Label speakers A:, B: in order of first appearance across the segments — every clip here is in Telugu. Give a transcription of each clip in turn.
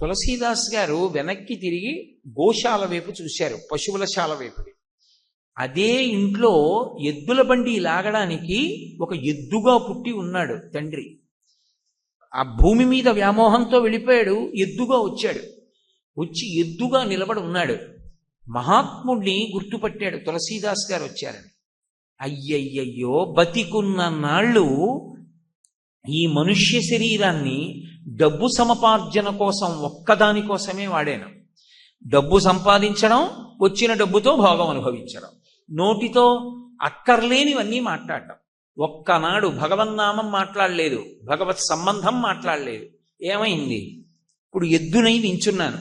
A: తులసీదాస్ గారు వెనక్కి తిరిగి గోశాల వైపు చూశారు, పశువుల శాల వైపు. అదే ఇంట్లో ఎద్దుల బండి లాగడానికి ఒక ఎద్దుగా పుట్టి ఉన్నాడు తండ్రి. ఆ భూమి మీద వ్యామోహంతో వెళ్ళిపోయాడు, ఎద్దుగా వచ్చాడు. వచ్చి ఎద్దుగా నిలబడి ఉన్నాడు. మహాత్ముడిని గుర్తుపట్టాడు తులసీదాస్ గారు వచ్చారని. అయ్యయ్యయ్యో, బతికున్న నాళ్ళు ఈ మనుష్య శరీరాన్ని డబ్బు సముపార్జన కోసం ఒక్కదాని కోసమే వాడాను. డబ్బు సంపాదించడం, వచ్చిన డబ్బుతో భోగం అనుభవించడం, నోటితో అక్కర్లేనివన్నీ మాట్లాడటం. ఒక్కనాడు భగవన్నామం మాట్లాడలేదు, భగవత్ సంబంధం మాట్లాడలేదు. ఏమైంది? ఇప్పుడు ఎద్దునై నించున్నాను.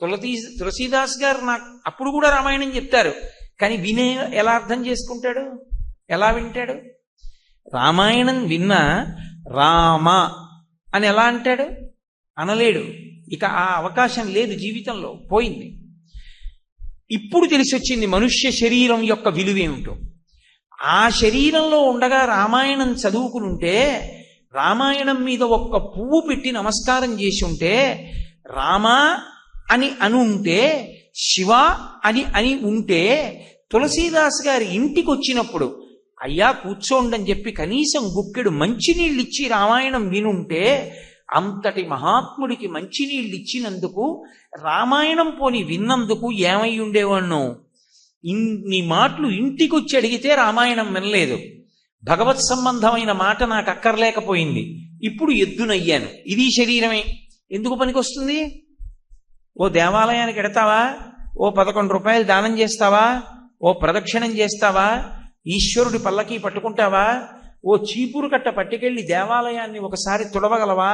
A: తులసీదాస్ గారు నాకు అప్పుడు కూడా రామాయణం చెప్తారు, కానీ వినే ఎలా అర్థం చేసుకుంటాడు, ఎలా వింటాడు? రామాయణం విన్నా రామ అని ఎలా అంటాడు? అనలేడు. ఇక ఆ అవకాశం లేదు, జీవితంలో పోయింది. ఇప్పుడు తెలిసి వచ్చింది మనుష్య శరీరం యొక్క విలువేమిటో. ఆ శరీరంలో ఉండగా రామాయణం చదువుకునుంటే, రామాయణం మీద ఒక్క పువ్వు పెట్టి నమస్కారం చేసి ఉంటే, రామ అని అనుంటే, శివ అని ఉంటే, తులసీదాస్ గారి ఇంటికి వచ్చినప్పుడు అయ్యా కూర్చోండని చెప్పి కనీసం గుక్కెడు మంచినీళ్ళు ఇచ్చి రామాయణం వినుంటే, అంతటి మహాత్ముడికి మంచినీళ్ళు ఇచ్చినందుకు, రామాయణం పోని విన్నందుకు ఏమై ఉండేవాణ్ణు? ఇన్ని మాటలు ఇంటికి వచ్చి అడిగితే రామాయణం వినలేదు, భగవత్ సంబంధమైన మాట నాకు అక్కర్లేకపోయింది, ఇప్పుడు ఎద్దునయ్యాను. ఇది శరీరమే. ఎందుకు పనికొస్తుంది? ఓ దేవాలయానికి ఎడతావా? ఓ 11 రూపాయలు దానం చేస్తావా? ఓ ప్రదక్షిణం చేస్తావా? ఈశ్వరుడి పల్లకి పట్టుకుంటావా? ఓ చీపురు కట్ట పట్టుకెళ్ళి దేవాలయాన్ని ఒకసారి తుడవగలవా?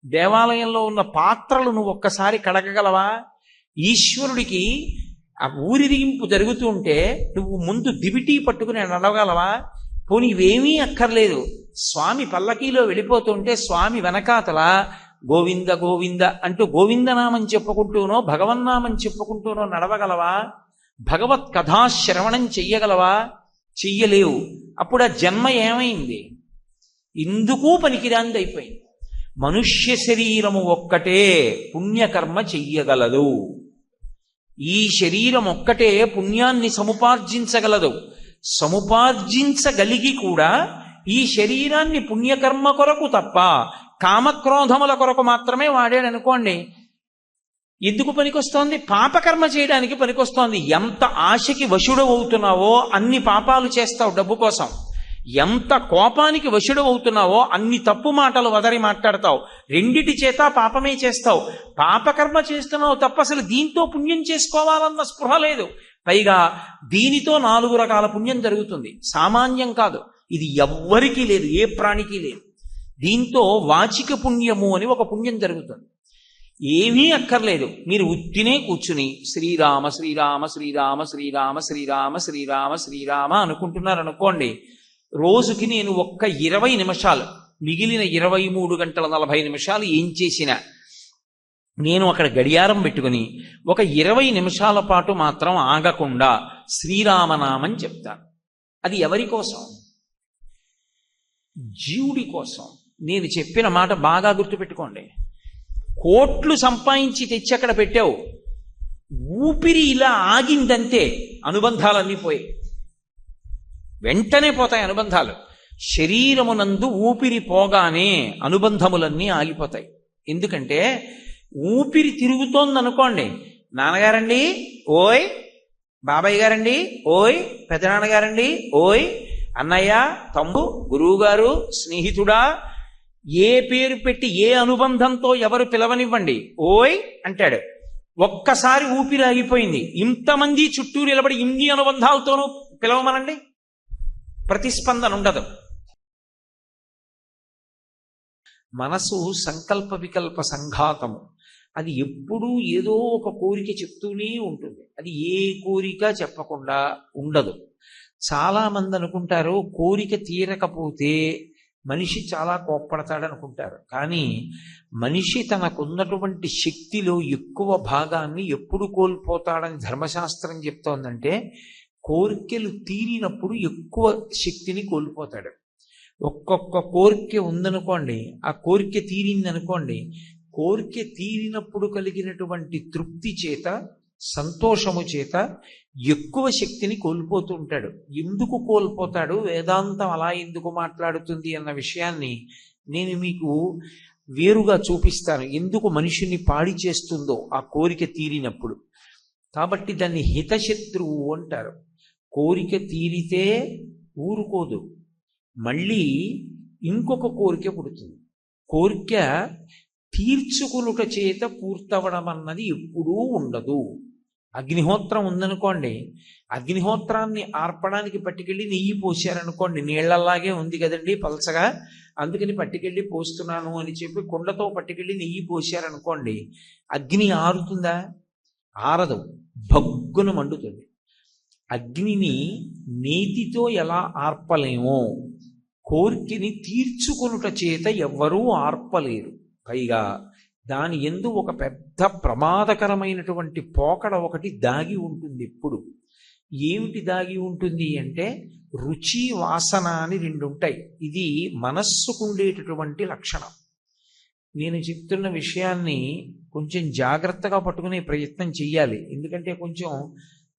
A: దేవాలయంలో ఉన్న పాత్రలు నువ్వు ఒక్కసారి కడగగలవా? ఈశ్వరుడికి ఆ ఊరిరిగింపు జరుగుతూ ఉంటే నువ్వు ముందు దివిటీ పట్టుకుని నడవగలవా? పోనీ ఇవేమీ అక్కర్లేదు, స్వామి పల్లకీలో వెళ్ళిపోతుంటే స్వామి వెనకాతల గోవింద గోవింద అంటూ గోవిందనామం చెప్పుకుంటూనో భగవన్నామం చెప్పుకుంటూనో నడవగలవా? భగవత్ కథాశ్రవణం చెయ్యగలవా? చెయ్యలేవు. అప్పుడు ఆ జన్మ ఏమైంది? ఇందుకు పనికిరాంది అయిపోయింది. మనుష్య శరీరము ఒక్కటే పుణ్యకర్మ చెయ్యగలదు. ఈ శరీరం ఒక్కటే పుణ్యాన్ని సముపార్జించగలదు. సముపార్జించగలిగి కూడా ఈ శరీరాన్ని పుణ్యకర్మ కొరకు తప్ప కామక్రోధముల కొరకు మాత్రమే వాడాడనుకోండి, ఎందుకు పనికొస్తోంది? పాపకర్మ చేయడానికి పనికొస్తోంది. ఎంత ఆశకి వశుడు అవుతున్నావో అన్ని పాపాలు చేస్తావు డబ్బు కోసం. ఎంత కోపానికి వశుడు అవుతున్నావో అన్ని తప్పు మాటలు వదరి మాట్లాడతావు. రెండిటి చేత పాపమే చేస్తావు. పాపకర్మ చేస్తున్నావు తప్ప అసలు దీంతో పుణ్యం చేసుకోవాలన్న స్పృహ లేదు. పైగా దీనితో 4 రకాల పుణ్యం జరుగుతుంది, సామాన్యం కాదు. ఇది ఎవ్వరికీ లేదు, ఏ ప్రాణికి లేదు. దీంతో వాచిక పుణ్యము అని ఒక పుణ్యం జరుగుతుంది. ఏమీ అక్కర్లేదు, మీరు ఉత్తినే కూర్చుని శ్రీరామ శ్రీరామ శ్రీరామ శ్రీరామ శ్రీరామ శ్రీరామ శ్రీరామ అనుకుంటున్నారనుకోండి, రోజుకి నేను ఒక్క 20 నిమిషాలు, మిగిలిన 23 గంటల 40 నిమిషాలు ఏం చేసినా నేను అక్కడ గడియారం పెట్టుకుని ఒక 20 నిమిషాల పాటు మాత్రం ఆగకుండా శ్రీరామనామం చెప్తాను. అది ఎవరి కోసం? జీవుడి కోసం. నేను చెప్పిన మాట బాగా గుర్తుపెట్టుకోండి. కోట్లు సంపాదించి తెచ్చి అక్కడ పెట్టావు, ఊపిరి ఇలా ఆగిందంతే అనుబంధాలన్నీ పోయాయి, వెంటనే పోతాయి అనుబంధాలు. శరీరమునందు ఊపిరి పోగానే అనుబంధములన్నీ ఆగిపోతాయి. ఎందుకంటే ఊపిరి తిరుగుతోందనుకోండి, నాన్నగారండి ఓయ్, బాబాయ్ గారండి ఓయ్, పెదనాన్నగారండి ఓయ్, అన్నయ్య, తమ్ముడు, గురువుగారు, స్నేహితుడా, ఏ పేరు పెట్టి ఏ అనుబంధంతో ఎవరు పిలవనివ్వండి, ఓయ్ అంటాడు. ఒక్కసారి ఊపిరి ఆగిపోయింది, ఇంతమంది చుట్టూ నిలబడి ఇన్ని అనుబంధాలతోనూ పిలవమనండి, ప్రతిస్పందన ఉండదు. మనసు సంకల్ప వికల్ప సంఘాతము. అది ఎప్పుడూ ఏదో ఒక కోరిక చెప్తూనే ఉంటుంది, అది ఏ కోరిక చెప్పకుండా ఉండదు. చాలామంది అనుకుంటారు కోరిక తీరకపోతే మనిషి చాలా కోప్పడతాడనుకుంటారు. కానీ మనిషి తనకున్నటువంటి శక్తిలో ఎక్కువ భాగాన్ని ఎప్పుడు కోల్పోతాడని ధర్మశాస్త్రం చెప్తోందంటే, కోరికలు తీరినప్పుడు ఎక్కువ శక్తిని కోల్పోతాడు. ఒక్కొక్క కోరిక ఉందనుకోండి, ఆ కోరిక తీరిందనుకోండి, కోరిక తీరినప్పుడు కలిగినటువంటి తృప్తి చేత, సంతోషము చేత ఎక్కువ శక్తిని కోల్పోతూ ఉంటాడు. ఎందుకు కోల్పోతాడు, వేదాంతం అలా ఎందుకు మాట్లాడుతుంది అన్న విషయాన్ని నేను మీకు వేరుగా చూపిస్తాను. ఎందుకు మనిషిని పాడి చేస్తుందో ఆ కోరిక తీరినప్పుడు. కాబట్టి దాన్ని హితశత్రువు అంటారు. కోరిక తీరితే ఊరుకోదు, మళ్ళీ ఇంకొక కోరిక పుడుతుంది. కోరిక తీర్చుకునుట చేత పూర్తవడం అన్నది ఎప్పుడూ ఉండదు. అగ్నిహోత్రం ఉందనుకోండి, అగ్నిహోత్రాన్ని ఆర్పడానికి పట్టుకెళ్ళి నెయ్యి పోసారనుకోండి, నీళ్లలాగే ఉంది కదండి పలసగా, అందుకని పట్టుకెళ్ళి పోస్తున్నాను అని చెప్పి కుండతో పట్టుకెళ్ళి నెయ్యి పోసారనుకోండి, అగ్ని ఆరుతుందా? ఆరదు, భగ్గున మండుతుంది. అగ్నిని నేతితో ఎలా ఆర్పలేమో కోరికని తీర్చుకొనుట చేత ఎవ్వరూ ఆర్పలేరు. పైగా దాని యందు ఒక పెద్ద ప్రమాదకరమైనటువంటి పోకడ ఒకటి దాగి ఉంటుంది ఎప్పుడు. ఏమిటి దాగి ఉంటుంది అంటే రుచి, వాసన అని రెండు ఉంటాయి. ఇది మనస్సుకుండేటటువంటి లక్షణం. నేను చెప్తున్న విషయాన్ని కొంచెం జాగ్రత్తగా పట్టుకునే ప్రయత్నం చెయ్యాలి. ఎందుకంటే కొంచెం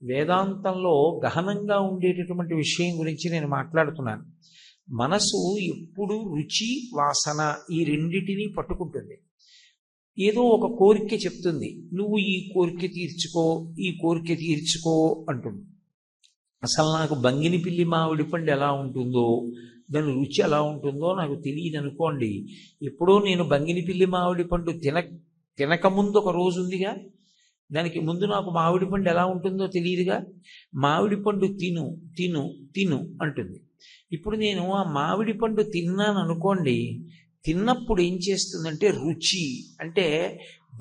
A: వేదాంతంలో గహనంగా ఉండేటటువంటి విషయం గురించి నేను మాట్లాడుతున్నాను. మనసు ఎప్పుడు రుచి, వాసన ఈ రెండిటినీ పట్టుకుంటుంది. ఏదో ఒక కోరిక చెప్తుంది, నువ్వు ఈ కోరిక తీర్చుకో, ఈ కోరిక తీర్చుకో అంటుంది. అసలు నాకు బంగిని పిల్లి మామిడి పండు ఎలా ఉంటుందో, దాని రుచి ఎలా ఉంటుందో నాకు తెలియదు అనుకోండి. ఎప్పుడో నేను బంగిని పిల్లి మామిడి పండు తినకముందు ఒక రోజు ఉందిగా, దానికి ముందు నాకు మామిడి పండు ఎలా ఉంటుందో తెలియదుగా. మామిడి పండు తిను తిను తిను అంటుంది. ఇప్పుడు నేను ఆ మామిడి పండు తిన్నాను అనుకోండి, తిన్నప్పుడు ఏం చేస్తుందంటే రుచి అంటే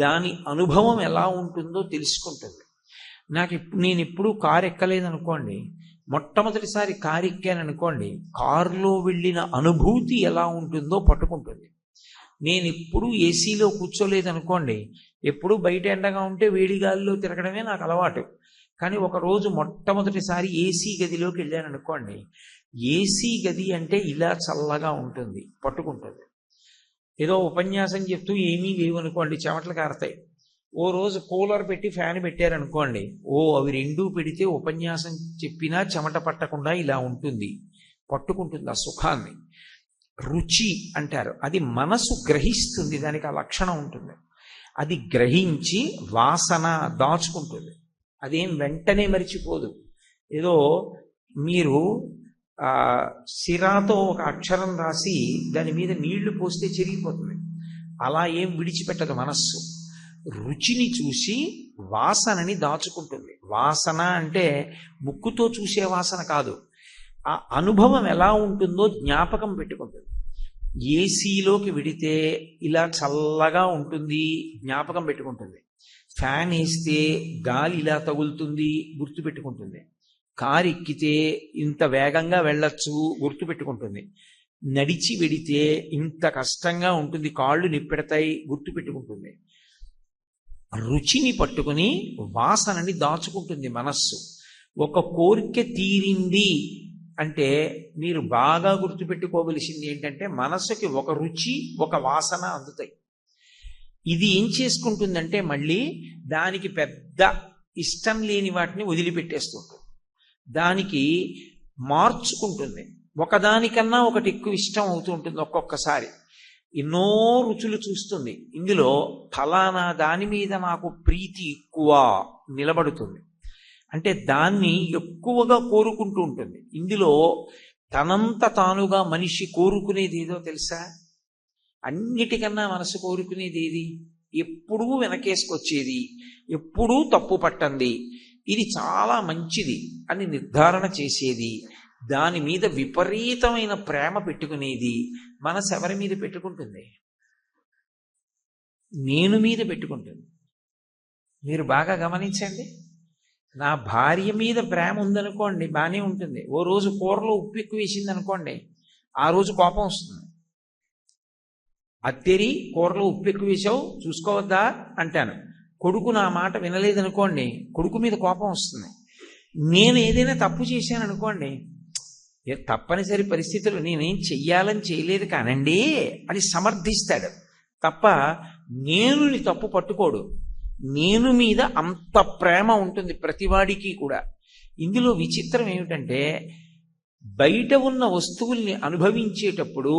A: దాని అనుభవం ఎలా ఉంటుందో తెలుసుకుంటుంది. నేను ఎప్పుడూ కారు ఎక్కలేదనుకోండి, మొట్టమొదటిసారి కారు ఎక్కాను అనుకోండి, కారులో వెళ్ళిన అనుభూతి ఎలా ఉంటుందో పట్టుకుంటుంది. నేను ఎప్పుడూ ఏసీలో కూర్చోలేదనుకోండి, ఎప్పుడూ బయట ఎండగా ఉంటే వేడి గాలిలో తిరగడమే నాకు అలవాటు. కానీ ఒకరోజు మొట్టమొదటిసారి ఏసీ గదిలోకి వెళ్ళాను అనుకోండి, ఏసీ గది అంటే ఇలా చల్లగా ఉంటుంది, పట్టుకుంటుంది. ఏదో ఉపన్యాసం చెప్తూ ఏమీ లేవనుకోండి, చెమటలు కారతాయి. ఓ రోజు కూలర్ పెట్టి ఫ్యాన్ పెట్టారనుకోండి, అవి రెండూ పెడితే ఉపన్యాసం చెప్పినా చెమట పట్టకుండా ఇలా ఉంటుంది, పట్టుకుంటుంది ఆ సుఖాన్ని. రుచి అంటారు. అది మనసు గ్రహిస్తుంది, దానికి ఆ లక్షణం ఉంటుంది. అది గ్రహించి వాసన దాచుకుంటుంది. అదేం వెంటనే మరిచిపోదు. ఏదో మీరు సిరాతో ఒక అక్షరం రాసి దాని మీద నీళ్లు పోస్తే చెరిగిపోతుంది, అలా ఏం విడిచిపెట్టదు మనస్సు. రుచిని చూసి వాసనని దాచుకుంటుంది. వాసన అంటే ముక్కుతో చూసే వాసన కాదు, ఆ అనుభవం ఎలా ఉంటుందో జ్ఞాపకం పెట్టుకుంటుంది. ఏసీలోకి విడితే ఇలా చల్లగా ఉంటుంది, జ్ఞాపకం పెట్టుకుంటుంది. ఫ్యాన్ వేస్తే గాలి ఇలా తగులుతుంది, గుర్తుపెట్టుకుంటుంది. కారు ఎక్కితే ఇంత వేగంగా వెళ్ళొచ్చు, గుర్తుపెట్టుకుంటుంది. నడిచి వెడితే ఇంత కష్టంగా ఉంటుంది, కాళ్ళు నిప్పెడతాయి, గుర్తుపెట్టుకుంటుంది. రుచిని పట్టుకుని వాసనని దాచుకుంటుంది మనస్సు. ఒక కోరిక తీరింది అంటే మీరు బాగా గుర్తుపెట్టుకోవలసింది ఏంటంటే మనస్సుకి ఒక రుచి, ఒక వాసన అందుతాయి. ఇది ఏం చేసుకుంటుందంటే మళ్ళీ దానికి పెద్ద ఇష్టం లేని వాటిని వదిలిపెట్టేస్తుంటుంది, దానికి మార్చుకుంటుంది. ఒకదానికన్నా ఒకటి ఎక్కువ ఇష్టం అవుతూ ఉంటుంది. ఒక్కొక్కసారి ఎన్నో రుచులు చూస్తుంది, ఇందులో ఫలానా దాని మీద నాకు ప్రీతి ఎక్కువ నిలబడుతుంది అంటే దాన్ని ఎక్కువగా కోరుకుంటూ ఉంటుంది. ఇందులో తనంత తానుగా మనిషి కోరుకునేది ఏదో తెలుసా? అన్నిటికన్నా మనసు కోరుకునేది ఏది? ఎప్పుడూ వెనకేసుకొచ్చేది, ఎప్పుడూ తప్పు పట్టంది, ఇది చాలా మంచిది అని నిర్ధారణ చేసేది, దాని మీద విపరీతమైన ప్రేమ పెట్టుకునేది. మనసు ఎవరి మీద పెట్టుకుంటుంది? నేను మీద పెట్టుకుంటుంది. మీరు బాగా గమనించండి. నా భార్య మీద ప్రేమ ఉందనుకోండి, బాగానే ఉంటుంది. ఓ రోజు కూరలో ఉప్పు ఎక్కువ వేసింది అనుకోండి, ఆ రోజు కోపం వస్తుంది. అత్తేరి కూరలో ఉప్పు ఎక్కువ వేసావు, చూసుకోవద్దా అంటాను. కొడుకు నా మాట వినలేదనుకోండి, కొడుకు మీద కోపం వస్తుంది. నేను ఏదైనా తప్పు చేశాను అనుకోండి, తప్పనిసరి పరిస్థితులు నేనేం చెయ్యాలని చేయలేదు కానండి అని సమర్థిస్తాడు తప్ప నేనుని తప్పు పట్టుకోడు. నేను మీద అంత ప్రేమ ఉంటుంది ప్రతివాడికి కూడా. ఇందులో విచిత్రం ఏమిటంటే బయట ఉన్న వస్తువుల్ని అనుభవించేటప్పుడు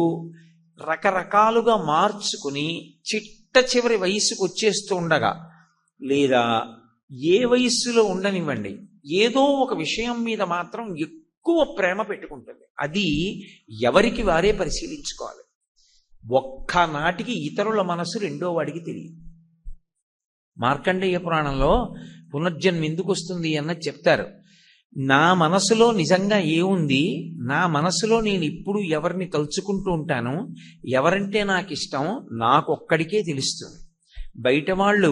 A: రకరకాలుగా మార్చుకుని చిట్ట చివరి వయస్సుకు వచ్చేస్తూ ఉండగా, లేదా ఏ వయస్సులో ఉండనివ్వండి, ఏదో ఒక విషయం మీద మాత్రం ఎక్కువ ప్రేమ పెట్టుకుంటుంది. అది ఎవరికి వారే పరిశీలించుకోవాలి. ఒక్కనాటికి ఇతరుల మనసు రెండో వాడికి తెలియదు. మార్కండేయ పురాణంలో పునర్జన్మ ఎందుకు వస్తుంది అన్నది చెప్తారు. నా మనసులో నిజంగా ఏముంది, నా మనసులో నేను ఇప్పుడు ఎవరిని తలుచుకుంటూ ఉంటాను, ఎవరంటే నాకు ఇష్టం, నాకొక్కడికే తెలుస్తుంది. బయట వాళ్ళు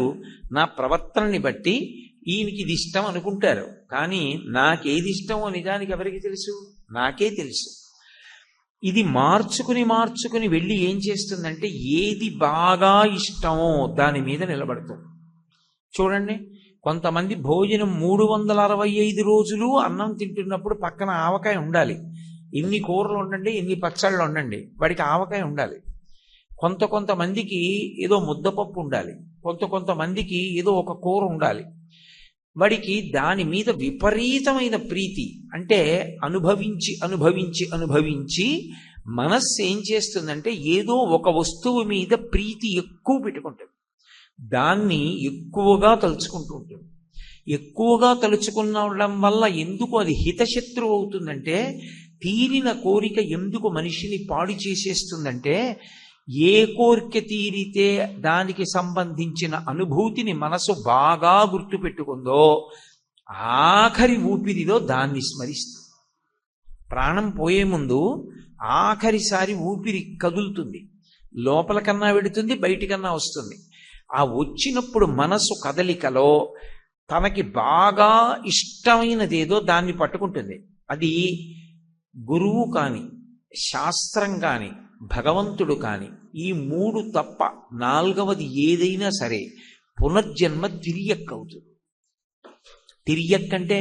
A: నా ప్రవర్తనని బట్టి ఈయనకి ఇది ఇష్టం అనుకుంటారు, కానీ నాకేది ఇష్టమో నిజానికి ఎవరికి తెలుసు? నాకే తెలుసు. ఇది మార్చుకుని వెళ్ళి ఏం చేస్తుందంటే ఏది బాగా ఇష్టమో దాని మీద నిలబడుతుంది. చూడండి, కొంతమంది భోజనం 365 రోజులు అన్నం తింటున్నప్పుడు పక్కన ఆవకాయ ఉండాలి. ఎన్ని కూరలు ఉండండి, ఎన్ని పచ్చళ్ళు ఉండండి, వాడికి ఆవకాయ ఉండాలి. కొంతమందికి ఏదో ముద్దపప్పు ఉండాలి, కొంతమందికి ఏదో ఒక కూర ఉండాలి. వాడికి దాని మీద విపరీతమైన ప్రీతి. అంటే అనుభవించి మనస్సు ఏం చేస్తుందంటే ఏదో ఒక వస్తువు మీద ప్రీతి ఎక్కువ పెట్టుకుంటుంది, దాన్ని ఎక్కువగా తలుచుకుంటూ ఉంటుంది. ఎక్కువగా తలుచుకునడం వల్ల ఎందుకు అది హితశత్రువు అవుతుందంటే, తీరిన కోరిక ఎందుకు మనిషిని పాడు చేసేస్తుందంటే, ఏ కోరిక తీరితే దానికి సంబంధించిన అనుభూతిని మనసు బాగా గుర్తుపెట్టుకుందో ఆఖరి ఊపిరిలో దాన్ని స్మరిస్తుంది. ప్రాణం పోయే ముందు ఆఖరిసారి ఊపిరి కదులుతుంది, లోపల కన్నా వెడుతుంది, బయటికన్నా వస్తుంది. ఆ వచ్చినప్పుడు మనసు కదలికలో తనకి బాగా ఇష్టమైనదేదో దాన్ని పట్టుకుంటుంది. అది గురువు కాని, శాస్త్రం కాని, భగవంతుడు కాని, ఈ 3 తప్ప 4వది ఏదైనా సరే పునర్జన్మ తిరియక్కవుతుంది. తిరియక్కంటే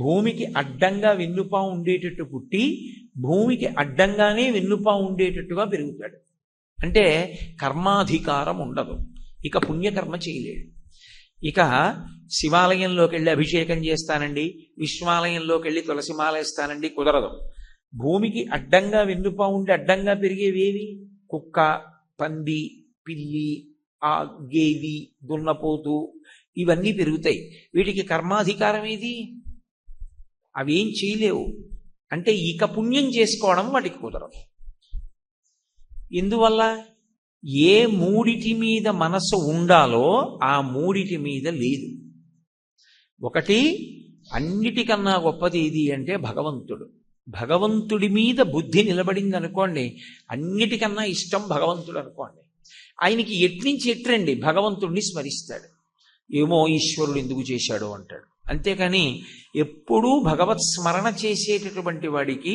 A: భూమికి అడ్డంగా వెన్నుపా ఉండేటట్టు పుట్టి భూమికి అడ్డంగానే వెన్నుపా ఉండేటట్టుగా పెరుగుతాడు. అంటే కర్మాధికారం ఉండదు, ఇక పుణ్యకర్మ చేయలేడు. ఇక శివాలయంలోకి వెళ్ళి అభిషేకం చేస్తానండి, విశ్వాలయంలోకి వెళ్ళి తులసిమాల వేస్తానండి, కుదరదు. భూమికి అడ్డంగా వెన్నుపా ఉండి అడ్డంగా పెరిగేవేవి? కుక్క, పంది, పిల్లి, ఆ గేవి, దున్నపోతు, ఇవన్నీ పెరుగుతాయి. వీటికి కర్మాధికారం ఏది? అవేం చేయలేవు. అంటే ఇక పుణ్యం చేసుకోవడం వాటికి కుదరదు. ఎందువల్ల? ఏ 3 మీద మనసు ఉండాలో ఆ 3 మీద లేదు. ఒకటి, అన్నిటికన్నా గొప్పది ఏది అంటే భగవంతుడు. భగవంతుడి మీద బుద్ధి నిలబడింది అనుకోండి, అన్నిటికన్నా ఇష్టం భగవంతుడు అనుకోండి. ఆయనకి ఎట్నుంచి ఎట్రండి భగవంతుడిని స్మరిస్తాడు. ఏమో ఈశ్వరుడు ఎందుకు చేశాడు అంటాడు. అంతేకాని ఎప్పుడూ భగవత్ స్మరణ చేసేటటువంటి వాడికి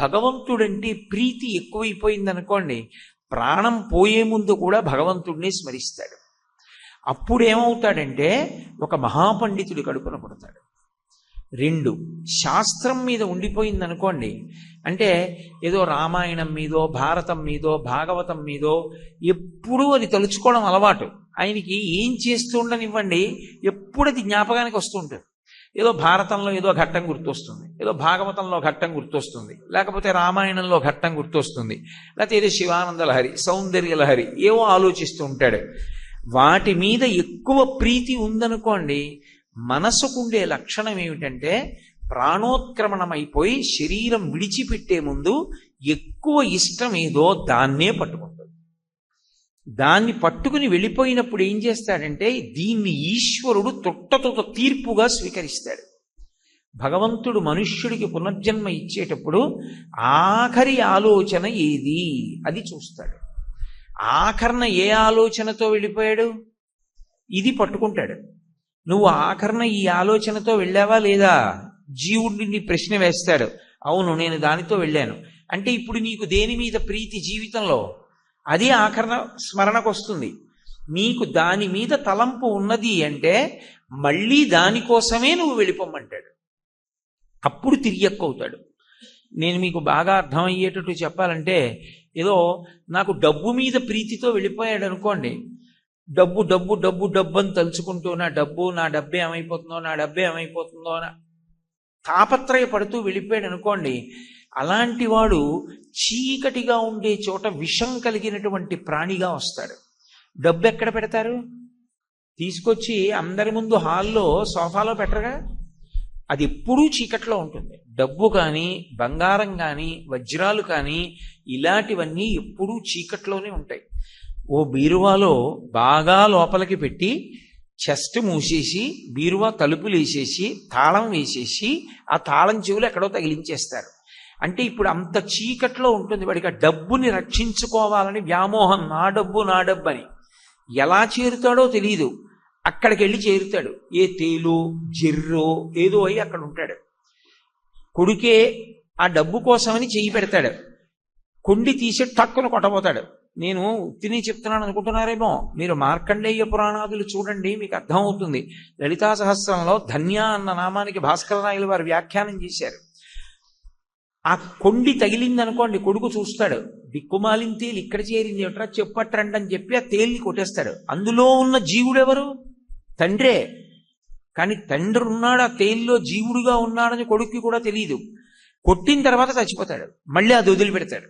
A: భగవంతుడంటే ప్రీతి ఎక్కువైపోయింది అనుకోండి, ప్రాణం పోయే ముందు కూడా భగవంతుడిని స్మరిస్తాడు. అప్పుడేమవుతాడంటే ఒక మహాపండితుడి కడుపున పడతాడు. 2, శాస్త్రం మీద ఉండిపోయింది అనుకోండి, అంటే ఏదో రామాయణం మీదో, భారతం మీదో, భాగవతం మీదో ఎప్పుడూ అది తలుచుకోవడం అలవాటు. ఆయనకి ఏం చేస్తూ ఉండనివ్వండి, ఎప్పుడు అది జ్ఞాపకానికి వస్తూ ఉంటుంది. ఏదో భారతంలో ఏదో ఘట్టం గుర్తొస్తుంది, ఏదో భాగవతంలో ఘట్టం గుర్తొస్తుంది, లేకపోతే రామాయణంలో ఘట్టం గుర్తొస్తుంది, లేకపోతే ఏదో శివానంద లహరి, సౌందర్య లహరి, ఏవో ఆలోచిస్తూ ఉంటాడు. వాటి మీద ఎక్కువ ప్రీతి ఉందనుకోండి, మనసుకుండే లక్షణం ఏమిటంటే ప్రాణోత్క్రమణమైపోయి శరీరం విడిచిపెట్టే ముందు ఎక్కువ ఇష్టం ఏదో దాన్నే పట్టుకుంటుంది. దాన్ని పట్టుకుని వెళ్ళిపోయినప్పుడు ఏం చేస్తాడంటే దీన్ని ఈశ్వరుడు తొట్టతొట తీర్పుగా స్వీకరిస్తాడు. భగవంతుడు మనుష్యుడికి పునర్జన్మ ఇచ్చేటప్పుడు ఆఖరి ఆలోచన ఏది అది చూస్తాడు. ఆఖరణ ఏ ఆలోచనతో వెళ్ళిపోయాడు ఇది పట్టుకుంటాడు. నువ్వు ఆఖరణ ఈ ఆలోచనతో వెళ్ళావా లేదా? జీవుడిని ప్రశ్న వేస్తాడు. అవును, నేను దానితో వెళ్ళాను అంటే ఇప్పుడు నీకు దేని మీద ప్రీతి జీవితంలో? అది ఆఖరణ స్మరణకు వస్తుంది. నీకు దాని మీద తలంపు ఉన్నది అంటే మళ్ళీ దానికోసమే నువ్వు వెళ్ళిపోమ్మంటాడు. అప్పుడు తిరియక్కవుతాడు. నేను మీకు బాగా అర్థమయ్యేటట్టు చెప్పాలంటే, ఏదో నాకు డబ్బు మీద ప్రీతితో వెళ్ళిపోయాడు అనుకోండి, డబ్బు డబ్బు డబ్బు డబ్బు అని తలుచుకుంటూ నా డబ్బే ఏమైపోతుందో అని తాపత్రయపడుతూ వెళ్ళిపోయాడు అనుకోండి. అలాంటి వాడు చీకటిగా ఉండే చోట విషం కలిగినటువంటి ప్రాణిగా వస్తాడు. డబ్బు ఎక్కడ పెడతారు? తీసుకొచ్చి అందరి ముందు హాల్లో సోఫాలో పెట్టరుగా. అది ఎప్పుడూ చీకట్లో ఉంటుంది. డబ్బు కానీ, బంగారం కానీ, వజ్రాలు కానీ ఇలాంటివన్నీ ఎప్పుడూ చీకట్లోనే ఉంటాయి. ఓ బీరువాలో బాగా లోపలికి పెట్టి చెస్ట్ మూసేసి బీరువా తలుపులు వేసేసి తాళం వేసేసి ఆ తాళం చెవులు ఎక్కడో తగిలించేస్తారు. అంటే ఇప్పుడు అంత చీకట్లో ఉంటుంది. వాడికి ఆ డబ్బుని రక్షించుకోవాలని వ్యామోహం, నా డబ్బు అని. ఎలా చేరుతాడో తెలియదు. అక్కడికి వెళ్ళి చేరుతాడు. ఏ తేలు జిర్రో ఏదో అయి అక్కడ ఉంటాడు. కొడుకే ఆ డబ్బు కోసమని చెయ్యి పెడతాడు. కొండి తీసి టక్కును కొట్టబోతాడు. నేను తిని చెప్తున్నాను అనుకుంటున్నారేమో. మీరు మార్కండేయ పురాణాదులు చూడండి, మీకు అర్థమవుతుంది. లలితా సహస్రంలో ధన్య అన్న నామానికి భాస్కరరాయలు వారు వ్యాఖ్యానం చేశారు. ఆ కొండి తగిలిందనుకోండి, కొడుకు చూస్తాడు, దిక్కుమాలిన తేలి ఇక్కడ చేరింది ఏమిట్రా, చెప్పట్రండి అని చెప్పి ఆ తేలిని కొట్టేస్తాడు. అందులో ఉన్న జీవుడెవరు? తండ్రే. కానీ తండ్రి ఉన్నాడు, ఆ తేలిలో జీవుడుగా ఉన్నాడని కొడుక్కి కూడా తెలియదు. కొట్టిన తర్వాత చచ్చిపోతాడు. మళ్ళీ అది వదిలిపెడతాడు.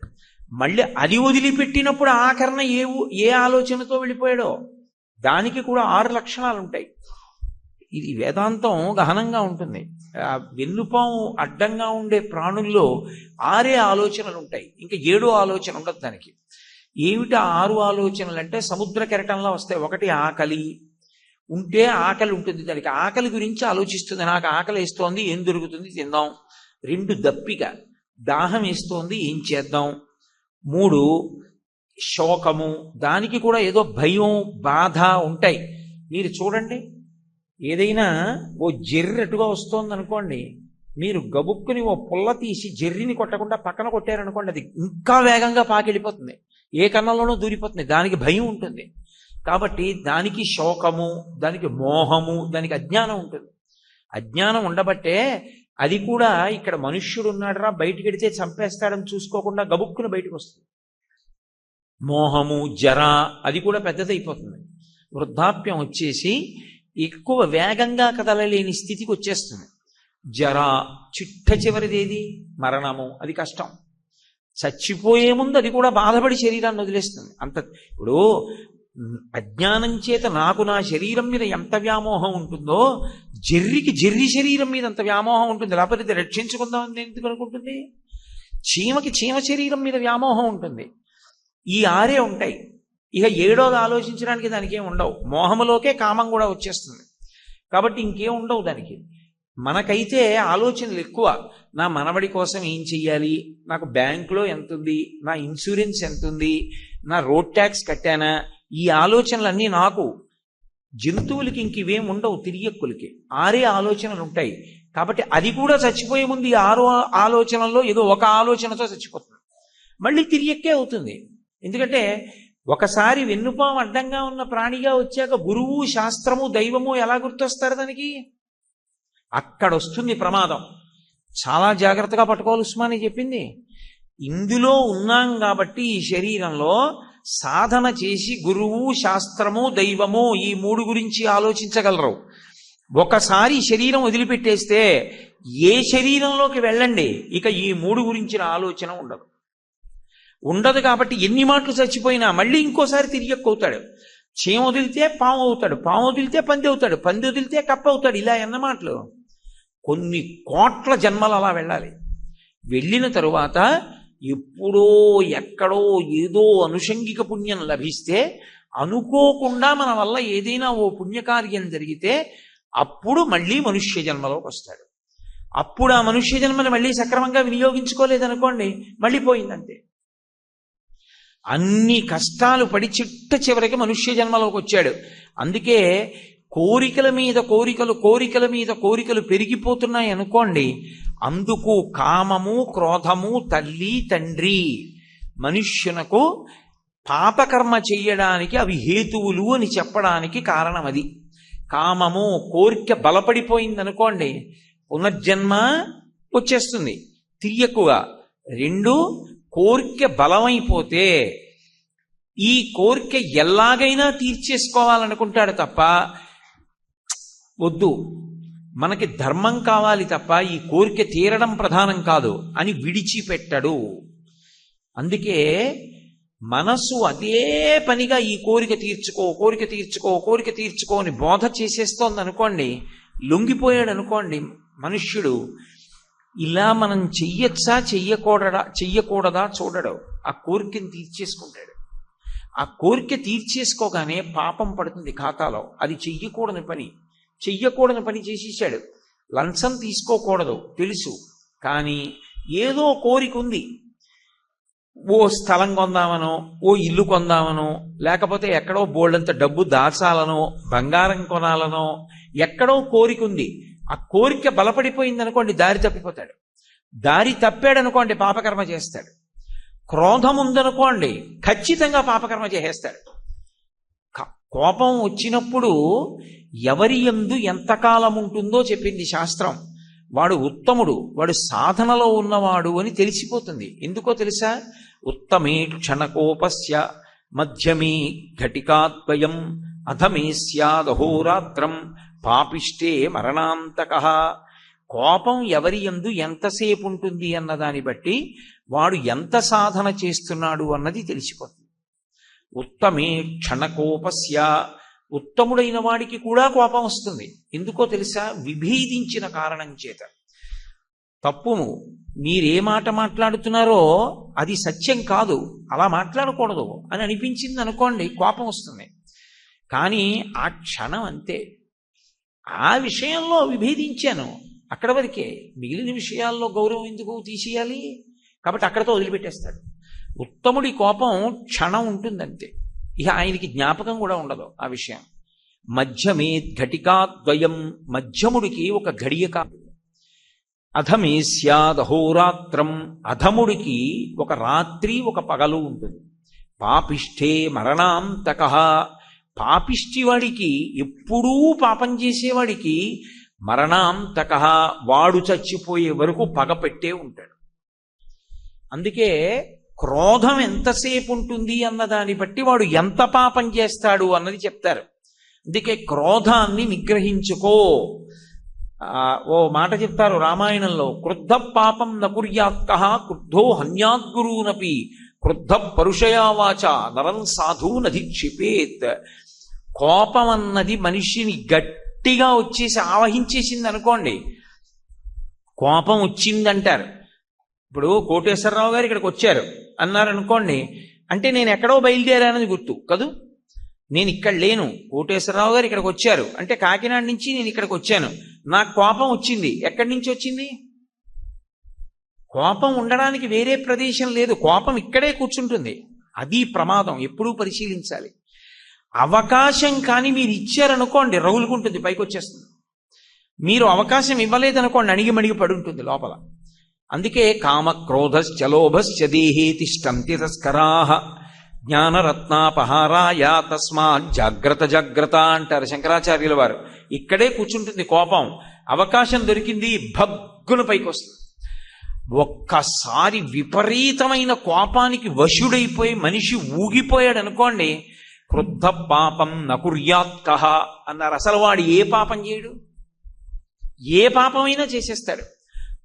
A: మళ్ళీ అది వదిలిపెట్టినప్పుడు ఆఖరణ ఏ ఆలోచనతో వెళ్ళిపోయాడో దానికి కూడా 6 లక్షణాలు ఉంటాయి. ఇది వేదాంతం గహనంగా ఉంటుంది. వెన్నుపాము అడ్డంగా ఉండే ప్రాణుల్లో 6 ఆలోచనలు ఉంటాయి. ఇంకా 7వ ఆలోచన ఉండదు దానికి. ఏమిటి 6 ఆలోచనలు అంటే సముద్ర కెరటంలో వస్తాయి. ఒకటి ఆకలి ఉంటే ఆకలి ఉంటుంది, దానికి ఆకలి గురించి ఆలోచిస్తుంది. నాకు ఆకలి వేస్తోంది, ఏం దొరుకుతుంది తిందాం. 2 దప్పిక, దాహం వేస్తోంది, ఏం చేద్దాం. 3 శోకము, దానికి కూడా ఏదో భయం బాధ ఉంటాయి. మీరు చూడండి, ఏదైనా ఓ జెర్రటుగా వస్తోంది అనుకోండి, మీరు గబుక్కుని ఓ పుల్ల తీసి జెర్రిని కొట్టకుండా పక్కన కొట్టారనుకోండి, అది ఇంకా వేగంగా పాకెళ్ళిపోతుంది, ఏ కన్నంలోనూ దూరిపోతుంది. దానికి భయం ఉంటుంది. కాబట్టి దానికి శోకము, దానికి మోహము, దానికి అజ్ఞానం ఉంటుంది. అజ్ఞానం ఉండబట్టే అది కూడా ఇక్కడ మనుష్యుడు ఉన్నాడరా, బయటికి వెడితే చంపేస్తాడని చూసుకోకుండా గబుక్కుని బయటకు వస్తుంది. మోహము, జర, అది కూడా పెద్దదైపోతుంది. వృద్ధాప్యం వచ్చేసి ఎక్కువ వేగంగా కదలలేని స్థితికి వచ్చేస్తుంది. జర, చిట్ట చివరిదేది మరణము, అది కష్టం. చచ్చిపోయే ముందు అది కూడా బాధపడి శరీరాన్ని వదిలేస్తుంది. అంత ఇప్పుడు అజ్ఞానం చేత నాకు నా శరీరం మీద ఎంత వ్యామోహం ఉంటుందో, జెర్రికి జెర్రి శరీరం మీద అంత వ్యామోహం ఉంటుంది. లేకపోతే రక్షించుకుందామని ఎందుకు అనుకుంటుంది? చీమకి చీమ శరీరం మీద వ్యామోహం ఉంటుంది. ఈ 6 ఉంటాయి. ఇక 7వది ఆలోచించడానికి దానికి ఏం ఉండవు. మోహములోకే కామం కూడా వచ్చేస్తుంది. కాబట్టి ఇంకేం ఉండవు దానికి. మనకైతే ఆలోచనలు ఎక్కువ. నా మనవడి కోసం ఏం చెయ్యాలి, నాకు బ్యాంకులో ఎంత ఉంది, నా ఇన్సూరెన్స్ ఎంత ఉంది, నా రోడ్ ట్యాక్స్ కట్టానా, ఈ ఆలోచనలన్నీ నాకు. జంతువులకి ఇంక ఇవేం ఉండవు, తిరియక్కులకి 6 ఆలోచనలు ఉంటాయి. కాబట్టి అది కూడా చచ్చిపోయే ముందు ఈ 6 ఆలోచనల్లో ఏదో ఒక ఆలోచనతో చచ్చిపోతుంది. మళ్ళీ తిరియక్కే అవుతుంది. ఎందుకంటే ఒకసారి వెన్నుపాము అడ్డంగా ఉన్న ప్రాణిగా వచ్చాక గురువు, శాస్త్రము, దైవము ఎలా గుర్తొస్తారు దానికి? అక్కడ వస్తుంది ప్రమాదం. చాలా జాగ్రత్తగా పట్టుకోవాలి. ఉస్మాని చెప్పింది. ఇందులో ఉన్నాం కాబట్టి ఈ శరీరంలో సాధన చేసి గురువు, శాస్త్రము, దైవము ఈ 3 గురించి ఆలోచించగలరు. ఒకసారి శరీరం వదిలిపెట్టేస్తే ఏ శరీరంలోకి వెళ్ళండి, ఇక ఈ 3 గురించిన ఆలోచన ఉండదు. కాబట్టి ఎన్ని మాటలు చచ్చిపోయినా మళ్ళీ ఇంకోసారి తిరిగి అవుతాడు. చీమ వదిలితే పాము అవుతాడు, పాము వదిలితే పంది అవుతాడు, పంది వదిలితే కప్ప అవుతాడు. ఇలా ఎన్న మాటలు. కొన్ని కోట్ల జన్మలు అలా వెళ్ళాలి. వెళ్ళిన తరువాత ఎప్పుడో ఎక్కడో ఏదో అనుషంగిక పుణ్యం లభిస్తే, అనుకోకుండా మన వల్ల ఏదైనా ఓ పుణ్యకార్యం జరిగితే అప్పుడు మళ్ళీ మనుష్య జన్మలోకి వస్తాడు. అప్పుడు ఆ మనుష్య జన్మని మళ్ళీ సక్రమంగా వినియోగించుకోలేదనుకోండి, మళ్ళీ పోయిందంతే. అన్ని కష్టాలు పడి చిట్ట చివరికి మనుష్య జన్మలోకి వచ్చాడు. అందుకే కోరికల మీద కోరికలు పెరిగిపోతున్నాయి అనుకోండి, అందుకు కామము, క్రోధము, తల్లి తండ్రి. మనుష్యునకు పాపకర్మ చెయ్యడానికి అవి హేతువులు అని చెప్పడానికి కారణం అది. కామము, కోరిక బలపడిపోయిందనుకోండి, పునర్జన్మ వచ్చేస్తుంది తిరియక్కుగా. 2 కోరిక బలమైపోతే ఈ కోరిక ఎలాగైనా తీర్చేసుకోవాలనుకుంటాడు తప్ప, వద్దు మనకి ధర్మం కావాలి తప్ప ఈ కోరిక తీరడం ప్రధానం కాదు అని విడిచిపెట్టడు. అందుకే మనసు అదే పనిగా ఈ కోరిక తీర్చుకో, కోరిక తీర్చుకో, కోరిక తీర్చుకో అని బోధ చేసేస్తోంది అనుకోండి, లొంగిపోయాడు అనుకోండి మనుష్యుడు, ఇలా మనం చెయ్యొచ్చా చెయ్యకూడదా చూడడు, ఆ కోరికని తీర్చేసుకుంటాడు. ఆ కోరిక తీర్చేసుకోగానే పాపం పడుతుంది ఖాతాలో. అది చెయ్యకూడని పని చేసేసాడు. లంచం తీసుకోకూడదు తెలుసు, కానీ ఏదో కోరిక ఉంది. ఓ స్థలం కొందామనో, ఓ ఇల్లు కొందామనో, లేకపోతే ఎక్కడో బోల్డంత డబ్బు దాచాలనో, బంగారం కొనాలనో ఎక్కడో కోరిక ఉంది. ఆ కోరిక బలపడిపోయింది అనుకోండి, దారి తప్పిపోతాడు. దారి తప్పాడనుకోండి పాపకర్మ చేస్తాడు. క్రోధం ఉందనుకోండి ఖచ్చితంగా పాపకర్మ చేసేస్తాడు. కోపం వచ్చినప్పుడు ఎవరి యందు ఎంతకాలం ఉంటుందో చెప్పింది శాస్త్రం. వాడు ఉత్తముడు, వాడు సాధనలో ఉన్నవాడు అని తెలిసిపోతుంది. ఎందుకో తెలుసా? ఉత్తమే క్షణకోపస్య మధ్యమే ఘటికాద్వయం అధమే స్యాదహోరాత్రం పాపిష్టే మరణాంతకః. కోపం ఎవరి యందు ఎంతసేపు ఉంటుంది అన్నదాన్ని బట్టి వాడు ఎంత సాధన చేస్తున్నాడు అన్నది తెలిసిపోతుంది. ఉత్తమే క్షణకోపస్య, ఉత్తముడైన వాడికి కూడా కోపం వస్తుంది. ఎందుకో తెలుసా? విభేదించిన కారణం చేత. తప్పును మీరే మాట మాట్లాడుతున్నారో అది సత్యం కాదు, అలా మాట్లాడకూడదు అని అనిపించింది అనుకోండి, కోపం వస్తుంది. కానీ ఆ క్షణం అంతే. ఆ విషయంలో విభేదించాను, అక్కడ వరకే. మిగిలిన విషయాల్లో గౌరవం ఎందుకు తీసేయాలి? కాబట్టి అక్కడతో వదిలిపెట్టేస్తాడు. ఉత్తముడి కోపం క్షణం ఉంటుందంతే, ఇక ఆయనకి జ్ఞాపకం కూడా ఉండదు ఆ విషయం. మధ్యమే ఘటికాద్వయం, మధ్యముడికి ఒక ఘడియ కాదు. అధమే స్యాదహోరాత్రం, అధముడికి ఒక రాత్రి ఒక పగలు ఉంటుంది. పాపిష్ఠే మరణాంతకః, పాపిష్టివాడికి, ఎప్పుడూ పాపం చేసేవాడికి మరణాంతకః, వాడు చచ్చిపోయే వరకు పగ పెట్టే ఉంటాడు. అందుకే క్రోధం ఎంతసేపు ఉంటుంది అన్నదాన్ని బట్టి వాడు ఎంత పాపం చేస్తాడు అన్నది చెప్తారు. అందుకే క్రోధాన్ని నిగ్రహించుకో. ఓ మాట చెప్తారు రామాయణంలో, క్రుద్ధ పాపం నకుర్యాత్కః క్రుద్ధో హన్యాద్గురూనపి క్రుద్ధ పరుషయావాచ నరం సాధు నధిక్షిపేత్. కోపం అన్నది మనిషిని గట్టిగా వచ్చేసి ఆవహించేసింది అనుకోండి, కోపం వచ్చిందంటారు. ఇప్పుడు కోటేశ్వరరావు గారు ఇక్కడికి వచ్చారు అన్నారనుకోండి, అంటే నేను ఎక్కడో బయలుదేరానని గుర్తు కదూ. నేను ఇక్కడ లేను, కోటేశ్వరరావు గారు ఇక్కడికి వచ్చారు అంటే కాకినాడ నుంచి నేను ఇక్కడికి వచ్చాను. నాకు కోపం వచ్చింది, ఎక్కడి నుంచి వచ్చింది? కోపం ఉండడానికి వేరే ప్రదేశం లేదు, కోపం ఇక్కడే కూర్చుంటుంది. అది ప్రమాదం, ఎప్పుడూ పరిశీలించాలి. అవకాశం కానీ మీరు ఇచ్చారనుకోండి రగులుకుంటుంది, పైకి వచ్చేస్తుంది. మీరు అవకాశం ఇవ్వలేదనుకోండి అణిగిమణిగి పడి ఉంటుంది లోపల. అందుకే కామక్రోధశ్చ లోభశ్చ దేహే తిష్టంతి తస్కరాః జ్ఞానరత్నాపహారాయ తస్మాత్ జాగ్రత్త అంటారు శంకరాచార్యుల వారు. ఇక్కడే కూర్చుంటుంది కోపం. అవకాశం దొరికింది, భగ్గున పైకి వస్తుంది. ఒక్కసారి విపరీతమైన కోపానికి వశుడైపోయి మనిషి ఊగిపోయాడు అనుకోండి, క్రుద్ధ పాపం నకుర్యాత్కః అన్నారు. అసలు వాడు ఏ పాపం చేయడు, ఏ పాపమైనా చేసేస్తాడు.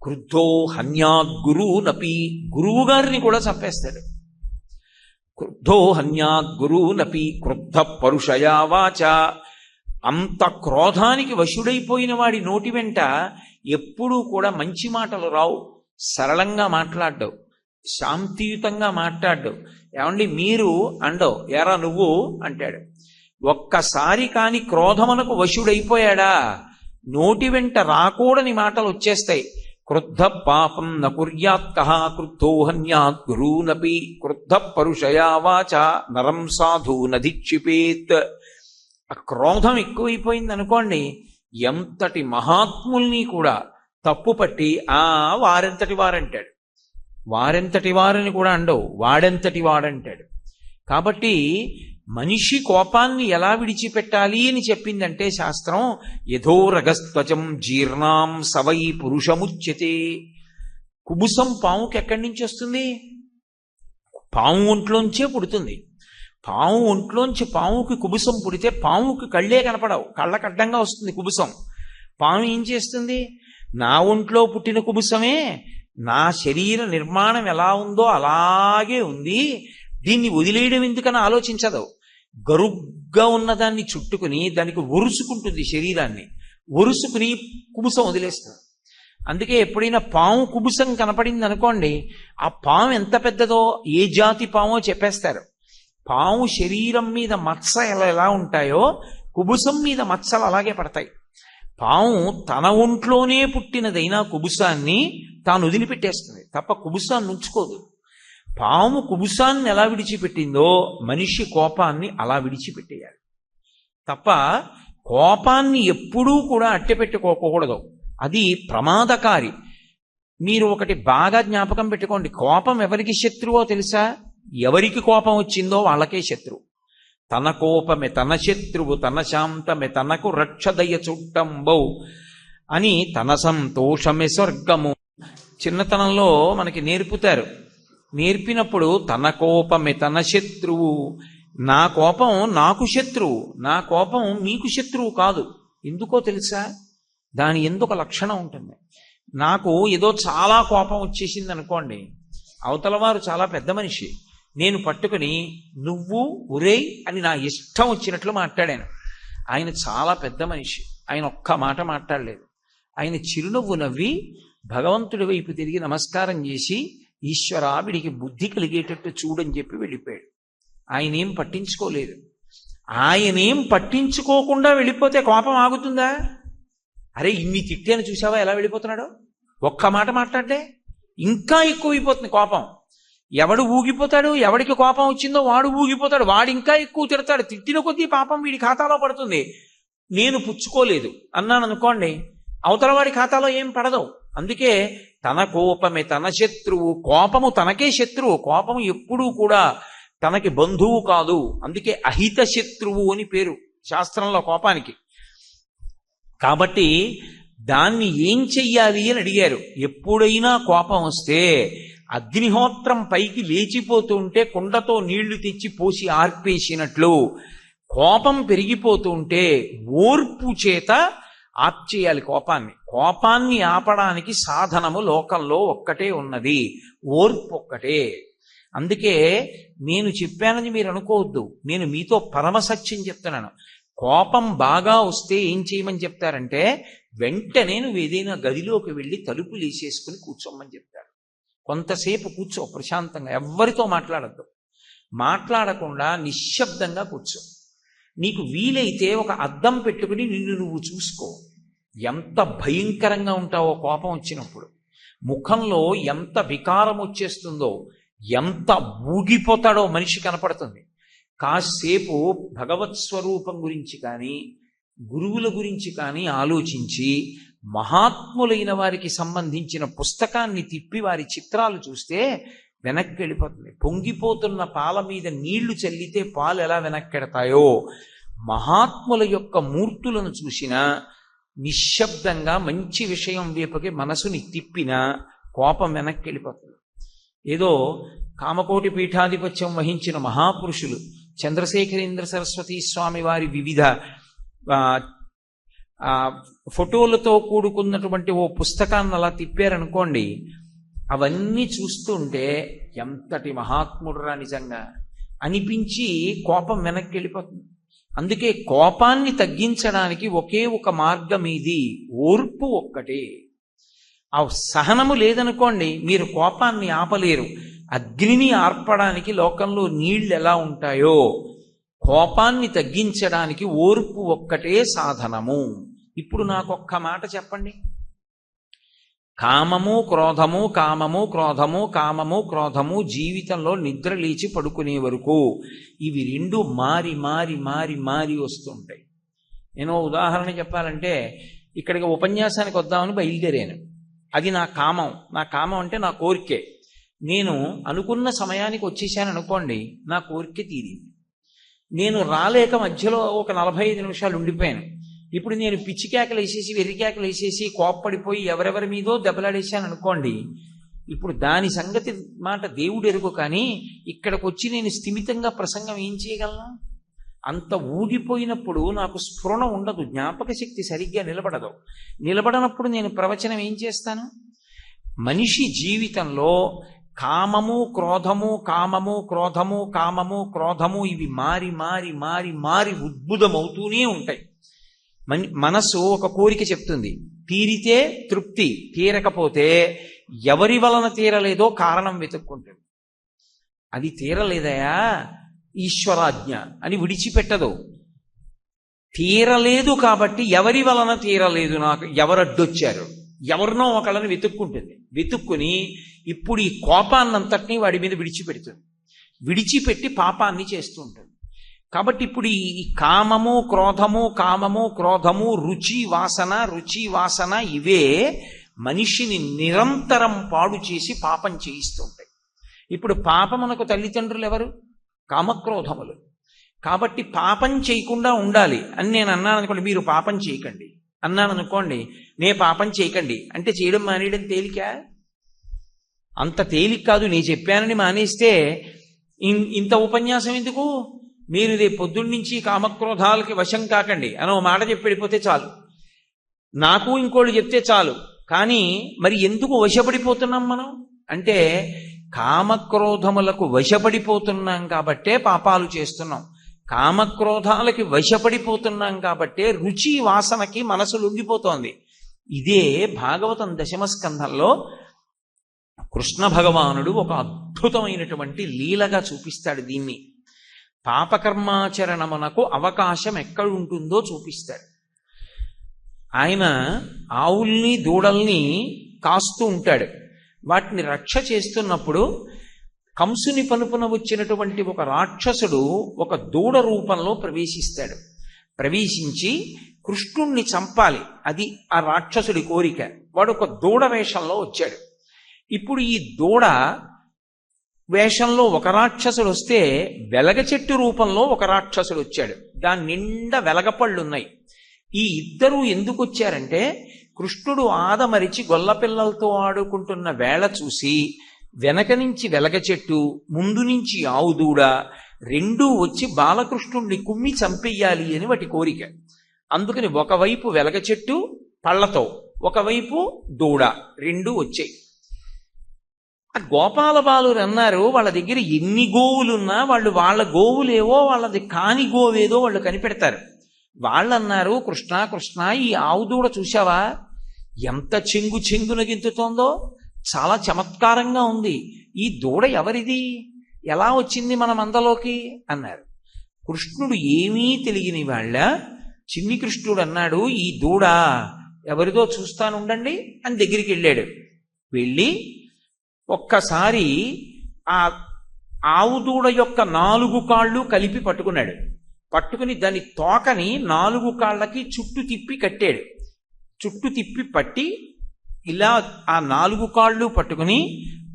A: క్రుద్ధో హన్యాద్గురూనపి, గురువు గారిని కూడా చంపేస్తాడు. క్రుద్ధో హన్యాద్గురూనపి క్రుద్ధ పరుషయా వాచ. అంత క్రోధానికి వశుడైపోయిన వాడి నోటి వెంట ఎప్పుడూ కూడా మంచి మాటలు రావు. సరళంగా మాట్లాడ్డు, శాంతియుతంగా మాట్లాడ్డు. ఏమండి మీరు అండో, ఎరా నువ్వు అంటాడు. ఒక్కసారి కాని క్రోధమునకు వశుడైపోయాడా, నోటి వెంట రాకూడని మాటలు వచ్చేస్తాయి. క్రుద్ధ పాపం నకుర్యాత్కః క్రుద్ధో హన్యాత్ గురూనపి క్రుద్ధ పరుషయా వాచ నరం సాధు నధిక్షిపేత్. ఆ క్రోధం ఎక్కువైపోయింది అనుకోండి, ఎంతటి మహాత్ముల్ని కూడా తప్పుపట్టి వారెంతటి వారంటాడు. వారెంతటి వారని కూడా అండవు, వాడెంతటి వాడంటాడు. కాబట్టి మనిషి కోపాన్ని ఎలా విడిచిపెట్టాలి అని చెప్పిందంటే శాస్త్రం, యథోరగస్త్వచం జీర్ణాం సవై పురుషముచ్యతే. కుబుసం పాముకి ఎక్కడి నుంచి వస్తుంది? పాము ఒంట్లోంచే పుడుతుంది. పాము ఒంట్లోంచి పాముకి కుబుసం పుడితే పాముకి కళ్ళే కనపడవు, కళ్ళకు అడ్డంగా వస్తుంది కుబుసం. పాము ఏం చేస్తుంది? నా ఒంట్లో పుట్టిన కుబుసమే నా శరీర నిర్మాణం ఎలా ఉందో అలాగే ఉంది, దీన్ని వదిలేయడం ఎందుకని ఆలోచించదు. గరుగ్గా ఉన్నదాన్ని చుట్టుకుని దానికి ఒరుసుకుంటుంది, శరీరాన్ని ఒరుసుకుని కుబుసం వదిలేస్తుంది. అందుకే ఎప్పుడైనా పాము కుబుసం కనపడింది అనుకోండి, ఆ పాము ఎంత పెద్దదో ఏ జాతి పామో చెప్పేస్తారు. పాము శరీరం మీద మచ్చలు ఎలా ఉంటాయో కుబుసం మీద మచ్చలు అలాగే పడతాయి. పాము తన ఒంట్లోనే పుట్టినదైనా కుబుసాన్ని తాను వదిలిపెట్టేస్తుంది తప్ప కుబుసాన్ని ఉంచుకోదు. పాము కుబుసాన్ని ఎలా విడిచిపెట్టిందో మనిషి కోపాన్ని అలా విడిచిపెట్టేయాలి తప్ప కోపాన్ని ఎప్పుడూ కూడా అట్టెపెట్టుకోకూడదు. అది ప్రమాదకారి. మీరు ఒకటి బాగా జ్ఞాపకం పెట్టుకోండి, కోపం ఎవరికి శత్రువో తెలుసా? ఎవరికి కోపం వచ్చిందో వాళ్ళకే శత్రువు. తన కోపమే తన శత్రువు, తన శాంతమే తనకు రక్షదయ చుట్టంబౌ అని తన సంతోషమే స్వర్గము. చిన్నతనంలో మనకి నేర్పుతారు. నేర్పినప్పుడు తన కోపమే తన శత్రువు, నా కోపం నాకు శత్రువు, నా కోపం మీకు శత్రువు కాదు. ఎందుకో తెలుసా? దాని ఎందుకు లక్షణం ఉంటుంది. నాకు ఏదో చాలా కోపం వచ్చేసింది అనుకోండి, అవతల వారు చాలా పెద్ద మనిషి, నేను పట్టుకుని నువ్వు ఒరేయ్ అని నా ఇష్టం వచ్చినట్లు మాట్లాడాను. ఆయన చాలా పెద్ద మనిషి, ఆయన ఒక్క మాట మాట్లాడలేదు. ఆయన చిరునవ్వు నవ్వి భగవంతుడి వైపు తిరిగి నమస్కారం చేసి, ఈశ్వరా వీడికి బుద్ధి కలిగేటట్టు చూడని చెప్పి వెళ్ళిపోయాడు. ఆయనేం పట్టించుకోలేదు. ఆయనేం పట్టించుకోకుండా వెళ్ళిపోతే కోపం ఆగుతుందా? అరే ఇన్ని తిట్టాను చూసావా ఎలా వెళ్ళిపోతున్నాడో, ఒక్క మాట మాట్లాడే ఇంకా ఎక్కువైపోతుంది కోపం. ఎవడు ఊగిపోతాడు, ఎవడికి కోపం వచ్చిందో వాడు ఊగిపోతాడు, వాడు ఇంకా ఎక్కువ తిడతాడు. తిట్టిన కొద్దీ పాపం వీడి ఖాతాలో పడుతుంది. నేను పుచ్చుకోలేదు అన్నాను అనుకోండి, అవతల వాడి ఖాతాలో ఏం పడదు. అందుకే తన కోపమే తన శత్రువు, కోపము తనకే శత్రువు. కోపము ఎప్పుడూ కూడా తనకి బంధువు కాదు. అందుకే అహిత శత్రువు అని పేరు శాస్త్రంలో కోపానికి. కాబట్టి దాన్ని ఏం చెయ్యాలి అని అడిగారు. ఎప్పుడైనా కోపం వస్తే అగ్నిహోత్రం పైకి లేచిపోతూ ఉంటే కుండతో నీళ్లు తెచ్చి పోసి ఆర్పేసినట్లు కోపం పెరిగిపోతూ ఉంటే ఓర్పు చేత ఆర్చేయాలి కోపాన్ని. కోపాన్ని ఆపడానికి సాధనము లోకంలో ఒక్కటే ఉన్నది, ఓర్పు ఒక్కటే. అందుకే నేను చెప్పానని మీరు అనుకోవద్దు, నేను మీతో పరమసత్యం చెప్తున్నాను. కోపం బాగా వస్తే ఏం చేయమని చెప్తారంటే, వెంటనే నువ్వు ఏదైనా గదిలోకి వెళ్ళి తలుపులు వేసేసుకుని కూర్చోమని చెప్తారు. కొంతసేపు కూర్చో ప్రశాంతంగా, ఎవ్వరితో మాట్లాడద్దు. మాట్లాడకుండా నిశ్శబ్దంగా కూర్చో. నీకు వీలైతే ఒక అద్దం పెట్టుకుని నిన్ను నువ్వు చూసుకో. ఎంత భయంకరంగా ఉంటావో కోపం వచ్చినప్పుడు, ముఖంలో ఎంత వికారం వచ్చేస్తుందో, ఎంత ఊగిపోతాడో మనిషి కనపడుతుంది. కాసేపు భగవత్ స్వరూపం గురించి కానీ గురువుల గురించి కానీ ఆలోచించి మహాత్ములైన వారికి సంబంధించిన పుస్తకాన్ని తిప్పి వారి చిత్రాలు చూస్తే వెనక్కి వెళ్ళిపోతుంది. పొంగిపోతున్న పాల మీద నీళ్లు చల్లితే పాలు ఎలా వెనక్కెడతాయో, మహాత్ముల యొక్క మూర్తులను చూసినా నిశ్శబ్దంగా మంచి విషయం వైపుకి మనసుని తిప్పినా కోపం వెనక్కి వెళ్ళిపోతుంది. ఏదో కామకోటి పీఠాధిపత్యం వహించిన మహాపురుషులు చంద్రశేఖరేంద్ర సరస్వతి స్వామి వారి వివిధ ఫోటోలతో కూడుకున్నటువంటి ఓ పుస్తకాన్ని అలా తిప్పారనుకోండి, అవన్నీ చూస్తుంటే ఎంతటి మహాత్ముడురా నిజంగా అనిపించి కోపం వెనక్కి వెళ్ళిపోతుంది. అందుకే కోపాన్ని తగ్గించడానికి ఒకే ఒక మార్గం ఇది, ఓర్పు ఒక్కటే. ఆ సహనము లేదనుకోండి మీరు కోపాన్ని ఆపలేరు. అగ్నిని ఆర్పడానికి లోకంలో నీళ్లు ఎలా ఉంటాయో, కోపాన్ని తగ్గించడానికి ఓర్పు ఒక్కటే సాధనము. ఇప్పుడు నాకొక్క మాట చెప్పండి. కామము క్రోధము, కామము క్రోధము, కామము క్రోధము జీవితంలో నిద్ర లేచి పడుకునే వరకు ఇవి రెండు మారి మారి మారి మారి వస్తుంటాయి. నేను ఉదాహరణ చెప్పాలంటే, ఇక్కడికి ఉపన్యాసానికి వద్దామని బయలుదేరాను. అది నా కామం. నా కామం అంటే నా కోరికే. నేను అనుకున్న సమయానికి వచ్చేసాను అనుకోండి, నా కోరిక తీరింది. నేను రాలేక మధ్యలో ఒక 45 నిమిషాలు ఉండిపోయాను. ఇప్పుడు నేను పిచ్చి కేకలు వేసేసి వెర్రి కేకలు వేసేసి కోప్పడిపోయి ఎవరెవరి మీదో దెబ్బలాడేసాను అనుకోండి, ఇప్పుడు దాని సంగతి మాట దేవుడు ఎరుగు, కానీ ఇక్కడికి వచ్చి నేను స్థిమితంగా ప్రసంగం ఏం చేయగలను? అంత ఊగిపోయినప్పుడు నాకు స్ఫురణ ఉండదు, జ్ఞాపక శక్తి సరిగ్గా నిలబడదు. నిలబడనప్పుడు నేను ప్రవచనం ఏం చేస్తాను? మనిషి జీవితంలో కామము క్రోధము, కామము క్రోధము, కామము క్రోధము, ఇవి మారి మారి మారి మారి ఉద్భుతమవుతూనే ఉంటాయి. మనస్సు ఒక కోరిక చెప్తుంది, తీరితే తృప్తి, తీరకపోతే ఎవరి వలన తీరలేదో కారణం వెతుక్కుంటుంది. అది తీరలేదయా ఈశ్వరాజ్ఞ అని విడిచిపెట్టదు. తీరలేదు కాబట్టి ఎవరి వలన తీరలేదు, నాకు ఎవరడ్డొచ్చారు, ఎవరినో ఒకళ్ళని వెతుక్కుంటుంది. వెతుక్కుని ఇప్పుడు ఈ కోపాన్నంతటినీ వాడి మీద విడిచిపెడుతుంది. విడిచిపెట్టి పాపాన్ని చేస్తూ ఉంటుంది. కాబట్టి ఇప్పుడు ఈ కామము క్రోధము, కామము క్రోధము, రుచి వాసన, రుచి వాసన, ఇవే మనిషిని నిరంతరం పాడు చేసి పాపం చేయిస్తూ ఉంటాయి. ఇప్పుడు పాపమునకు తల్లిదండ్రులు ఎవరు? కామక్రోధములు. కాబట్టి పాపం చేయకుండా ఉండాలి అని నేను అన్నాను అనుకోండి, మీరు పాపం చేయకండి అన్నాను అనుకోండి, నే పాపం చేయకండి అంటే చేయడం మానేయడం తేలిక? అంత తేలిక కాదు. నేను చెప్పానని మానేస్తే ఇంత ఉపన్యాసం ఎందుకు? మీరు రేపు పొద్దున్న నుంచి కామక్రోధాలకి వశం కాకండి అని ఓ మాట చెప్పి వెళ్ళిపోతే చాలు, నాకు ఇంకోళ్ళు చెప్తే చాలు. కానీ మరి ఎందుకు వశపడిపోతున్నాం మనం అంటే, కామక్రోధములకు వశపడిపోతున్నాం కాబట్టే పాపాలు చేస్తున్నాం. కామక్రోధాలకి వశపడిపోతున్నాం కాబట్టే రుచి వాసనకి మనసు లొంగిపోతోంది. ఇదే భాగవతం దశమ స్కంధంలో కృష్ణ భగవానుడు ఒక అద్భుతమైనటువంటి లీలగా చూపిస్తాడు. దీన్ని పాపకర్మాచరణమునకు అవకాశం ఎక్కడుంటుందో చూపిస్తాడు. ఆయన ఆవుల్ని దూడల్ని కాస్తూ ఉంటాడు. వాటిని రక్ష చేస్తున్నప్పుడు కంసుని పనుపున వచ్చినటువంటి ఒక రాక్షసుడు ఒక దూడ రూపంలో ప్రవేశిస్తాడు. ప్రవేశించి కృష్ణుణ్ణి చంపాలి, అది ఆ రాక్షసుడి కోరిక. వాడు ఒక దూడ వేషంలో వచ్చాడు. ఇప్పుడు ఈ దూడ వేషంలో ఒక రాక్షసుడు వస్తే వెలగ చెట్టు రూపంలో ఒక రాక్షసుడు వచ్చాడు. దాని నిండా వెలగపళ్ళున్నాయి. ఈ ఇద్దరూ ఎందుకు వచ్చారంటే, కృష్ణుడు ఆదమరిచి గొల్లపిల్లలతో ఆడుకుంటున్న వేళ చూసి వెనక నుంచి వెలగ చెట్టు, ముందు నుంచి ఆవు దూడ రెండూ వచ్చి బాలకృష్ణుణ్ణి కుమ్మి చంపెయ్యాలి అని వాటి కోరిక. అందుకని ఒకవైపు వెలగ చెట్టు పళ్ళతో, ఒకవైపు దూడ, రెండూ వచ్చాయి. ఆ గోపాల బాలురు అన్నారు, వాళ్ళ దగ్గర ఎన్ని గోవులున్నా వాళ్ళు వాళ్ళ గోవులేవో వాళ్ళది కాని గోవేదో వాళ్ళు కనిపెడతారు. వాళ్ళు అన్నారు, కృష్ణ కృష్ణ, ఈ ఆవు దూడ చూశావా, ఎంత చెంగు చెంగున గింతుతోందో, చాలా చమత్కారంగా ఉంది. ఈ దూడ ఎవరిది, ఎలా వచ్చింది మన మందలోకి అన్నారు. కృష్ణుడు ఏమీ తెలియని వాళ్ళ చిన్ని కృష్ణుడు అన్నాడు, ఈ దూడ ఎవరిదో చూస్తానుండండి అని దగ్గరికి వెళ్ళాడు. వెళ్ళి ఒక్కసారి ఆ ఆవు దూడ యొక్క 4 కాళ్ళు కలిపి పట్టుకున్నాడు. పట్టుకుని దాని తోకని 4 కాళ్ళకి చుట్టు తిప్పి కట్టాడు. చుట్టు తిప్పి పట్టి ఇలా ఆ 4 కాళ్ళు పట్టుకుని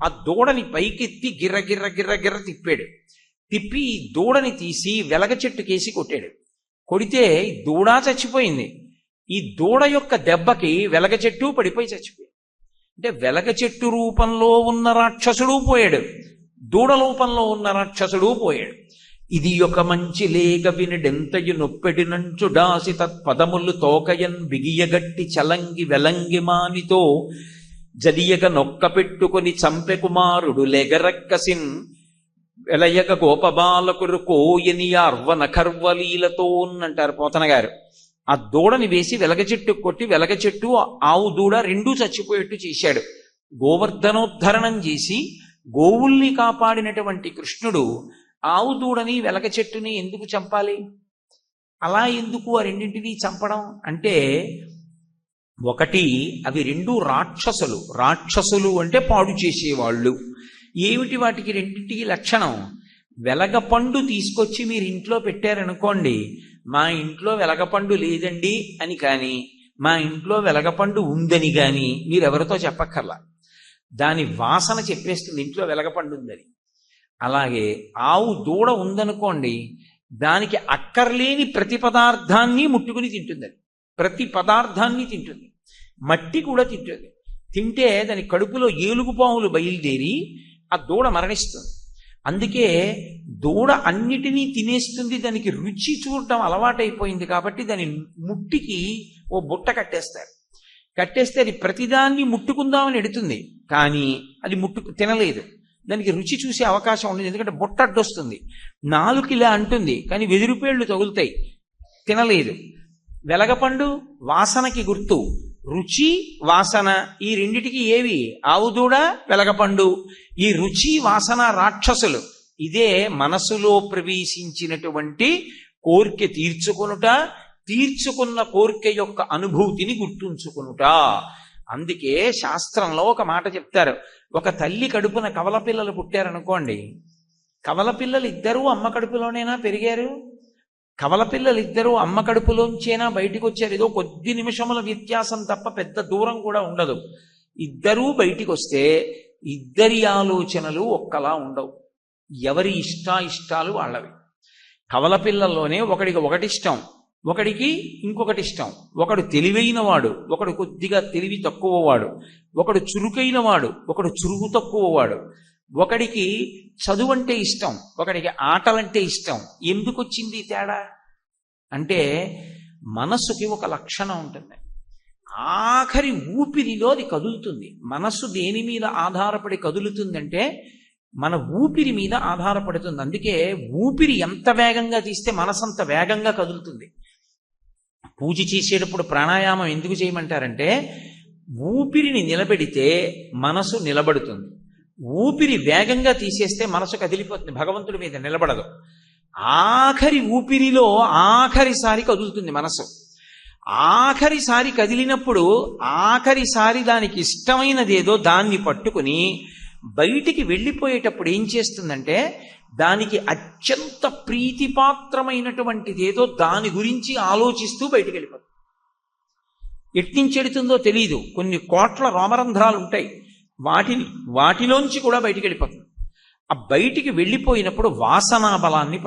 A: ఆ దూడని పైకెత్తి గిర్ర గిర్ర గిర్ర గిర్ర తిప్పాడు. తిప్పి ఈ దూడని తీసి వెలగ చెట్టుకేసి కొట్టాడు. కొడితే దూడ చచ్చిపోయింది. ఈ దూడ యొక్క దెబ్బకి వెలగ చెట్టు పడిపోయి చచ్చిపోయింది. అంటే వెలగ చెట్టు రూపంలో ఉన్న రాక్షసుడు పోయాడు, దూడ రూపంలో ఉన్న రాక్షసుడు పోయాడు. ఇది ఒక మంచి లేగ వినడెంతయు నొప్పెడినంచు డాసి తత్పదములు తోకయన్ బిగియగట్టి చలంగి వెలంగి మానితో జలియగ నొక్క పెట్టుకొని చంపె కుమారుడు లెగరక్కసిన్ వెలయగ గోపబాలకురు కోయని అర్వ నఖర్వలీలతో అంటారు పోతన గారు. ఆ దూడని వేసి వెలగ చెట్టు కొట్టి వెలగ చెట్టు ఆవు దూడ రెండూ చచ్చిపోయేట్టు చేశాడు. గోవర్ధనోద్ధరణం చేసి గోవుల్ని కాపాడినటువంటి కృష్ణుడు ఆవు దూడని వెలగ చెట్టుని ఎందుకు చంపాలి? అలా ఎందుకు ఆ రెండింటినీ చంపడం అంటే, ఒకటి, అవి రెండు రాక్షసులు. రాక్షసులు అంటే పాడు చేసేవాళ్ళు. ఏమిటి వాటికి రెండింటికి లక్షణం? వెలగపండు తీసుకొచ్చి మీరు ఇంట్లో పెట్టారనుకోండి, మా ఇంట్లో వెలగపండు లేదండి అని కానీ, మా ఇంట్లో వెలగపండు ఉందని కానీ మీరెవరితో చెప్పక్కర్లా, దాని వాసన చెప్పేస్తుంది ఇంట్లో వెలగపండు ఉందని. అలాగే ఆవు దూడ ఉందనుకోండి, దానికి అక్కర్లేని ప్రతి పదార్థాన్ని ముట్టుకుని తింటుంది. అది ప్రతి పదార్థాన్ని తింటుంది, మట్టి కూడా తింటుంది. తింటే దాని కడుపులో ఏలుగుపాములు బయలుదేరి ఆ దూడ మరణిస్తుంది. అందుకే దూడ అన్నిటినీ తినేస్తుంది, దానికి రుచి చూడటం అలవాటైపోయింది కాబట్టి దాని ముట్టికి ఓ బుట్ట కట్టేస్తే అది ప్రతిదాన్ని ముట్టుకుందామని ఎడుతుంది, కానీ అది తినలేదు. దానికి రుచి చూసే అవకాశం ఉండదు, ఎందుకంటే బుట్ట అడ్డొస్తుంది. నాలుగు ఇలా అంటుంది, కానీ వెదురుపేళ్లు తగులుతాయి, తినలేదు. వెలగపండు వాసనకి గుర్తు, రుచి వాసన ఈ రెండిటికి ఏవి? ఆవు దూడ, వెలగపండు. ఈ రుచి వాసన రాక్షసులు. ఇదే మనసులో ప్రవేశించినటువంటి కోరిక తీర్చుకున్న కోరిక యొక్క అనుభూతిని గుర్తుంచుకునుట. అందుకే శాస్త్రంలో ఒక మాట చెప్తారు. ఒక తల్లి కడుపున కవల పిల్లలు పుట్టారనుకోండి, కవల పిల్లలు ఇద్దరూ అమ్మ కడుపులోనేనా పెరిగారు? కవల పిల్లలు ఇద్దరూ అమ్మ కడుపులోంచేనా బయటికి వచ్చారు? ఏదో కొద్ది నిమిషముల వ్యత్యాసం తప్ప పెద్ద దూరం కూడా ఉండదు. ఇద్దరూ బయటికి వస్తే ఇద్దరి ఆలోచనలు ఒక్కలా ఉండవు, ఎవరి ఇష్టాలు వాళ్ళవి. కవల పిల్లల్లోనే ఒకడికి ఒకటి ఇష్టం, ఒకడికి ఇంకొకటి ఇష్టం. ఒకడు తెలివైన వాడు, ఒకడు కొద్దిగా తెలివి తక్కువవాడు. ఒకడు చురుకైన వాడు, ఒకడు చురుకు తక్కువవాడు. ఒకడికి చదువు అంటే ఇష్టం, ఒకడికి ఆటలంటే ఇష్టం. ఎందుకు వచ్చింది తేడా అంటే మనస్సుకి ఒక లక్షణం ఉంటుంది, ఆఖరి ఊపిరిలో అది కదులుతుంది. మనస్సు దేని మీద ఆధారపడి కదులుతుందంటే మన ఊపిరి మీద ఆధారపడుతుంది. అందుకే ఊపిరి ఎంత వేగంగా తీస్తే మనసు అంత వేగంగా కదులుతుంది. పూజ చేసేటప్పుడు ప్రాణాయామం ఎందుకు చేయమంటారంటే ఊపిరిని నిలబెడితే మనసు నిలబడుతుంది, ఊపిరి వేగంగా తీసేస్తే మనసు కదిలిపోతుంది, భగవంతుడి మీద నిలబడదు. ఆఖరి ఊపిరిలో ఆఖరిసారి కదులుతుంది మనసు. ఆఖరిసారి కదిలినప్పుడు ఆఖరిసారి దానికి ఇష్టమైనదేదో దాన్ని పట్టుకుని బయటికి వెళ్ళిపోయేటప్పుడు ఏం చేస్తుందంటే దానికి అత్యంత ప్రీతిపాత్రమైనటువంటిదేదో దాని గురించి ఆలోచిస్తూ బయటికి వెళ్ళిపోతుంది. ఎట్టించెడుతుందో తెలియదు, కొన్ని కోట్ల రోమరంధ్రాలు ఉంటాయి, వాటిలోంచి కూడా బయటికి వెళ్ళిపోతుంది. ఆ బయటికి వెళ్ళిపోయినప్పుడు వాసనా బలాన్ని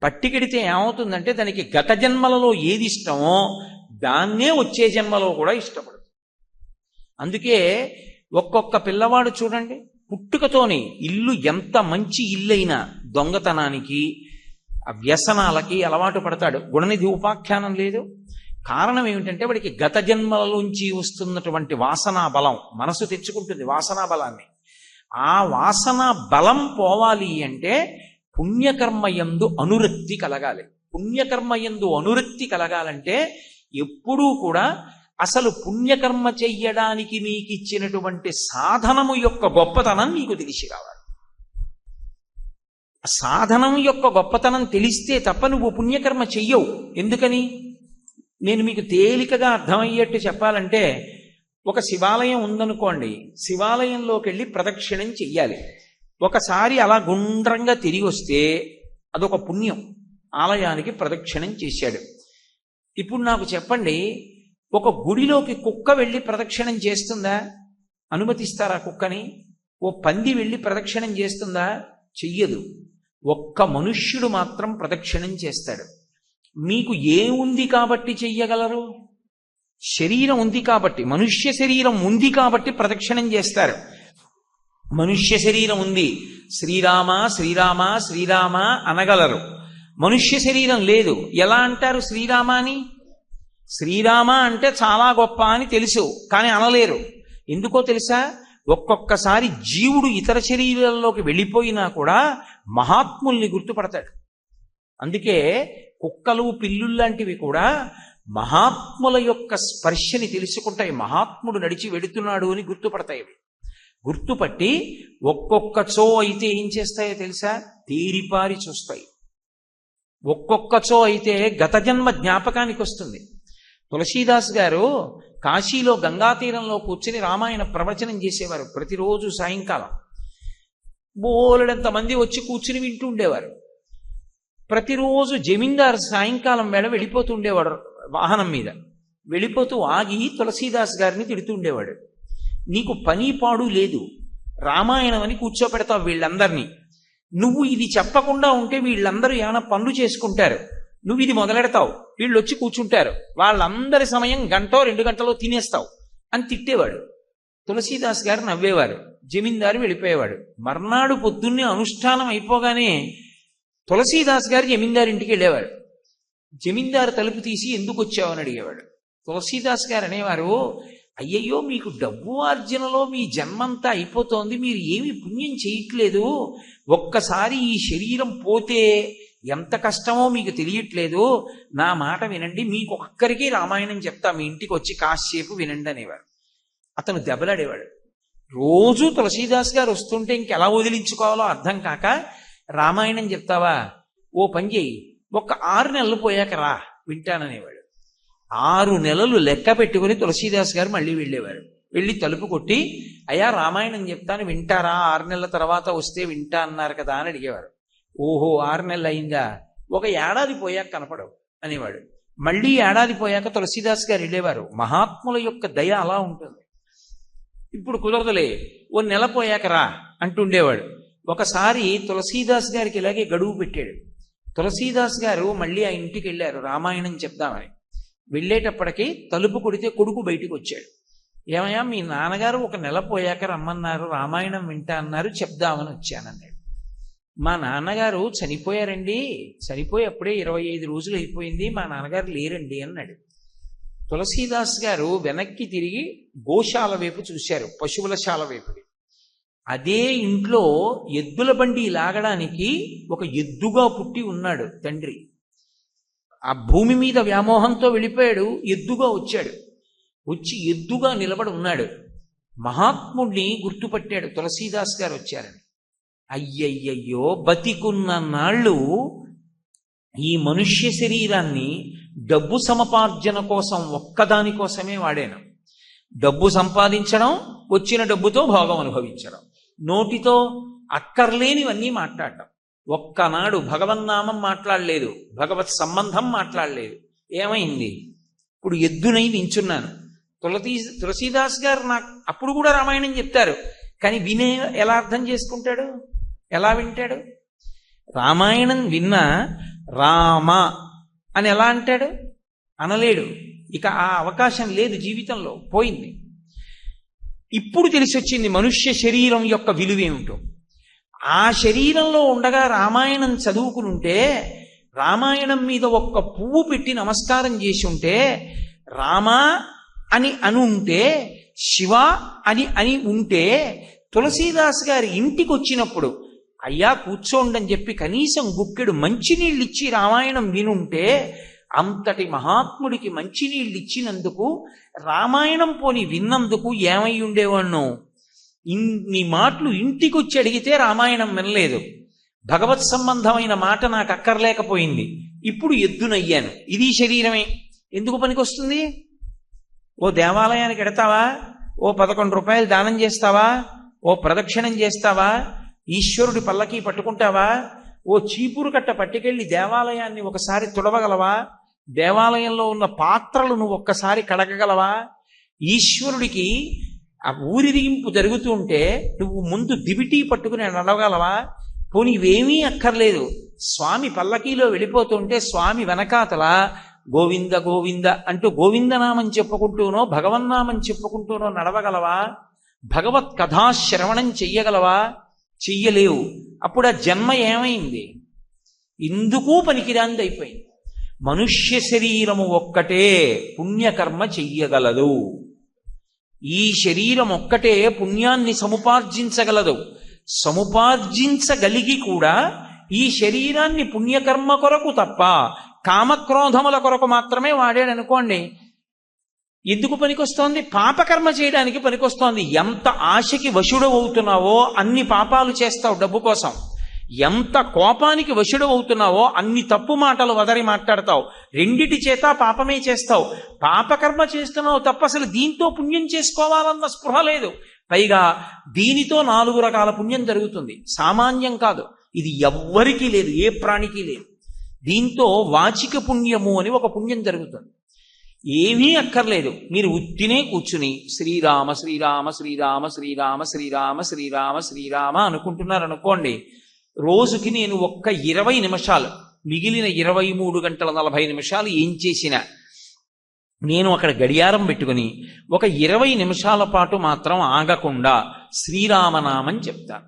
A: పట్టికెడితే ఏమవుతుందంటే దానికి గత జన్మలలో ఏది ఇష్టమో దాన్నే వచ్చే జన్మలో కూడా ఇష్టపడుతుంది. అందుకే ఒక్కొక్క పిల్లవాడు చూడండి, పుట్టుకతోనే ఇల్లు ఎంత మంచి ఇల్లైనా దొంగతనానికి వ్యసనాలకి అలవాటు పడతాడు. గుణనిధి ఉపాఖ్యానం లేదు. కారణం ఏమిటంటే వాడికి గత జన్మలలోంచి వస్తున్నటువంటి వాసనా బలం మనసు తెచ్చుకుంటుంది వాసనా బలాన్ని. ఆ వాసనా బలం పోవాలి అంటే పుణ్యకర్మయందు అనురక్తి కలగాలి. పుణ్యకర్మయందు అనురక్తి కలగాలంటే ఎప్పుడూ కూడా అసలు పుణ్యకర్మ చెయ్యడానికి నీకు ఇచ్చినటువంటి సాధనము యొక్క గొప్పతనం నీకు తెలిసి రావాలి. సాధనం యొక్క గొప్పతనం తెలిస్తే తప్ప నువ్వు పుణ్యకర్మ చెయ్యవు. ఎందుకని? నేను మీకు తేలికగా అర్థమయ్యేట్టు చెప్పాలంటే, ఒక శివాలయం ఉందనుకోండి, శివాలయంలోకి వెళ్ళి ప్రదక్షిణం చెయ్యాలి. ఒకసారి అలా గుండ్రంగా తిరిగి వస్తే అదొక పుణ్యం, ఆలయానికి ప్రదక్షిణం చేశాడు. ఇప్పుడు నాకు చెప్పండి, ఒక గుడిలోకి కుక్క వెళ్ళి ప్రదక్షిణం చేస్తుందా? అనుమతిస్తారా కుక్కని? ఓ పంది వెళ్ళి ప్రదక్షిణం చేస్తుందా? చెయ్యదు. ఒక్క మనుష్యుడు మాత్రం ప్రదక్షిణం చేస్తాడు. మీకు ఏముంది కాబట్టి చెయ్యగలరు? శరీరం ఉంది కాబట్టి, మనుష్య శరీరం ఉంది కాబట్టి ప్రదక్షిణం చేస్తారు. మనుష్య శరీరం ఉంది, శ్రీరామ శ్రీరామ శ్రీరామ అనగలరు. మనుష్య శరీరం లేదు, ఎలా అంటారు శ్రీరామ అని? శ్రీరామ అంటే చాలా గొప్ప అని తెలుసు, కానీ అనలేరు. ఎందుకో తెలుసా? ఒక్కొక్కసారి జీవుడు ఇతర శరీరాల్లోకి వెళ్ళిపోయినా కూడా మహాత్ముల్ని గుర్తుపడతాడు. అందుకే కుక్కలు పిల్లులు లాంటివి కూడా మహాత్ముల యొక్క స్పర్శని తెలుసుకుంటాయి. మహాత్ముడు నడిచి వెడుతున్నాడు అని గుర్తుపడతాయి. గుర్తుపట్టి ఒక్కొక్క చో అయితే ఏం చేస్తాయో తెలుసా? తేరిపారి చూస్తాయి. ఒక్కొక్క చో అయితే గత జన్మ జ్ఞాపకానికి వస్తుంది. తులసీదాస్ గారు కాశీలో గంగా తీరంలో కూర్చుని రామాయణ ప్రవచనం చేసేవారు. ప్రతిరోజు సాయంకాలం బోలెడంత మంది వచ్చి కూర్చుని వింటూ ఉండేవారు. ప్రతిరోజు జమీందారు సాయంకాలం వేళ వెళ్ళిపోతూ ఉండేవాడు, వాహనం మీద వెళ్ళిపోతూ ఆగి తులసీదాస్ గారిని తిడుతూ ఉండేవాడు. నీకు పని పాడు లేదు, రామాయణం అని కూర్చోపెడతావు వీళ్ళందరినీ, నువ్వు ఇది చెప్పకుండా ఉంటే వీళ్ళందరూ ఏమైనా పనులు చేసుకుంటారు, నువ్వు ఇది మొదలెడతావు, వీళ్ళు వచ్చి కూర్చుంటారు, వాళ్ళందరి సమయం 1 2 గంటలో తినేస్తావు అని తిట్టేవాడు. తులసీదాస్ గారు నవ్వేవారు, జమీందారు వెళ్ళిపోయేవాడు. మర్నాడు పొద్దున్నే అనుష్ఠానం అయిపోగానే తులసీదాస్ గారు జమీందారు ఇంటికి వెళ్ళేవాడు. జమీందారు తలుపు తీసి ఎందుకు వచ్చావని అడిగేవాడు. తులసీదాస్ గారు అనేవారు, అయ్యయ్యో మీకు డబ్బు ఆర్జనలో మీ జన్మంతా అయిపోతోంది, మీరు ఏమి పుణ్యం చేయట్లేదు, ఒక్కసారి ఈ శరీరం పోతే ఎంత కష్టమో మీకు తెలియట్లేదు, నా మాట వినండి, మీకు ఒక్కరికి రామాయణం చెప్తా, మీ ఇంటికి వచ్చి కాసేపు వినండి అనేవారు. అతను దెబ్బలాడేవాడు. రోజు తులసీదాస్ గారు వస్తుంటే ఇంకెలా వదిలించుకోవాలో అర్థం కాక, రామాయణం చెప్తావా, ఓ పని చేయి, ఒక్క 6 నెలలు పోయాక రా వింటాననేవాడు. 6 నెలలు లెక్క పెట్టుకుని తులసీదాస్ గారు మళ్ళీ వెళ్ళేవారు. వెళ్ళి తలుపు కొట్టి, అయ్యా రామాయణం చెప్తాను వింటారా, 6 నెలల తర్వాత వస్తే వింటా అన్నారు కదా అని అడిగేవారు. ఓహో 6 నెలలు అయిందా, ఒక ఏడాది పోయాక కనపడవు అనేవాడు. మళ్ళీ ఏడాది పోయాక తులసీదాస్ గారు వెళ్ళేవారు. మహాత్ముల యొక్క దయ అలా ఉంటుంది. ఇప్పుడు కుదరదులే, ఓ నెల పోయాక రా అంటుండేవాడు. ఒకసారి తులసీదాస్ గారికి ఇలాగే గడువు పెట్టాడు. తులసీదాస్ గారు మళ్ళీ ఆ ఇంటికి వెళ్ళారు రామాయణం చెప్దామని. వెళ్ళేటప్పటికీ తలుపు కొడితే కొడుకు బయటికి వచ్చాడు. ఏమయ్యా మీ నాన్నగారు ఒక నెల పోయాక రమ్మన్నారు, రామాయణం వింటా అన్నారు, చెప్దామని వచ్చానన్నాడు. మా నాన్నగారు చనిపోయారండి, చనిపోయి అప్పుడే 25 రోజులు అయిపోయింది, మా నాన్నగారు లేరండి అన్నాడు. తులసీదాస్ గారు వెనక్కి తిరిగి గోశాల వైపు చూశారు, పశువుల శాల వైపుకి. అదే ఇంట్లో ఎద్దుల బండి లాగడానికి ఒక ఎద్దుగా పుట్టి ఉన్నాడు తండ్రి. ఆ భూమి మీద వ్యామోహంతో వెళ్ళిపోయాడు, ఎద్దుగా వచ్చాడు. వచ్చి ఎద్దుగా నిలబడి ఉన్నాడు. మహాత్ముడిని గుర్తుపట్టాడు తులసీదాస్ గారు వచ్చారని. అయ్యయ్యయ్యో, బతికున్న నాళ్ళు ఈ మనుష్య శరీరాన్ని డబ్బు సముపార్జన కోసం ఒక్కదాని కోసమే వాడాను. డబ్బు సంపాదించడం, వచ్చిన డబ్బుతో భోగం అనుభవించడం, నోటితో అక్కర్లేనివన్నీ మాట్లాడటం. ఒక్కనాడు భగవన్నామం మాట్లాడలేదు, భగవత్ సంబంధం మాట్లాడలేదు. ఏమైంది? ఇప్పుడు ఎద్దునై నించున్నాను. తులసీదాస్ గారు నాకు అప్పుడు కూడా రామాయణం చెప్తారు, కానీ వినే ఎలా అర్థం చేసుకుంటాడు, ఎలా వింటాడు? రామాయణం విన్నా రామ అని ఎలా అంటాడు? అనలేడు. ఇక ఆ అవకాశం లేదు, జీవితంలో పోయింది. ఇప్పుడు తెలిసి వచ్చింది మనుష్య శరీరం యొక్క విలువేమిటో. ఆ శరీరంలో ఉండగా రామాయణం చదువుకునుంటే, రామాయణం మీద ఒక్క పువ్వు పెట్టి నమస్కారం చేసి ఉంటే, రామా అని అనుంటే, శివ అని ఉంటే, తులసీదాస్ గారి ఇంటికి వచ్చినప్పుడు అయ్యా కూర్చోండి అని చెప్పి కనీసం గుక్కెడు మంచినీళ్ళు ఇచ్చి రామాయణం వినుంటే, అంతటి మహాత్ముడికి మంచినీళ్ళు ఇచ్చినందుకు, రామాయణం పోని విన్నందుకు ఏమై ఉండేవాణ్ణు? ఇన్ని మాటలు ఇంటికి వచ్చి అడిగితే రామాయణం వినలేదు, భగవత్ సంబంధమైన మాట నాకు అక్కర్లేకపోయింది, ఇప్పుడు ఎద్దునయ్యాను. ఇది శరీరమే. ఎందుకు పనికొస్తుంది? ఓ దేవాలయానికి ఎడతావా, ఓ 11 రూపాయలు దానం చేస్తావా, ఓ ప్రదక్షిణం చేస్తావా, ఈశ్వరుడి పల్లకి పట్టుకుంటావా, ఓ చీపురు కట్ట పట్టుకెళ్ళి దేవాలయాన్ని ఒకసారి తుడవగలవా, దేవాలయంలో ఉన్న పాత్రలు నువ్వు ఒక్కసారి కడగగలవా, ఈశ్వరుడికి ఆ ఊరిరింపు జరుగుతూ ఉంటే నువ్వు ముందు దివిటీ పట్టుకుని నడవగలవా? పోనీ ఇవేమీ అక్కర్లేదు, స్వామి పల్లకీలో వెళ్ళిపోతుంటే స్వామి వెనకాతల గోవింద గోవింద అంటూ గోవిందనామం చెప్పుకుంటూనో భగవన్నామం చెప్పుకుంటూనో నడవగలవా? భగవత్ కథాశ్రవణం చెయ్యగలవా? చెయ్యలేవు. అప్పుడు ఆ జన్మ ఏమైంది? ఇందుకు పనికిరాంది అయిపోయింది. మనుష్య శరీరము ఒక్కటే పుణ్యకర్మ చెయ్యగలదు. ఈ శరీరం ఒక్కటే పుణ్యాన్ని సముపార్జించగలదు. సముపార్జించగలిగి కూడా ఈ శరీరాన్ని పుణ్యకర్మ కొరకు తప్ప కామక్రోధముల కొరకు మాత్రమే వాడాడనుకోండి, ఎందుకు పనికొస్తోంది? పాపకర్మ చేయడానికి పనికొస్తోంది. ఎంత ఆశకి వశుడవుతున్నావో అన్ని పాపాలు చేస్తావు డబ్బు కోసం. ఎంత కోపానికి వశుడవుతున్నావో అన్ని తప్పు మాటలు వదరి మాట్లాడతావు. రెండిటి చేత పాపమే చేస్తావు. పాపకర్మ చేస్తున్నావు తప్ప అసలు దీంతో పుణ్యం చేసుకోవాలన్న స్పృహ లేదు. పైగా దీనితో 4 రకాల పుణ్యం జరుగుతుంది. సామాన్యం కాదు, ఇది ఎవ్వరికీ లేదు, ఏ ప్రాణికి లేదు. దీంతో వాచిక పుణ్యము అని ఒక పుణ్యం జరుగుతుంది. ఏమీ అక్కర్లేదు, మీరు ఉత్తినే కూర్చుని శ్రీరామ శ్రీరామ శ్రీరామ శ్రీరామ శ్రీరామ శ్రీరామ శ్రీరామ అనుకుంటున్నారనుకోండి, రోజుకి నేను ఒక్క 20 నిమిషాలు, మిగిలిన 23 గంటల 40 నిమిషాలు ఏం చేసినా నేను అక్కడ గడియారం పెట్టుకుని ఒక 20 నిమిషాల పాటు మాత్రం ఆగకుండా శ్రీరామనామం చెప్తాను.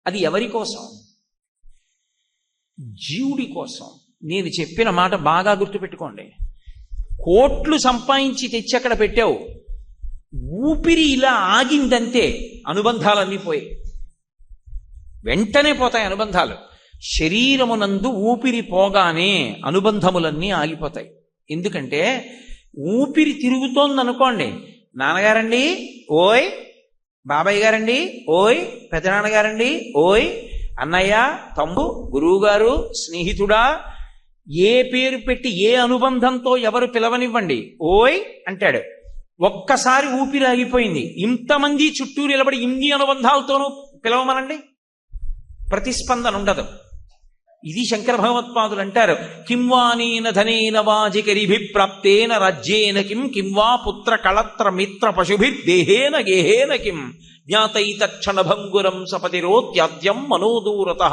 A: అది ఎవరి కోసం? జీవుడి కోసం. నేను చెప్పిన మాట బాగా గుర్తుపెట్టుకోండి. కోట్లు సంపాదించి తెచ్చి అక్కడ పెట్టావు, ఊపిరి ఇలా ఆగిందంతే అనుబంధాలన్నీ పోయాయి. వెంటనే పోతాయి అనుబంధాలు. శరీరమునందు ఊపిరి పోగానే అనుబంధములన్నీ ఆగిపోతాయి. ఎందుకంటే ఊపిరి తిరుగుతోందనుకోండి, నాన్నగారండి ఓయ్, బాబాయ్ గారండి ఓయ్, పెదనాన్నగారండి ఓయ్, అన్నయ్య, తమ్ముడు, గురువు గారు, స్నేహితుడా, ఏ పేరు పెట్టి ఏ అనుబంధంతో ఎవరు పిలవనివ్వండి, ఓయ్ అంటాడు. ఒక్కసారి ఊపిరి ఆగిపోయింది, ఇంతమంది చుట్టూ నిలబడి ఇన్ని అనుబంధాలతోనూ పిలవమనండి, ప్రతిస్పందన ఉండదు. ఇది శంకర భగవత్పాదులు అంటారు, కింవానేన ధనేన వాజికరిభిప్రాప్తేన రాజ్యేన కింవా పుత్ర కళత్ర మిత్ర పశుభిర్దేహేన గేహేన కిం జ్ఞాతైతక్షణభంగురం సపతిరోత్యాద్యం మనోదూరత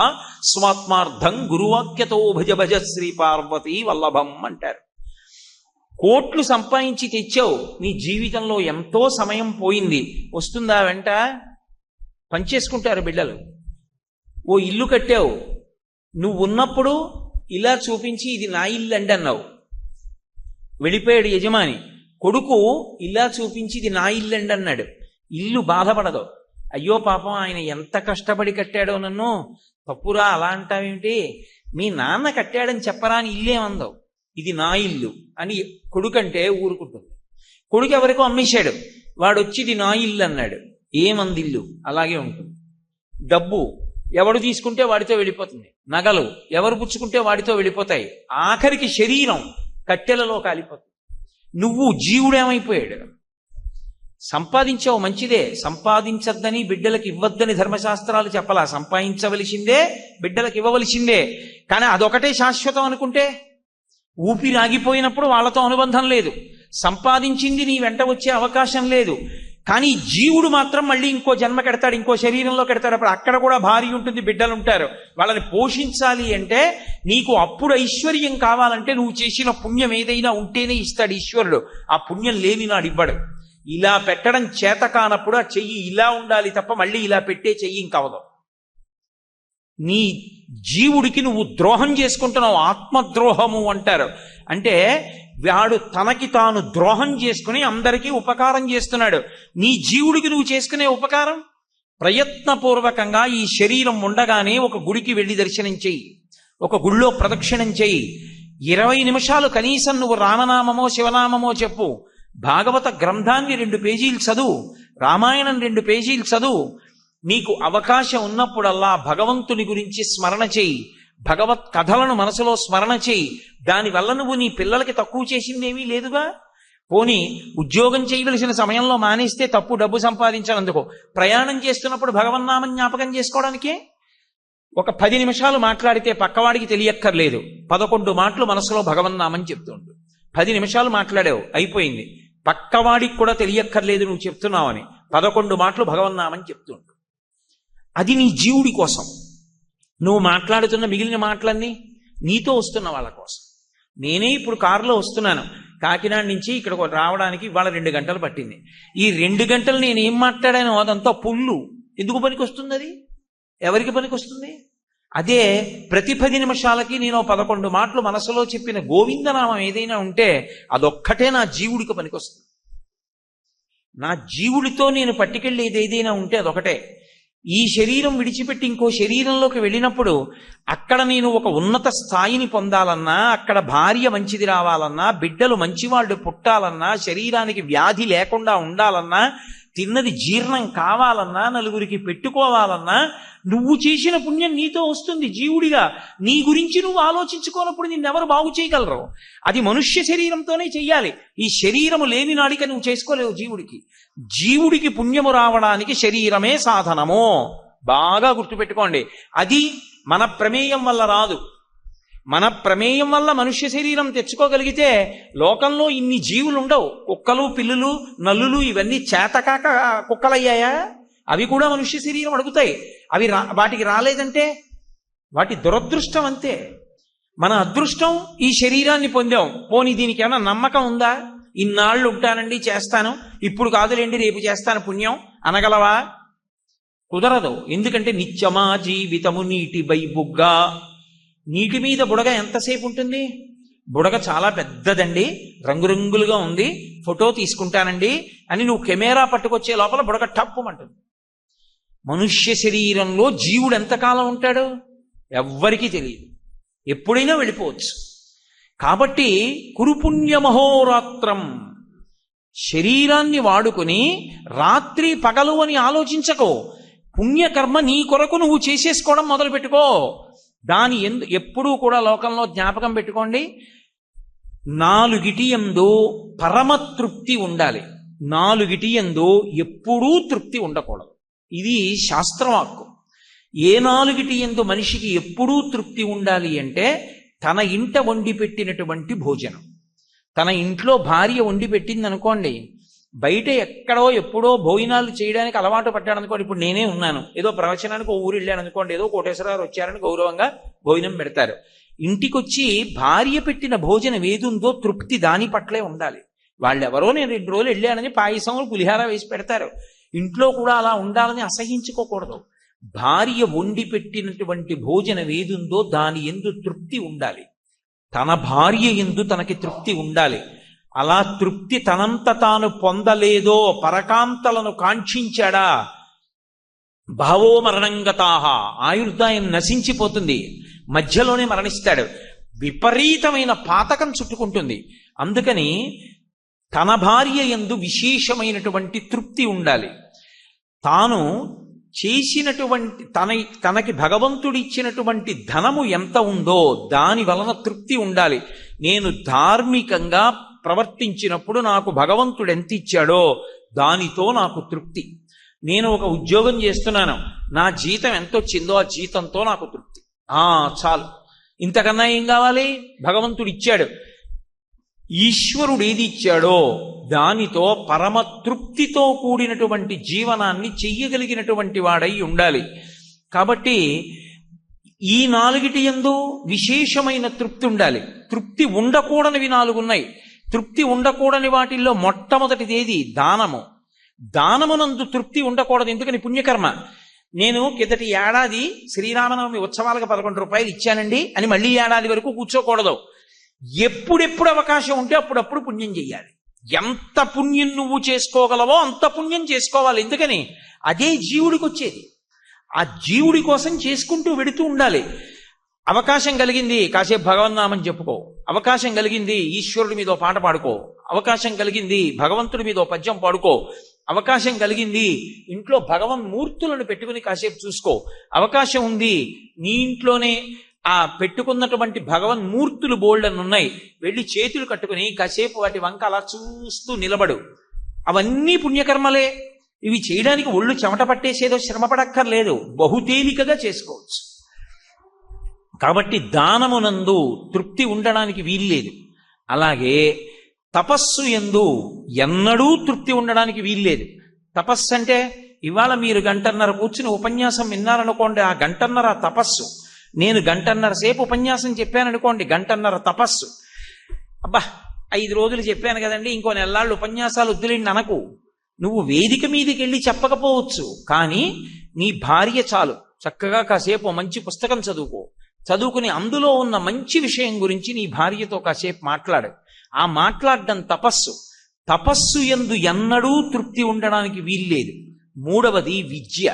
A: స్వాత్మార్థం గురువాక్యతో భజ భజ శ్రీ పార్వతీ వల్లభం అంటారు. కోట్లు సంపాదించి తెచ్చావు, నీ జీవితంలో ఎంతో సమయం పోయింది, వస్తుందా వెంట? పనిచేసుకుంటారు బిడ్డలు. ఓ ఇల్లు కట్టావు, నువ్వు ఉన్నప్పుడు ఇలా చూపించి ఇది నా ఇల్లు అండి అన్నావు, వెళ్ళిపోయాడు యజమాని. కొడుకు ఇలా చూపించి ఇది నా ఇల్లు అండి అన్నాడు. ఇల్లు బాధపడదు, అయ్యో పాపం ఆయన ఎంత కష్టపడి కట్టాడో, నన్ను తప్పురా అలా అంటావేమిటి, మీ నాన్న కట్టాడని చెప్పరా అని ఇల్లేమందవు, ఇది నా ఇల్లు అని కొడుకంటే ఊరుకుంటుంది. కొడుకు ఎవరికో అమ్మేశాడు, వాడు వచ్చి ఇది నా ఇల్లు అన్నాడు, ఏమంది ఇల్లు అలాగే ఉంటుంది. డబ్బు ఎవడు తీసుకుంటే వాడితో వెళ్ళిపోతుంది, నగలు ఎవరు పుచ్చుకుంటే వాడితో వెళ్ళిపోతాయి, ఆఖరికి శరీరం కట్టెలలో కాలిపోతుంది. నువ్వు జీవుడేమైపోయాడు? సంపాదించావు మంచిదే, సంపాదించద్దని బిడ్డలకు ఇవ్వద్దని ధర్మశాస్త్రాలు చెప్పలా, సంపాదించవలసిందే బిడ్డలకు ఇవ్వవలసిందే. కానీ అదొకటే శాశ్వతం అనుకుంటే ఊపిరి ఆగిపోయినప్పుడు వాళ్ళతో అనుబంధం లేదు, సంపాదించింది నీ వెంట వచ్చే అవకాశం లేదు. కానీ జీవుడు మాత్రం మళ్ళీ ఇంకో జన్మ కెడతాడు, ఇంకో శరీరంలో కెడతాడు. అప్పుడు అక్కడ కూడా భార్య ఉంటుంది, బిడ్డలు ఉంటారు, వాళ్ళని పోషించాలి అంటే నీకు అప్పుడు ఐశ్వర్యం కావాలంటే నువ్వు చేసిన పుణ్యం ఏదైనా ఉంటేనే ఇస్తాడు ఈశ్వరుడు. ఆ పుణ్యం లేని నాడు ఇవ్వడు. ఇలా పెట్టడం చేత కానప్పుడు ఆ చెయ్యి ఇలా ఉండాలి తప్ప మళ్ళీ ఇలా పెట్టే చెయ్యి ఇంకవదు. నీ జీవుడికి నువ్వు ద్రోహం చేసుకుంటున్నావు, ఆత్మద్రోహము అంటారు. అంటే వాడు తనకి తాను ద్రోహం చేసుకుని అందరికీ ఉపకారం చేస్తున్నాడు. నీ జీవుడికి నువ్వు చేసుకునే ఉపకారం, ప్రయత్నపూర్వకంగా ఈ శరీరం ఉండగానే ఒక గుడికి వెళ్ళి దర్శనం చెయ్యి, ఒక గుళ్ళో ప్రదక్షిణం చెయ్యి, 20 నిమిషాలు కనీసం నువ్వు రామనామమో శివనామమో చెప్పు, భాగవత గ్రంథాన్ని 2 పేజీలు చదువు, రామాయణం 2 పేజీలు చదువు. నీకు అవకాశం ఉన్నప్పుడల్లా భగవంతుని గురించి స్మరణ చెయ్యి, భగవత్ కథలను మనసులో స్మరణ చెయ్యి. దానివల్ల నువ్వు నీ పిల్లలకి తక్కువ చేసిందేమీ లేదుగా. పోనీ ఉద్యోగం చేయవలసిన సమయంలో మానేస్తే తప్పు, డబ్బు సంపాదించాలందుకో. ప్రయాణం చేస్తున్నప్పుడు భగవన్నామం జ్ఞాపకం చేసుకోవడానికే ఒక 10 నిమిషాలు మాట్లాడితే పక్కవాడికి తెలియక్కర్లేదు, 11 మాటలు మనసులో భగవన్నామని చెప్తుండు. 10 నిమిషాలు మాట్లాడావు, అయిపోయింది, పక్కవాడికి కూడా తెలియక్కర్లేదు నువ్వు చెప్తున్నావని 11 మాటలు భగవన్నామని చెప్తుండు. అది నీ జీవుడి కోసం. నువ్వు మాట్లాడుతున్న మిగిలిన మాటలన్నీ నీతో వస్తున్న వాళ్ళ కోసం. నేనే ఇప్పుడు కారులో వస్తున్నాను, కాకినాడ నుంచి ఇక్కడ రావడానికి ఇవాళ 2 గంటలు పట్టింది. ఈ 2 గంటలు నేను ఏం మాట్లాడానో అదంతా పుల్లు. ఎందుకు పనికి వస్తుంది? అది ఎవరికి పనికి వస్తుంది? అదే ప్రతి 10 నిమిషాలకి నేను 11 మాటలు మనసులో చెప్పిన గోవిందనామం ఏదైనా ఉంటే అదొక్కటే నా జీవుడికి పనికొస్తుంది. నా జీవుడితో నేను పట్టుకెళ్ళేది ఏదైనా ఉంటే అదొకటే. ఈ శరీరం విడిచిపెట్టి ఇంకో శరీరంలోకి వెళ్ళినప్పుడు అక్కడ నేను ఒక ఉన్నత స్థాయిని పొందాలన్నా, అక్కడ భార్య మంచిది రావాలన్నా, బిడ్డలు మంచివాళ్ళు పుట్టాలన్నా, శరీరానికి వ్యాధి లేకుండా ఉండాలన్నా, తిన్నది జీర్ణం కావాలన్నా, నలుగురికి పెట్టుకోవాలన్నా నువ్వు చేసిన పుణ్యం నీతో వస్తుంది జీవుడిగా. నీ గురించి నువ్వు ఆలోచించుకోనప్పుడు నిన్నెవరు బాగు చేయగలరు? అది మనుష్య శరీరంతోనే చెయ్యాలి. ఈ శరీరము లేని నాడిక నువ్వు చేసుకోలేవు జీవుడికి. జీవుడికి పుణ్యము రావడానికి శరీరమే సాధనము. బాగా గుర్తుపెట్టుకోండి. అది మన ప్రమేయం వల్ల రాదు. మన ప్రమేయం వల్ల మనుష్య శరీరం తెచ్చుకోగలిగితే లోకంలో ఇన్ని జీవులు ఉండవు. కుక్కలు, పిల్లులు, నల్లులు ఇవన్నీ చేతకాక కుక్కలయ్యాయా? అవి కూడా మనుష్య శరీరం అడుగుతాయి. అవి వాటికి రాలేదంటే వాటి దురదృష్టం అంతే. మన అదృష్టం ఈ శరీరాన్ని పొందాం. పోనీ దీనికి ఏమైనా నమ్మకం ఉందా? ఇన్నాళ్ళు ఉంటానండి చేస్తాను, ఇప్పుడు కాదులేండి రేపు చేస్తాను పుణ్యం అనగలవా? కుదరదు. ఎందుకంటే నిత్యమా జీవితము నీటి బుగ్గ. నీటి మీద బుడగ ఎంతసేపు ఉంటుంది? బుడగ చాలా పెద్దదండి, రంగురంగులుగా ఉంది, ఫోటో తీసుకుంటానండి అని నువ్వు కెమెరా పట్టుకొచ్చే లోపల బుడగ టప్పుమంటుంది. మనుష్య శరీరంలో జీవుడు ఎంతకాలం ఉంటాడు ఎవ్వరికీ తెలియదు, ఎప్పుడైనా వెళ్ళిపోవచ్చు. కాబట్టి కురుపుణ్యమహోరాత్రం, శరీరాన్ని వాడుకుని రాత్రి పగలు అని ఆలోచించకో. పుణ్యకర్మ నీ కొరకు నువ్వు చేసేసుకోవడం మొదలుపెట్టుకో. దాని ఎప్పుడూ కూడా లోకంలో జ్ఞాపకం పెట్టుకోండి, 4 యందు పరమతృప్తి ఉండాలి, 4 యందు ఎప్పుడూ తృప్తి ఉండకూడదు. ఇది శాస్త్రవాక్కు. ఏ 4 యందు మనిషికి ఎప్పుడూ తృప్తి ఉండాలి అంటే, తన ఇంట వండి పెట్టినటువంటి భోజనం. తన ఇంట్లో భార్య వండి పెట్టింది అనుకోండి, బయట ఎక్కడో ఎప్పుడో భోజనాలు చేయడానికి అలవాటు పడ్డాడు అనుకోండి. ఇప్పుడు నేనే ఉన్నాను, ఏదో ప్రవచనానికి ఓ ఊరు వెళ్ళాను అనుకోండి, ఏదో కోటేశ్వరరావు వచ్చారని గౌరవంగా భోజనం పెడతారు. ఇంటికొచ్చి భార్య పెట్టిన భోజనం ఏదుందో తృప్తి దాని పట్లే ఉండాలి. వాళ్ళెవరో నేను 2 రోజులు వెళ్ళానని పాయసం పులిహార వేసి పెడతారు. ఇంట్లో కూడా అలా ఉండాలని అసహించుకోకూడదు. భార్య వండి పెట్టినటువంటి భోజనం ఏదుందో దాని యందు తృప్తి ఉండాలి. తన భార్య యందు తనకి తృప్తి ఉండాలి. అలా తృప్తి తనంత తాను పొందలేదో, పరకాంతలను కాంక్షించాడా, భావో మరణంగతాహ, ఆయుర్దాయం నశించిపోతుంది, మధ్యలోనే మరణిస్తాడు, విపరీతమైన పాతకం చుట్టుకుంటుంది. అందుకని తన భార్య యందు విశేషమైనటువంటి తృప్తి ఉండాలి. తాను చేసినటువంటి తనకి భగవంతుడిచ్చినటువంటి ధనము ఎంత ఉందో దాని వలన తృప్తి ఉండాలి. నేను ధార్మికంగా ప్రవర్తించినప్పుడు నాకు భగవంతుడు ఎంత ఇచ్చాడో దానితో నాకు తృప్తి. నేను ఒక ఉద్యోగం చేస్తున్నాను, నా జీతం ఎంత వచ్చిందో ఆ జీతంతో నాకు తృప్తి, చాలు, ఇంతకన్నా ఏం కావాలి? భగవంతుడు ఇచ్చాడు. ఈశ్వరుడు ఏది ఇచ్చాడో దానితో పరమ తృప్తితో కూడినటువంటి జీవనాన్ని చెయ్యగలిగినటువంటి వాడై ఉండాలి. కాబట్టి ఈ 4 యందు విశేషమైన తృప్తి ఉండాలి. తృప్తి ఉండకూడనివి 4 ఉన్నాయి. తృప్తి ఉండకూడని వాటిల్లో మొట్టమొదటిది ఏది? దానము. దానమునందు తృప్తి ఉండకూడదు. ఎందుకని? పుణ్యకర్మ. నేను కిందటి ఏడాది శ్రీరామనవమి ఉత్సవాలకు 11 రూపాయలు ఇచ్చానండి అని మళ్ళీ ఏడాది వరకు కూర్చోకూడదు. ఎప్పుడెప్పుడు అవకాశం ఉంటే అప్పుడప్పుడు పుణ్యం చెయ్యాలి. ఎంత పుణ్యం నువ్వు చేసుకోగలవో అంత పుణ్యం చేసుకోవాలి. ఎందుకని? అదే జీవుడికి వచ్చేది. ఆ జీవుడి కోసం చేసుకుంటూ వెడుతూ ఉండాలి. అవకాశం కలిగింది కాసేపు భగవన్నామని చెప్పుకో, అవకాశం కలిగింది ఈశ్వరుడి మీద పాట పాడుకో, అవకాశం కలిగింది భగవంతుడి మీద పద్యం పాడుకో, అవకాశం కలిగింది ఇంట్లో భగవన్ మూర్తులను పెట్టుకుని కాసేపు చూసుకో, అవకాశం ఉంది నీ ఇంట్లోనే ఆ పెట్టుకున్నటువంటి భగవన్ మూర్తులు బోల్డన్ ఉన్నాయి, వెళ్ళి చేతులు కట్టుకుని కాసేపు వాటి వంక అలా చూస్తూ నిలబడు. అవన్నీ పుణ్యకర్మలే. ఇవి చేయడానికి ఒళ్ళు చెమట పట్టేసేదో శ్రమపడక్కర్లేదు, బహుతేలికగా చేసుకోవచ్చు. కాబట్టి దానమునందు తృప్తి ఉండడానికి వీల్లేదు. అలాగే తపస్సు యందు ఎన్నడూ తృప్తి ఉండడానికి వీల్లేదు. తపస్సు అంటే ఇవాళ మీరు 1:30 కూర్చుని ఉపన్యాసం విన్నారనుకోండి, ఆ 1:30 తపస్సు. నేను 1:30 సేపు ఉపన్యాసం చెప్పాననుకోండి, 1:30 తపస్సు. అబ్బా 5 రోజులు చెప్పాను కదండి, ఇంకో నెలలాళ్ళు ఉపన్యాసాలు వద్దులేండి అనకు. నువ్వు వేదిక మీదకి వెళ్ళి చెప్పకపోవచ్చు, కానీ నీ భార్య చాలు చక్కగా కాసేపు మంచి పుస్తకం చదువుకుని అందులో ఉన్న మంచి విషయం గురించి నీ భార్యతో కాసేపు మాట్లాడు. ఆ మాట్లాడడం తపస్సు. తపస్సు యందు ఎన్నడూ తృప్తి ఉండడానికి వీల్లేదు. 3వది విద్య.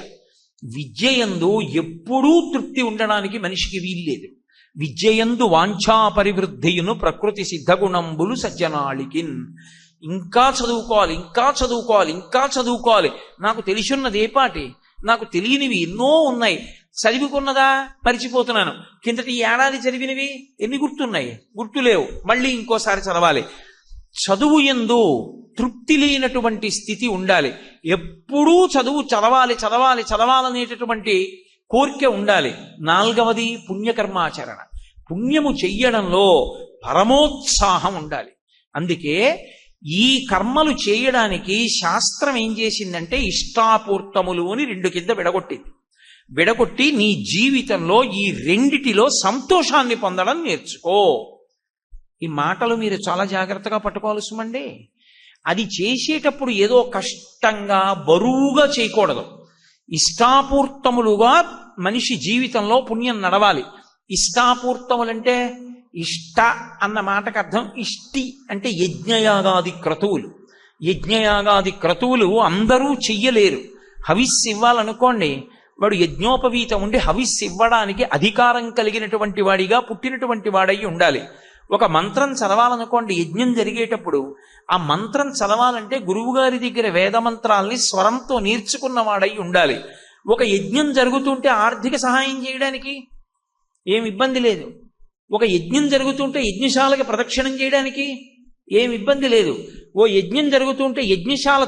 A: విద్య యందు ఎప్పుడూ తృప్తి ఉండడానికి మనిషికి వీల్లేదు. విద్యయందు వాంఛా పరివృద్ధియును ప్రకృతి సిద్ధగుణంబులు సజ్జనాళికిన్. ఇంకా చదువుకోవాలి, ఇంకా చదువుకోవాలి, ఇంకా చదువుకోవాలి. నాకు తెలిసిన్నది ఏపాటి, నాకు తెలియనివి ఎన్నో ఉన్నాయి. చదివికున్నదా మరిచిపోతున్నాను. కిందటి ఏడాది చదివినవి ఎన్ని గుర్తున్నాయి? గుర్తులేవు. మళ్ళీ ఇంకోసారి చదవాలి. చదువు యందు తృప్తి లేనటువంటి స్థితి ఉండాలి. ఎప్పుడూ చదవాలనేటటువంటి కోరిక ఉండాలి. 4వది పుణ్యకర్మాచరణ. పుణ్యము చెయ్యడంలో పరమోత్సాహం ఉండాలి. అందుకే ఈ కర్మలు చేయడానికి శాస్త్రం ఏం చేసిందంటే ఇష్టాపూర్తములు అని 2 కింద విడగొట్టి నీ జీవితంలో ఈ రెండిటిలో సంతోషాన్ని పొందడం నేర్చుకో. ఈ మాటలు మీరు చాలా జాగ్రత్తగా పట్టుకోవాల్సిమండి. అది చేసేటప్పుడు ఏదో కష్టంగా బరువుగా చేయకూడదు. ఇష్టాపూర్తములుగా మనిషి జీవితంలో పుణ్యం నడవాలి. ఇష్టాపూర్తములంటే ఇష్ట అన్న మాటకు అర్థం ఇష్టి అంటే యజ్ఞయాగాది క్రతువులు. యజ్ఞయాగాది క్రతువులు అందరూ చెయ్యలేరు. హవిస్సు ఇవ్వాలనుకోండి, వాడు యజ్ఞోపవీతం ఉండి హవిస్సు ఇవ్వడానికి అధికారం కలిగినటువంటి వాడిగా పుట్టినటువంటి వాడై ఉండాలి. ఒక మంత్రం చదవాలనుకోండి, యజ్ఞం జరిగేటప్పుడు ఆ మంత్రం చదవాలంటే గురువుగారి దగ్గర వేద మంత్రాల్ని స్వరంతో నేర్చుకున్న వాడై ఉండాలి. ఒక యజ్ఞం జరుగుతుంటే ఆర్థిక సహాయం చేయడానికి ఏమి ఇబ్బంది లేదు. ఒక యజ్ఞం జరుగుతుంటే యజ్ఞశాలకి ప్రదక్షిణం చేయడానికి ఏమి ఇబ్బంది లేదు. ఓ యజ్ఞం జరుగుతుంటే యజ్ఞశాల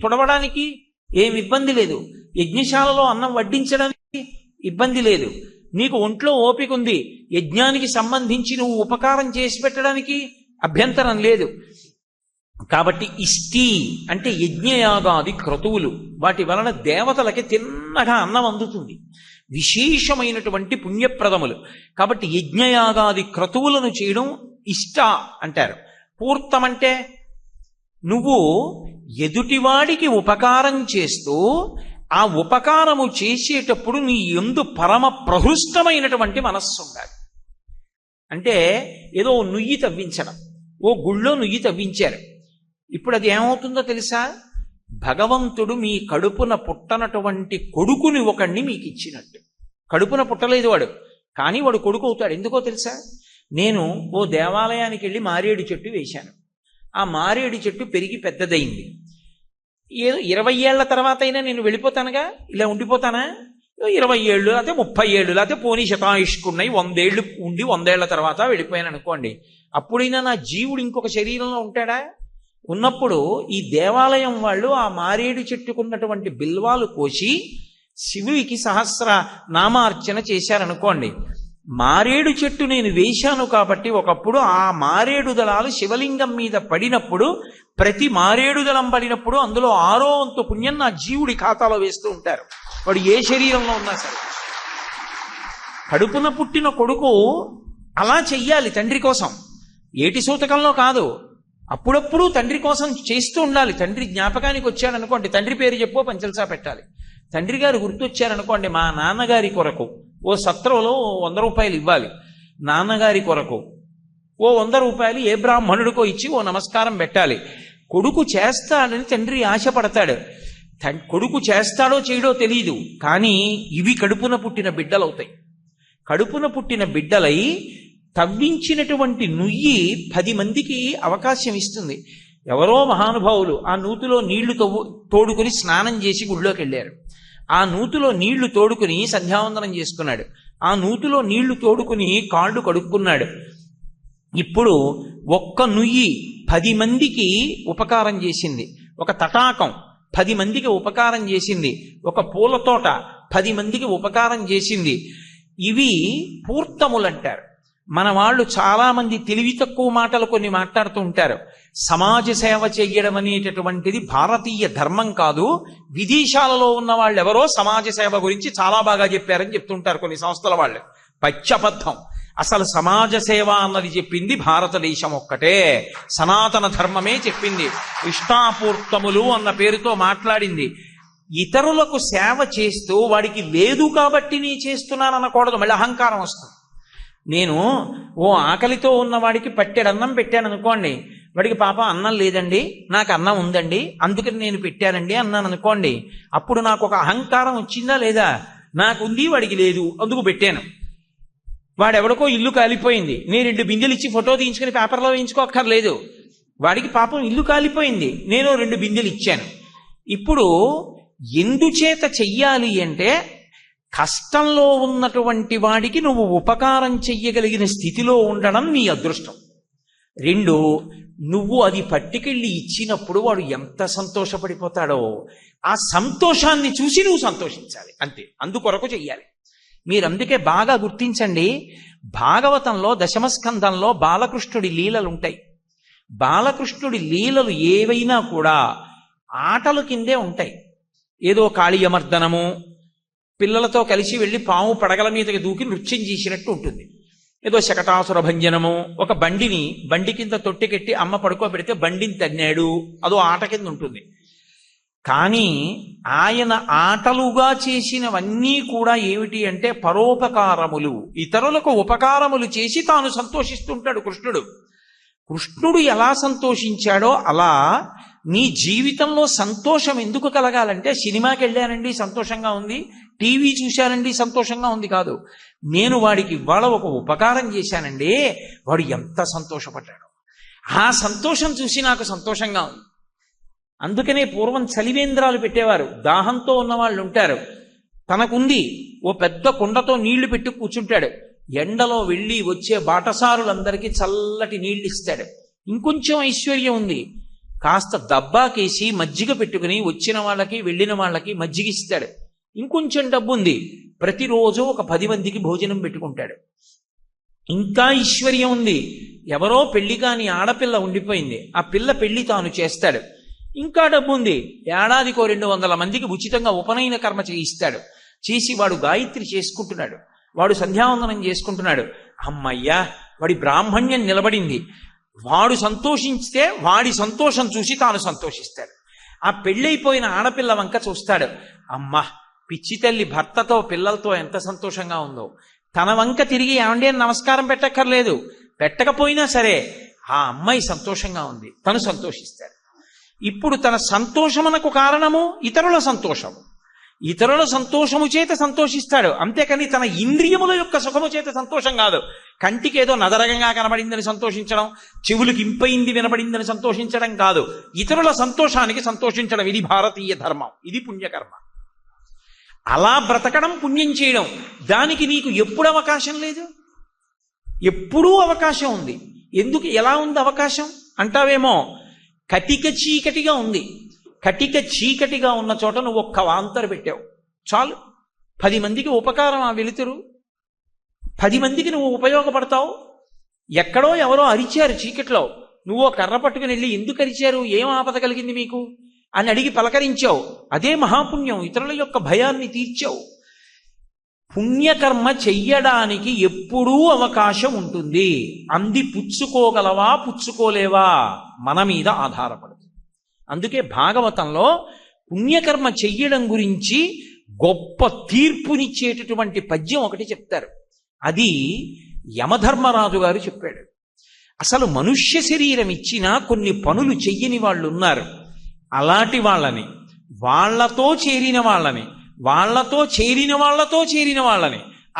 A: తుడవడానికి ఏమి ఇబ్బంది లేదు. యజ్ఞశాలలో అన్నం వడ్డించడానికి ఇబ్బంది లేదు. నీకు ఒంట్లో ఓపిక ఉంది, యజ్ఞానికి సంబంధించి నువ్వు ఉపకారం చేసి పెట్టడానికి అభ్యంతరం లేదు. కాబట్టి ఇష్టి అంటే యజ్ఞయాగాది క్రతువులు, వాటి వలన దేవతలకి తిన్నగా అన్నం అందుతుంది, విశేషమైనటువంటి పుణ్యప్రదములు. కాబట్టి యజ్ఞయాగాది క్రతువులను చేయడం ఇష్ట అంటారు. పూర్తం అంటే నువ్వు ఎదుటివాడికి ఉపకారం చేస్తూ ఆ ఉపకారము చేసేటప్పుడు నీ యందు పరమ ప్రహృష్టమైనటువంటి మనస్సు ఉండాలి. అంటే ఏదో నుయ్యి తవ్వించడం, ఓ గుళ్ళో నుయ్యి తవ్వించారు. ఇప్పుడు అది ఏమవుతుందో తెలుసా? భగవంతుడు మీ కడుపున పుట్టనటువంటి కొడుకుని ఒకడిని మీకు ఇచ్చినట్టు. కడుపున పుట్టలేదు వాడు, కానీ వాడు కొడుకు అవుతాడు. ఎందుకో తెలుసా? నేను ఓ దేవాలయానికి వెళ్ళి మారేడు చెట్టు వేశాను. ఆ మారేడు చెట్టు పెరిగి పెద్దదయింది. ఏదో 20 ఏళ్ల తర్వాత అయినా నేను వెళ్ళిపోతానుగా, ఇలా ఉండిపోతానా? 20 ఏళ్ళు లేకపోతే 30 ఏళ్ళు లేకపోతే పోనీ శతాయుష్కున్నాయి 100 ఏళ్ళు ఉండి 100 ఏళ్ల తర్వాత వెళ్ళిపోయాను అనుకోండి. అప్పుడైనా నా జీవుడు ఇంకొక శరీరంలో ఉంటాడా? ఉన్నప్పుడు ఈ దేవాలయం వాళ్ళు ఆ మారేడు చెట్టుకున్నటువంటి బిల్వాలు కోసి శివుడికి సహస్ర నామార్చన చేశారనుకోండి. మారేడు చెట్టు నేను వేశాను కాబట్టి ఒకప్పుడు ఆ మారేడు దళాలు శివలింగం మీద పడినప్పుడు, ప్రతి మారేడు దళం పడినప్పుడు అందులో 6వ వంతు పుణ్యం నా జీవుడి ఖాతాలో వేస్తూ ఉంటారు, వాడు ఏ శరీరంలో ఉన్నా సరే. కడుపున పుట్టిన కొడుకు అలా చెయ్యాలి తండ్రి కోసం, ఏటి సూతకంలో కాదు. అప్పుడప్పుడు తండ్రి కోసం చేస్తూ ఉండాలి. తండ్రి జ్ఞాపకానికి వచ్చాడనుకోండి, తండ్రి పేరు చెప్పో పంచల్సా పెట్టాలి. తండ్రి గారు గుర్తొచ్చారనుకోండి, మా నాన్నగారి కొరకు ఓ సత్రంలో 100 రూపాయలు ఇవ్వాలి. నాన్నగారి కొరకు ఓ 100 రూపాయలు ఏ బ్రాహ్మణుడికో ఇచ్చి ఓ నమస్కారం పెట్టాలి. కొడుకు చేస్తాడని తండ్రి ఆశపడతాడు. కొడుకు చేస్తాడో చేయడో తెలియదు, కానీ ఇవి కడుపున పుట్టిన బిడ్డలవుతాయి. కడుపున పుట్టిన బిడ్డలై తవ్వించినటువంటి నుయ్యి 10 మందికి అవకాశం ఇస్తుంది. ఎవరో మహానుభావులు ఆ నూతిలో నీళ్లు తోడుకుని స్నానం చేసి గుళ్ళోకి వెళ్ళారు. ఆ నూతిలో నీళ్లు తోడుకుని సంధ్యావందనం చేసుకున్నాడు. ఆ నూతిలో నీళ్లు తోడుకుని కాళ్ళు కడుక్కున్నాడు. ఇప్పుడు ఒక్క నుయ్యి 10 మందికి ఉపకారం చేసింది. ఒక తటాకం 10 మందికి ఉపకారం చేసింది. ఒక పూల తోట 10 మందికి ఉపకారం చేసింది. ఇవి పూర్తములంటారు. మన వాళ్ళు చాలా మంది తెలివి తక్కువ మాటలు కొన్ని మాట్లాడుతూ ఉంటారు. సమాజ సేవ చెయ్యడం అనేటటువంటిది భారతీయ ధర్మం కాదు, విదేశాలలో ఉన్న వాళ్ళు ఎవరో సమాజ సేవ గురించి చాలా బాగా చెప్పారని చెప్తుంటారు కొన్ని సంస్థల వాళ్ళు. పచ్చబద్ధం. అసలు సమాజ సేవ అన్నది చెప్పింది భారతదేశం ఒక్కటే, సనాతన ధర్మమే చెప్పింది. ఇష్టాపూర్తములు అన్న పేరుతో మాట్లాడింది. ఇతరులకు సేవ చేస్తూ వాడికి లేదు కాబట్టి నీ చేస్తున్నాననకూడదు, మళ్ళీ అహంకారం వస్తుంది. నేను ఓ ఆకలితో ఉన్నవాడికి పట్టెడన్నం పెట్టాను అనుకోండి, వాడికి పాపం అన్నం లేదండి, నాకు అన్నం ఉందండి, అందుకని నేను పెట్టానండి అన్నాను అనుకోండి, అప్పుడు నాకు ఒక అహంకారం వచ్చిందా లేదా? నాకుంది, వాడికి లేదు, అందుకు పెట్టాను. వాడెవడికో ఇల్లు కాలిపోయింది, నేను 2 బిందెలు ఇచ్చి ఫోటో తీయించుకుని పేపర్లో వేయించుకోక్కర్లేదు. వాడికి పాపం ఇల్లు కాలిపోయింది, నేను 2 బిందెలు ఇచ్చాను. ఇప్పుడు ఎందుచేత చెయ్యాలి అంటే, కష్టంలో ఉన్నటువంటి వాడికి నువ్వు ఉపకారం చెయ్యగలిగిన స్థితిలో ఉండడం నీ అదృష్టం. 2, నువ్వు అది పట్టుకెళ్ళి ఇచ్చినప్పుడు వాడు ఎంత సంతోషపడిపోతాడో ఆ సంతోషాన్ని చూసి నువ్వు సంతోషించాలి, అంతే. అందుకొరకు చెయ్యాలి. మీరందుకే బాగా గుర్తించండి, భాగవతంలో 10వ స్కంధంలో బాలకృష్ణుడి లీలలు ఉంటాయి. బాలకృష్ణుడి లీలలు ఏవైనా కూడా ఆటలు కిందే ఉంటాయి. ఏదో కాళీయమర్దనము, పిల్లలతో కలిసి వెళ్ళి పాము పడగల మీదకి దూకి నృత్యం చేసినట్టు ఉంటుంది. ఏదో శకటాసుర భంజనము, ఒక బండి కింద తొట్టెకెట్టి అమ్మ పడుకోబెడితే బండిని తన్నాడు, అదో ఆట కింద ఉంటుంది. కానీ ఆయన ఆటలుగా చేసినవన్నీ కూడా ఏమిటి అంటే పరోపకారములు, ఇతరులకు ఉపకారములు చేసి తాను సంతోషిస్తుంటాడు కృష్ణుడు. కృష్ణుడు ఎలా సంతోషించాడో అలా నీ జీవితంలో సంతోషం ఎందుకు కలగాలంటే, సినిమాకి వెళ్ళానండి సంతోషంగా ఉంది, టీవీ చూశానండి సంతోషంగా ఉంది కాదు. నేను వాడికి ఇవాళ ఒక ఉపకారం చేశానండి, వాడు ఎంత సంతోషపడ్డాడు, ఆ సంతోషం చూసి నాకు సంతోషంగా ఉంది. అందుకనే పూర్వం చలివేంద్రాలు పెట్టేవారు. దాహంతో ఉన్న వాళ్ళు ఉంటారు, తనకుంది ఓ పెద్ద కుండతో నీళ్లు పెట్టి కూర్చుంటాడు, ఎండలో వెళ్ళి వచ్చే బాటసారులందరికీ చల్లటి నీళ్లు ఇస్తాడు. ఇంకొంచెం ఐశ్వర్యం ఉంది, కాస్త దబ్బాకేసి మజ్జిగ పెట్టుకుని వచ్చిన వాళ్ళకి వెళ్ళిన వాళ్ళకి మజ్జిగ ఇస్తాడు. ఇంకొంచెం డబ్బు ఉంది, ప్రతిరోజు ఒక 10 మందికి భోజనం పెట్టుకుంటాడు. ఇంకా ఐశ్వర్యం ఉంది, ఎవరో పెళ్లి కాని ఆడపిల్ల ఉండిపోయింది, ఆ పిల్ల పెళ్లి తాను చేస్తాడు. ఇంకా డబ్బు ఉంది, ఏడాదికో 200 మందికి ఉచితంగా ఉపనయన కర్మ చేయిస్తాడు. చేసి వాడు గాయత్రి చేసుకుంటున్నాడు, వాడు సంధ్యావందనం చేసుకుంటున్నాడు. అమ్మయ్యా, వాడి బ్రాహ్మణ్యం నిలబడింది. వాడు సంతోషిస్తే వాడి సంతోషం చూసి తాను సంతోషిస్తాడు. ఆ పెళ్ళైపోయిన ఆడపిల్ల వంక చూస్తాడు, అమ్మ పిచ్చి తల్లి భర్తతో పిల్లలతో ఎంత సంతోషంగా ఉందో. తన వంక తిరిగి ఏమండి అని నమస్కారం పెట్టక్కర్లేదు, పెట్టకపోయినా సరే ఆ అమ్మాయి సంతోషంగా ఉంది, తను సంతోషిస్తాడు. ఇప్పుడు తన సంతోషమునకు కారణము ఇతరుల సంతోషము, ఇతరుల సంతోషము చేత సంతోషిస్తాడు. అంతేకాని తన ఇంద్రియముల యొక్క సుఖము చేత సంతోషం కాదు. కంటికి ఏదో నదరగంగా కనబడిందని సంతోషించడం, చెవులకు ఇంపైంది వినబడిందని సంతోషించడం కాదు, ఇతరుల సంతోషానికి సంతోషించడం. ఇది భారతీయ ధర్మం, ఇది పుణ్యకర్మ. అలా బ్రతకడం పుణ్యం చేయడం. దానికి నీకు ఎప్పుడు అవకాశం లేదు? ఎప్పుడూ అవకాశం ఉంది. ఎందుకు, ఎలా ఉంది అవకాశం అంటావేమో, కటిక చీకటిగా ఉంది. కటిక చీకటిగా ఉన్న చోట నువ్వు ఒక్క వాంతరు పెట్టావు చాలు, 10 మందికి ఉపకారం. ఆ వెలుతురు 10 మందికి నువ్వు ఉపయోగపడతావు. ఎక్కడో ఎవరో అరిచారు చీకట్లో, నువ్వు కర్ర పట్టుకుని వెళ్ళి ఎందుకు అరిచారు, ఏం ఆపద కలిగింది మీకు అని అడిగి పలకరించావు, అదే మహాపుణ్యం. ఇతరుల యొక్క భయాన్ని తీర్చావు. పుణ్యకర్మ చెయ్యడానికి ఎప్పుడూ అవకాశం ఉంటుంది. అంది పుచ్చుకోగలవా పుచ్చుకోలేవా మన మీద ఆధారపడుతుంది. అందుకే భాగవతంలో పుణ్యకర్మ చెయ్యడం గురించి గొప్ప తీర్పునిచ్చేటటువంటి పద్యం ఒకటి చెప్తారు. అది యమధర్మరాజు గారు చెప్పాడు. అసలు మనుష్య శరీరం ఇచ్చినా కొన్ని పనులు చెయ్యని వాళ్ళు ఉన్నారు. అలాంటి వాళ్ళని, వాళ్లతో చేరిన వాళ్ళని, వాళ్లతో చేరిన వాళ్లతో చేరిన వాళ్ళని,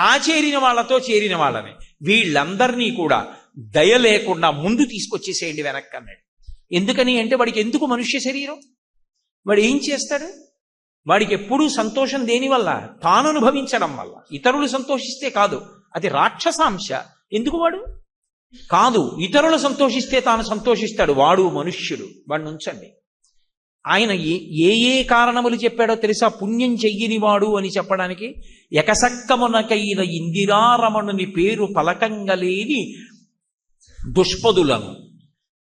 A: ఆ చేరిన వాళ్లతో చేరిన వాళ్ళని, వీళ్ళందరినీ కూడా దయ లేకుండా ముందు తీసుకొచ్చేసేయండి వెనక్కి అన్నాడు. ఎందుకని అంటే, వాడికి ఎందుకు మనుష్య శరీరం? వాడు ఏం చేస్తాడు? వాడికి ఎప్పుడూ సంతోషం దేనివల్ల? తాను అనుభవించడం వల్ల. ఇతరులు సంతోషిస్తే కాదు, అది రాక్షసాంశ. ఎందుకు వాడు కాదు, ఇతరులు సంతోషిస్తే తాను సంతోషిస్తాడు. వాడు మనుష్యుడు, వాడిని ఉంచండి. ఆయన ఏ ఏ కారణములు చెప్పాడో తెలుసా? పుణ్యం చెయ్యని వాడు అని చెప్పడానికి. ఎకసక్కమునకైన ఇందిరారమణుని పేరు పలకంగలేని దుష్పదులను.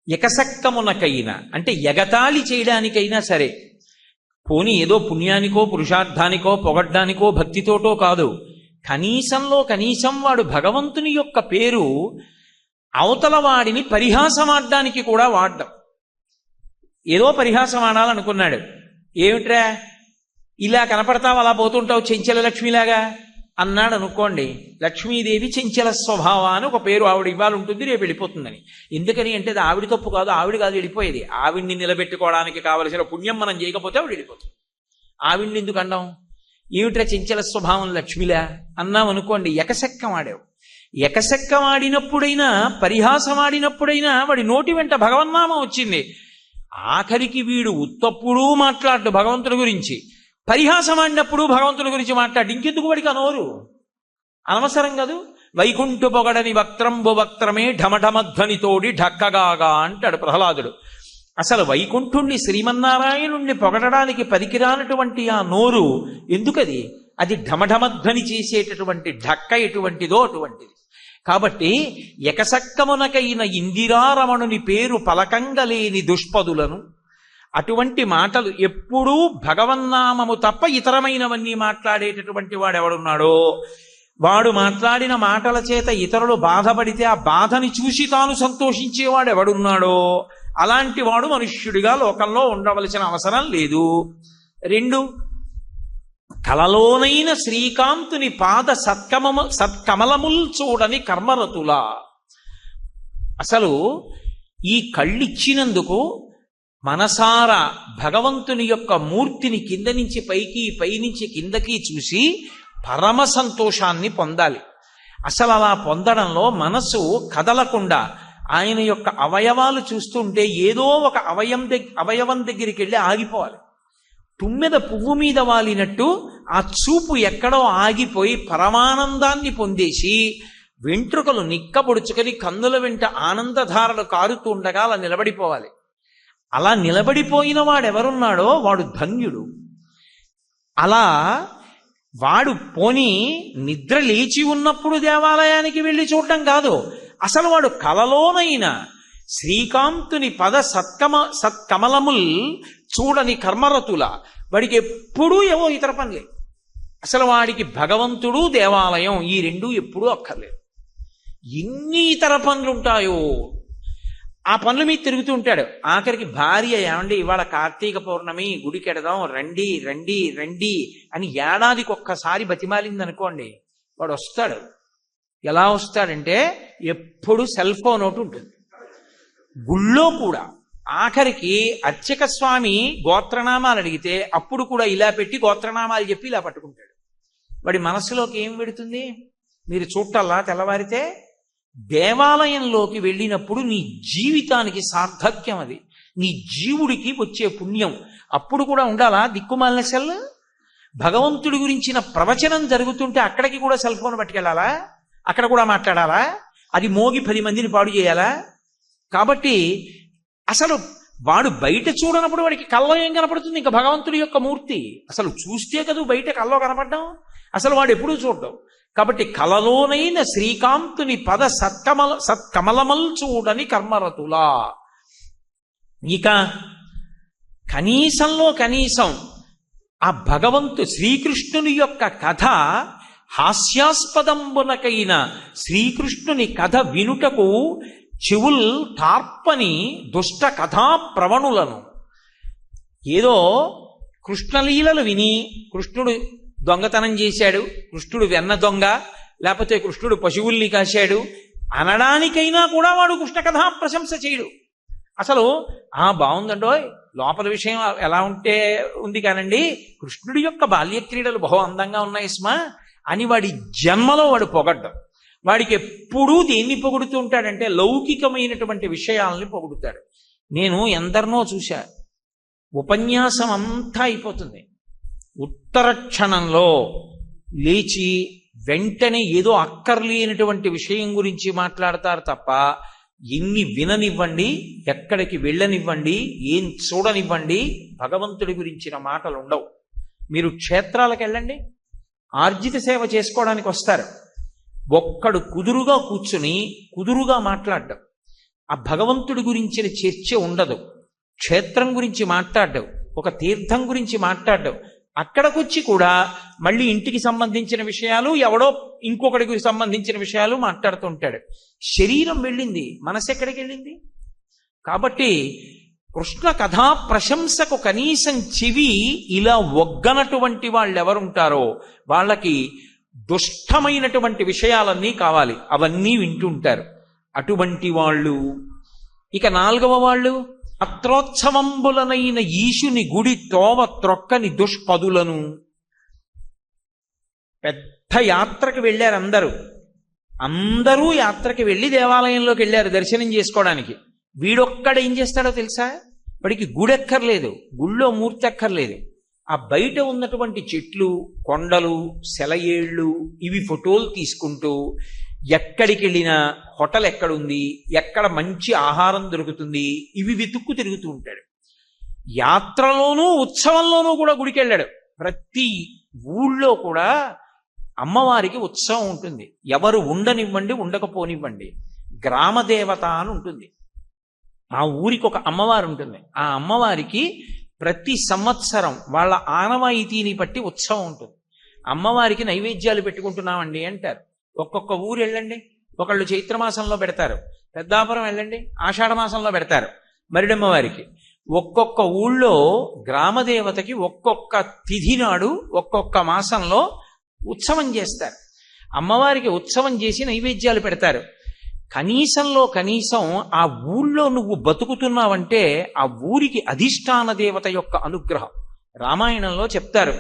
A: ఎకసక్కమునకైన అంటే ఎగతాళి చేయడానికైనా సరే, పోనీ ఏదో పుణ్యానికో పురుషార్థానికో పొగడ్డానికో భక్తితోటో కాదు, కనీసంలో కనీసం వాడు భగవంతుని యొక్క పేరు అవతల వాడిని పరిహాసమాడడానికి కూడా వాడ్డం. ఏదో పరిహాసం ఆడాలనుకున్నాడు, ఏమిట్రా ఇలా కనపడతావు, అలా పోతుంటావు చెంచల లక్ష్మిలాగా అన్నాడు అనుకోండి. లక్ష్మీదేవి చెంచల స్వభావ అని ఒక పేరు ఆవిడ ఇవాళ ఉంటుంది, రేపు వెళ్ళిపోతుందని. ఎందుకని అంటే అది ఆవిడ తప్పు కాదు, ఆవిడ కాదు వెళ్ళిపోయేది. ఆవిడ్ని నిలబెట్టుకోవడానికి కావలసిన పుణ్యం మనం చేయకపోతే ఆవిడ వెళ్ళిపోతుంది. ఆవిడ్ని ఎందుకు అన్నాం? ఏమిట్రా చెంచల స్వభావం లక్ష్మిలా అన్నాం అనుకోండి, ఎకసెక్కం ఆడావు. ఎకసెక్కం ఆడినప్పుడైనా, పరిహాసం ఆడినప్పుడైనా వాడి నోటి వెంట భగవన్నామం వచ్చింది. ఆఖరికి వీడు ఉత్తప్పుడు మాట్లాడు భగవంతుడి గురించి, పరిహాసం ఆడినప్పుడు భగవంతుడి గురించి మాట్లాడు. ఇంకెందుకు వాడికి అనోరు? అనవసరం కాదు. వైకుంఠు పొగడని వక్త్రంబు వక్త్రమే ఢమఢమధ్వనితోడి ఢక్కగాగా అంటాడు ప్రహ్లాదుడు. అసలు వైకుంఠుణ్ణి శ్రీమన్నారాయణుణ్ణి పొగడడానికి పనికిరానటువంటి ఆ నోరు ఎందుకది? అది ఢమఢమధ్వని చేసేటటువంటి ఢక్క ఎటువంటిదో అటువంటిది. కాబట్టి ఎకసక్కమునకైన ఇందిరారమణుని పేరు పలకంగలేని దుష్పదులను, అటువంటి మాటలు ఎప్పుడూ భగవన్నామము తప్ప ఇతరమైనవన్నీ మాట్లాడేటటువంటి వాడెవడున్నాడో వాడు మాట్లాడిన మాటల చేత ఇతరులు బాధపడితే ఆ బాధని చూసి తాను సంతోషించేవాడు ఎవడున్నాడో అలాంటి వాడు మనుష్యుడిగా లోకంలో ఉండవలసిన అవసరం లేదు. 2, కలలోనైన శ్రీకాంతుని పాద సత్కమలముల్ చూడని కర్మరతులా. అసలు ఈ కళ్ళిచ్చినందుకు మనసారా భగవంతుని యొక్క మూర్తిని కింద నుంచి పైకి, పైనుంచి కిందకి చూసి పరమ సంతోషాన్ని పొందాలి. అసలు అలా పొందడంలో మనసు కదలకుండా ఆయన యొక్క అవయవాలు చూస్తుంటే ఏదో ఒక అవయవం దగ్గరికి వెళ్ళి ఆగిపోవాలి. తుమ్మెద పువ్వు మీద వాలినట్టు ఆ చూపు ఎక్కడో ఆగిపోయి పరమానందాన్ని పొందేసి వెంట్రుకలు నిక్కబొడుచుకొని కన్నుల వెంట ఆనందధారలు కారుతూ ఉండగా అలా నిలబడిపోవాలి. అలా నిలబడిపోయిన వాడెవరున్నాడో వాడు ధన్యుడు. అలా వాడు పోని నిద్ర లేచి ఉన్నప్పుడు దేవాలయానికి వెళ్ళి చూడటం కాదు, అసలు వాడు కలలోనైనా శ్రీకాంతుని పద సత్కమలముల్ చూడని కర్మరతుల. వాడికి ఎప్పుడూ ఏవో ఇతర పనులే. అసలు వాడికి భగవంతుడు దేవాలయం ఈ రెండూ ఎప్పుడూ అక్కర్లేదు. ఎన్ని ఇతర పనులుంటాయో ఆ పనుల మీద తిరుగుతూ ఉంటాడు. ఆఖరికి భార్య ఏమండి ఇవాళ కార్తీక పౌర్ణమి గుడికి ఎడదాం రండి రండి రండి అని ఏడాదికి ఒక్కసారి బతిమాలింది అనుకోండి, వాడు వస్తాడు. ఎలా వస్తాడంటే ఎప్పుడు సెల్ ఫోన్ ఒకటి ఉంటుంది గుళ్ళో కూడా. ఆఖరికి అర్చక స్వామి గోత్రనామాలు అడిగితే అప్పుడు కూడా ఇలా పెట్టి గోత్రనామాలు చెప్పి ఇలా పట్టుకుంటాడు. వాడి మనస్సులోకి ఏం పెడుతుంది మీరు చూడటల్లా తెల్లవారితే? దేవాలయంలోకి వెళ్ళినప్పుడు నీ జీవితానికి సార్థక్యం, అది నీ జీవుడికి వచ్చే పుణ్యం. అప్పుడు కూడా ఉండాలా దిక్కుమాలిన సెల్? భగవంతుడి గురించిన ప్రవచనం జరుగుతుంటే అక్కడికి కూడా సెల్ ఫోన్ పట్టుకెళ్ళాలా? అక్కడ కూడా మాట్లాడాలా? అది మోగి 10 మందిని పాడు చేయాలా? కాబట్టి అసలు వాడు బయట చూడనప్పుడు వాడికి కల్లో ఏం కనపడుతుంది? ఇంకా భగవంతుడి యొక్క మూర్తి అసలు చూస్తే కదా బయట కల్లో కనపడ్డం. అసలు వాడు ఎప్పుడూ చూడడం. కాబట్టి కలలోనైన శ్రీకాంతుని పద సత్కమలమల్ చూడని కర్మరతులా. ఇక కనీసంలో కనీసం ఆ శ్రీకృష్ణుని యొక్క కథ హాస్యాస్పదంబునకైన శ్రీకృష్ణుని కథ వినుటకు చెవుల్ తార్పని దుష్ట కథా ప్రవణులను. ఏదో కృష్ణలీలలు విని కృష్ణుడు దొంగతనం చేశాడు, కృష్ణుడు వెన్న దొంగ, లేకపోతే కృష్ణుడు పశువుల్ని కాశాడు అనడానికైనా కూడా వాడు కృష్ణ కథా ప్రశంస చేయడు. అసలు బాగుందండో లోపల విషయం ఎలా ఉంటే ఉంది కానండి, కృష్ణుడి యొక్క బాల్యక్రీడలు బహు అందంగా ఉన్నాయి స్మా అని వాడి జన్మలో వాడు పొగడ్డం. వాడికి ఎప్పుడూ దేన్ని పొగుడుతూ ఉంటాడంటే లౌకికమైనటువంటి విషయాలని పొగుడుతాడు. నేను ఎందరినో చూశా, ఉపన్యాసం అంతా అయిపోతుంది, ఉత్తర క్షణంలో లేచి వెంటనే ఏదో అక్కర్లేనటువంటి విషయం గురించి మాట్లాడతారు తప్ప ఎన్ని విననివ్వండి, ఎక్కడికి వెళ్ళనివ్వండి, ఏం చూడనివ్వండి, భగవంతుడి గురించిన మాటలు ఉండవు. మీరు క్షేత్రాలకు వెళ్ళండి, ఆర్జిత సేవ చేసుకోవడానికి వస్తారు, ఒక్కడు కుదురుగా కూర్చుని కుదురుగా మాట్లాడడం, ఆ భగవంతుడి గురించిన చర్చ ఉండదు. క్షేత్రం గురించి మాట్లాడడం, ఒక తీర్థం గురించి మాట్లాడడం, అక్కడికొచ్చి కూడా మళ్ళీ ఇంటికి సంబంధించిన విషయాలు, ఎవడో ఇంకొకడికి సంబంధించిన విషయాలు మాట్లాడుతూ ఉంటాడు. శరీరం వెళ్ళింది, మనసు ఎక్కడికి వెళ్ళింది? కాబట్టి కృష్ణ కథా ప్రశంసకు కనీసం చెవి ఇలా ఒగ్గనటువంటి వాళ్ళు ఎవరుంటారో వాళ్ళకి దుష్టమైనటువంటి విషయాలన్నీ కావాలి, అవన్నీ వింటుంటారు. అటువంటి వాళ్ళు. ఇక 4వ వాళ్ళు, అత్రోత్సవంబులనైన ఈశుని గుడి తోవ త్రొక్కని దుష్పదులను. పెద్ద యాత్రకు వెళ్ళారు అందరూ యాత్రకి వెళ్ళి దేవాలయంలోకి వెళ్ళారు దర్శనం చేసుకోవడానికి. వీడొక్కడ ఏం చేస్తాడో తెలుసా? వాడికి గుడెక్కర్లేదు, గుళ్ళో మూర్తి ఎక్కర్లేదు, ఆ బయట ఉన్నటువంటి చెట్లు, కొండలు, సెలయేళ్ళు ఇవి ఫోటోలు తీసుకుంటూ ఎక్కడికి వెళ్ళినా హోటల్ ఎక్కడుంది, ఎక్కడ మంచి ఆహారం దొరుకుతుంది, ఇవి వెతుక్కు తిరుగుతూ ఉంటాడు. యాత్రలోనూ ఉత్సవంలోనూ కూడా గుడికి వెళ్ళాడు. ప్రతి ఊళ్ళో కూడా అమ్మవారికి ఉత్సవం ఉంటుంది. ఎవరు ఉండనివ్వండి, ఉండకపోనివ్వండి, గ్రామదేవత అని ఉంటుంది. ఆ ఊరికి ఒక అమ్మవారు ఉంటుంది. ఆ అమ్మవారికి ప్రతి సంవత్సరం వాళ్ళ ఆనవాయితీని బట్టి ఉత్సవం ఉంటుంది. అమ్మవారికి నైవేద్యాలు పెట్టుకుంటున్నామండి అంటారు. ఒక్కొక్క ఊరు వెళ్ళండి, ఒకళ్ళు చైత్రమాసంలో పెడతారు, పెద్దాపురం వెళ్ళండి ఆషాఢ మాసంలో పెడతారు మరిడమ్మ వారికి. ఒక్కొక్క ఊళ్ళో గ్రామదేవతకి ఒక్కొక్క తిథి నాడు ఒక్కొక్క మాసంలో ఉత్సవం చేస్తారు. అమ్మవారికి ఉత్సవం చేసి నైవేద్యాలు పెడతారు. కనీసంలో కనీసం ఆ ఊళ్ళో నువ్వు బతుకుతున్నావంటే ఆ ఊరికి అధిష్టాన దేవత యొక్క అనుగ్రహం. రామాయణంలో చెప్తారు,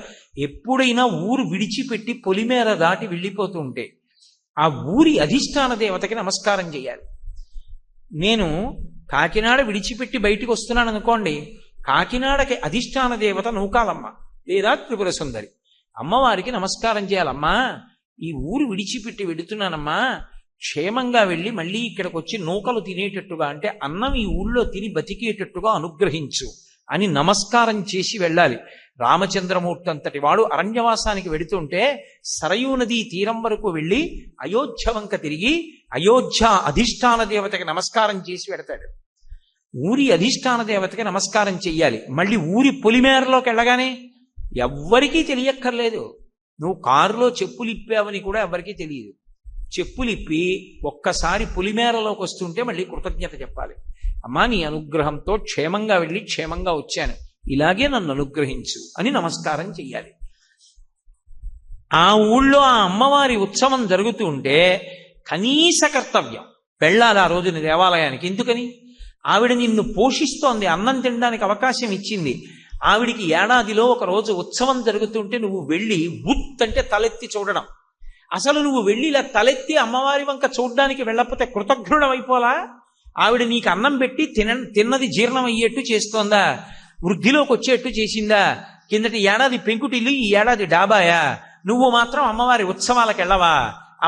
A: ఎప్పుడైనా ఊరు విడిచిపెట్టి పొలిమేర దాటి వెళ్ళిపోతుంటే ఆ ఊరి అధిష్టాన దేవతకి నమస్కారం చేయాలి. నేను కాకినాడ విడిచిపెట్టి బయటికి వస్తున్నాను అనుకోండి, కాకినాడకి అధిష్టాన దేవత నూకాలమ్మ లేదా త్రిపుర సుందరి. అమ్మవారికి నమస్కారం చేయాలమ్మా, ఈ ఊరు విడిచిపెట్టి వెడుతున్నానమ్మా, క్షేమంగా వెళ్ళి మళ్ళీ ఇక్కడికి వచ్చి నూకలు తినేటట్టుగా, అంటే అన్నం ఈ ఊళ్ళో తిని బతికేటట్టుగా అనుగ్రహించు అని నమస్కారం చేసి వెళ్ళాలి. రామచంద్రమూర్తి అంతటి వాడు అరణ్యవాసానికి వెడుతుంటే సరయూ నదీ తీరం వరకు వెళ్ళి అయోధ్య వంక తిరిగి అయోధ్య అధిష్టాన దేవతకి నమస్కారం చేసి వెడతాడు. ఊరి అధిష్టాన దేవతకి నమస్కారం చెయ్యాలి. మళ్ళీ ఊరి పొలిమేరలోకి వెళ్ళగానే ఎవ్వరికీ తెలియక్కర్లేదు, నువ్వు కారులో చెప్పులు ఇప్పావని కూడా ఎవ్వరికీ తెలియదు. చెప్పులిప్పి ఒక్కసారి పొలిమేరలోకి వస్తుంటే మళ్ళీ కృతజ్ఞత చెప్పాలి. అమ్మా, నీ అనుగ్రహంతో క్షేమంగా వెళ్ళి క్షేమంగా వచ్చాను, ఇలాగే నన్ను అనుగ్రహించు అని నమస్కారం చెయ్యాలి. ఆ ఊళ్ళో ఆ అమ్మవారి ఉత్సవం జరుగుతూ ఉంటే కనీస కర్తవ్యం వెళ్ళాలి ఆ రోజున దేవాలయానికి. ఎందుకని? ఆవిడ నిన్ను పోషిస్తోంది, అన్నం తినడానికి అవకాశం ఇచ్చింది. ఆవిడికి ఏడాదిలో ఒక రోజు ఉత్సవం జరుగుతుంటే నువ్వు వెళ్ళి బుత్ అంటే తలెత్తి చూడడం. అసలు నువ్వు వెళ్ళి ఇలా తలెత్తి అమ్మవారి వంక చూడడానికి వెళ్ళకపోతే కృతజ్ఞుడం అయిపోలా? ఆవిడ నీకు అన్నం పెట్టి తిన్నది జీర్ణం అయ్యేట్టు చేస్తోందా? వృద్ధిలోకి వచ్చేట్టు చేసిందా? కిందటి ఏడాది పెంకుటిల్లు, ఈ ఏడాది డాబాయా? నువ్వు మాత్రం అమ్మవారి ఉత్సవాలకు వెళ్ళవా?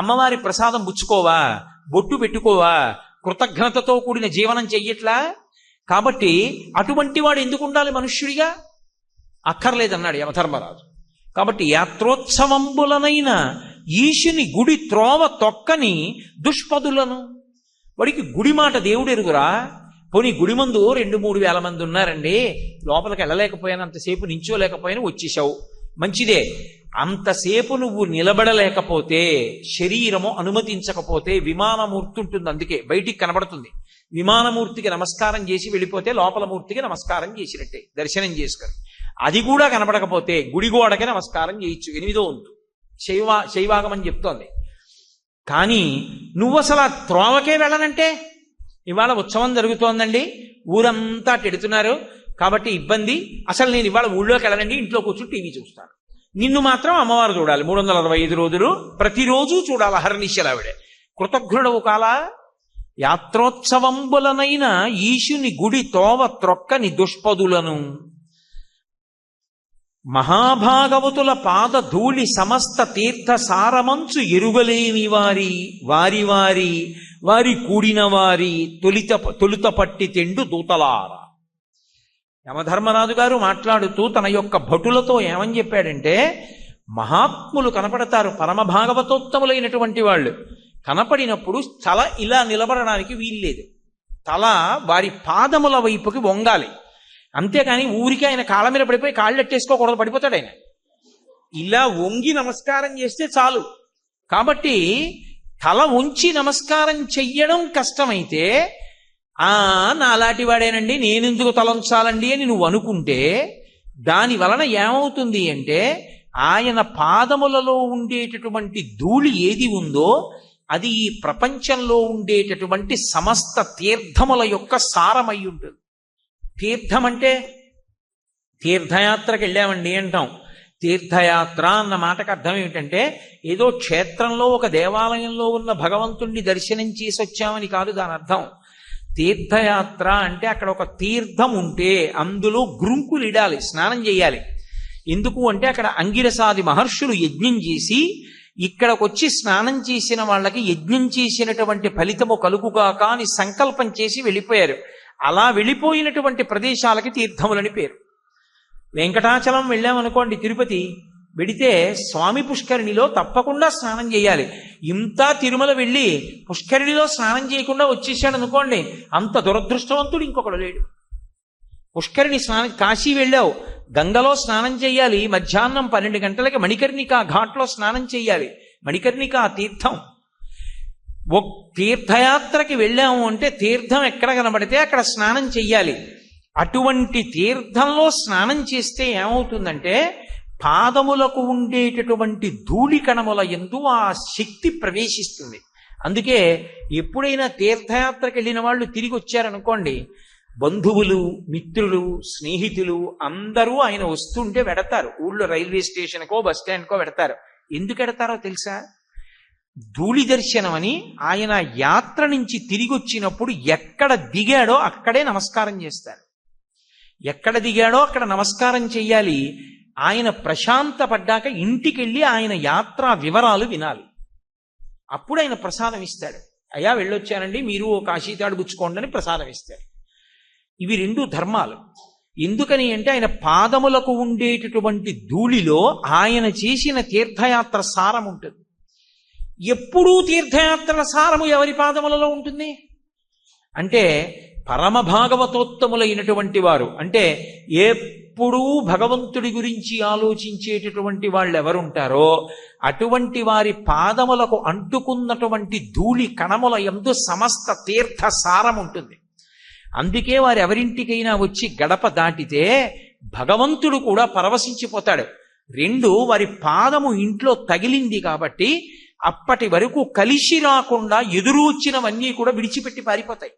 A: అమ్మవారి ప్రసాదం పుచ్చుకోవా? బొట్టు పెట్టుకోవా? కృతజ్ఞతతో కూడిన జీవనం చెయ్యట్లా? కాబట్టి అటువంటి వాడు ఎందుకు ఉండాలి మనుష్యుడిగా? అక్కర్లేదన్నాడు యమధర్మరాజు. కాబట్టి యాత్రోత్సవంబులనైన ఈశుని గుడి త్రోవ తొక్కని దుష్పదులను, వాడికి గుడి మాట దేవుడు ఎరుగురా? పోనీ గుడి మందు 2-3 వేల మంది ఉన్నారండి, లోపలికి వెళ్ళలేకపోయాను, అంతసేపు నించోలేకపోయాను, వచ్చేసావు, మంచిదే. అంతసేపు నువ్వు నిలబడలేకపోతే, శరీరము అనుమతించకపోతే విమానమూర్తి ఉంటుంది, అందుకే బయటికి కనబడుతుంది. విమానమూర్తికి నమస్కారం చేసి వెళ్ళిపోతే లోపల మూర్తికి నమస్కారం చేసినట్టే, దర్శనం చేసుకొని. అది కూడా కనబడకపోతే గుడిగోడకి నమస్కారం చేయొచ్చు, 8వ వంతు శైవాగమని చెప్తోంది. కానీ నువ్వు అసలు ఆ త్రోవకే వెళ్ళనంటే, ఇవాళ ఉత్సవం జరుగుతోందండి, ఊరంతా పెడుతున్నారు కాబట్టి ఇబ్బంది, అసలు నేను ఇవాళ ఊళ్ళోకి వెళ్ళనండి, ఇంట్లో కూర్చుని టీవీ చూస్తాను. నిన్ను మాత్రం అమ్మవారు చూడాలి 365 రోజులు, ప్రతిరోజు చూడాలి అహర్నిశలావిడే. కృతజ్ఞుడవు కాలా? యాత్రోత్సవంబులనైన ఈశుని గుడి తోవ త్రొక్కని దుష్పదులను, మహాభాగవతుల పాద ధూళి సమస్త తీర్థ సారమంచు ఎరుగలేని వారి వారి వారి వారి కూడిన వారి తొలుత పట్టి తెండు దూతలార. యమధర్మరాజు గారు మాట్లాడుతూ తన యొక్క భటులతో ఏమని చెప్పాడంటే, మహాత్ములు కనపడతారు, పరమ భాగవతోత్తములైనటువంటి వాళ్ళు కనపడినప్పుడు తల ఇలా నిలబడడానికి వీల్లేదు, తల వారి పాదముల వైపుకి వంగాలి. అంతేకాని ఊరికి ఆయన కాళ్ళ మీద పడిపోయి కాళ్ళు ఎట్టేసుకోకూడదు, పడిపోతాడు ఆయన. ఇలా వంగి నమస్కారం చేస్తే చాలు. కాబట్టి తల ఉంచి నమస్కారం చెయ్యడం కష్టమైతే, నాలాంటి వాడేనండి, నేనెందుకు తలంచాలండి అని నువ్వు అనుకుంటే, దాని వలన ఏమవుతుంది అంటే, ఆయన పాదములలో ఉండేటటువంటి ధూళి ఏది ఉందో అది ఈ ప్రపంచంలో ఉండేటటువంటి సమస్త తీర్థముల యొక్క సారమై ఉంటుంది. తీర్థం అంటే తీర్థయాత్రకు వెళ్ళామండి అంటాం. తీర్థయాత్ర అన్న మాటకు అర్థం ఏమిటంటే, ఏదో క్షేత్రంలో ఒక దేవాలయంలో ఉన్న భగవంతుణ్ణి దర్శనం చేసి వచ్చామని కాదు దాని అర్థం. తీర్థయాత్ర అంటే అక్కడ ఒక తీర్థం ఉంటే అందులో గ్రుంకులిడాలి, స్నానం చేయాలి. ఎందుకు అంటే అక్కడ అంగిరసాది మహర్షులు యజ్ఞం చేసి ఇక్కడికి వచ్చి స్నానం చేసిన వాళ్ళకి యజ్ఞం చేసినటువంటి ఫలితము కలుగుగాక అని సంకల్పం చేసి వెళ్ళిపోయారు. అలా వెళ్ళిపోయినటువంటి ప్రదేశాలకి తీర్థములని పేరు. వెంకటాచలం వెళ్ళామనుకోండి, తిరుపతి వెడితే స్వామి పుష్కరిణిలో తప్పకుండా స్నానం చేయాలి. ఇంత తిరుమల వెళ్ళి పుష్కరిణిలో స్నానం చేయకుండా వచ్చేసాడు అనుకోండి, అంత దురదృష్టవంతుడు ఇంకొకడు లేడు. పుష్కరిణి స్నానం, కాశీ వెళ్ళావు, గంగలో స్నానం చేయాలి, మధ్యాహ్నం 12 గంటలకి మణికర్ణికా ఘాట్లో స్నానం చేయాలి. మణికర్ణికా తీర్థం. తీర్థయాత్రకి వెళ్ళాము అంటే తీర్థం ఎక్కడ కనబడితే అక్కడ స్నానం చెయ్యాలి. అటువంటి తీర్థంలో స్నానం చేస్తే ఏమవుతుందంటే పాదములకు ఉండేటటువంటి ధూళి కణముల యందు ఆ శక్తి ప్రవేశిస్తుంది. అందుకే ఎప్పుడైనా తీర్థయాత్రకి వెళ్ళిన వాళ్ళు తిరిగి వచ్చారనుకోండి, బంధువులు, మిత్రులు, స్నేహితులు అందరూ ఆయన వస్తుంటే వెడతారు. ఊళ్ళో రైల్వే స్టేషన్కో బస్ స్టాండ్కో వెడతారు. ఎందుకు వెడతారో తెలుసా? ధూళి దర్శనం అని. ఆయన యాత్ర నుంచి తిరిగి వచ్చినప్పుడు ఎక్కడ దిగాడో అక్కడే నమస్కారం చేస్తారు. ఎక్కడ దిగాడో అక్కడ నమస్కారం చెయ్యాలి. ఆయన ప్రశాంత పడ్డాక ఇంటికి వెళ్ళి ఆయన యాత్రా వివరాలు వినాలి. అప్పుడు ఆయన ప్రసాదం ఇస్తాడు. అయ్యా వెళ్ళొచ్చానండి, మీరు ఓ కాశీతాడు గుచ్చుకోండి అని ప్రసాదం ఇస్తాడు. ఇవి 2 ధర్మాలు. ఎందుకని అంటే ఆయన పాదములకు ఉండేటటువంటి ధూళిలో ఆయన చేసిన తీర్థయాత్ర సారం ఉంటుంది. ఎప్పుడూ తీర్థయాత్రల సారము ఎవరి పాదములలో ఉంటుంది అంటే పరమ భాగవతోత్తములైనటువంటి వారు, అంటే ఎప్పుడూ భగవంతుడి గురించి ఆలోచించేటటువంటి వాళ్ళు ఎవరుంటారో అటువంటి వారి పాదములకు అంటుకున్నటువంటి ధూళి కణముల యందు సమస్త తీర్థ సారం ఉంటుంది. అందుకే వారు ఎవరింటికైనా వచ్చి గడప దాటితే భగవంతుడు కూడా పరవశించిపోతాడు. 2, వారి పాదము ఇంట్లో తగిలింది కాబట్టి అప్పటి వరకు కలిసి రాకుండా ఎదురు వచ్చినవన్నీ కూడా విడిచిపెట్టి పారిపోతాయి.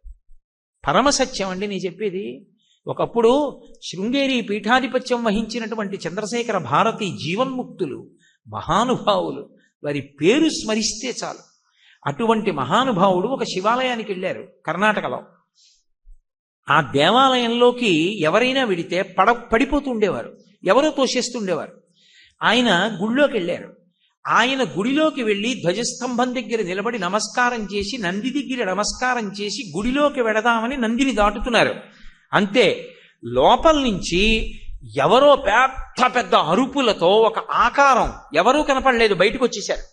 A: పరమసత్యం అండి నేను చెప్పేది. ఒకప్పుడు శృంగేరి పీఠాధిపత్యం వహించినటువంటి చంద్రశేఖర భారతి జీవన్ముక్తులు, మహానుభావులు, వారి పేరు స్మరిస్తే చాలు. అటువంటి మహానుభావుడు ఒక శివాలయానికి వెళ్ళారు కర్ణాటకలో. ఆ దేవాలయంలోకి ఎవరైనా వెడితే పడిపోతూ ఉండేవారు, ఎవరో తోసేస్తుండేవారు. ఆయన గుళ్ళోకి వెళ్ళారు. ఆయన గుడిలోకి వెళ్ళి ధ్వజస్తంభం దగ్గర నిలబడి నమస్కారం చేసి, నంది దగ్గర నమస్కారం చేసి గుడిలోకి వెడదామని నందిని దాటుతున్నారు. అంతే, లోపల నుంచి ఎవరో పెద్ద పెద్ద అరుపులతో ఒక ఆకారం, ఎవరూ కనపడలేదు, బయటకు వచ్చేశారు.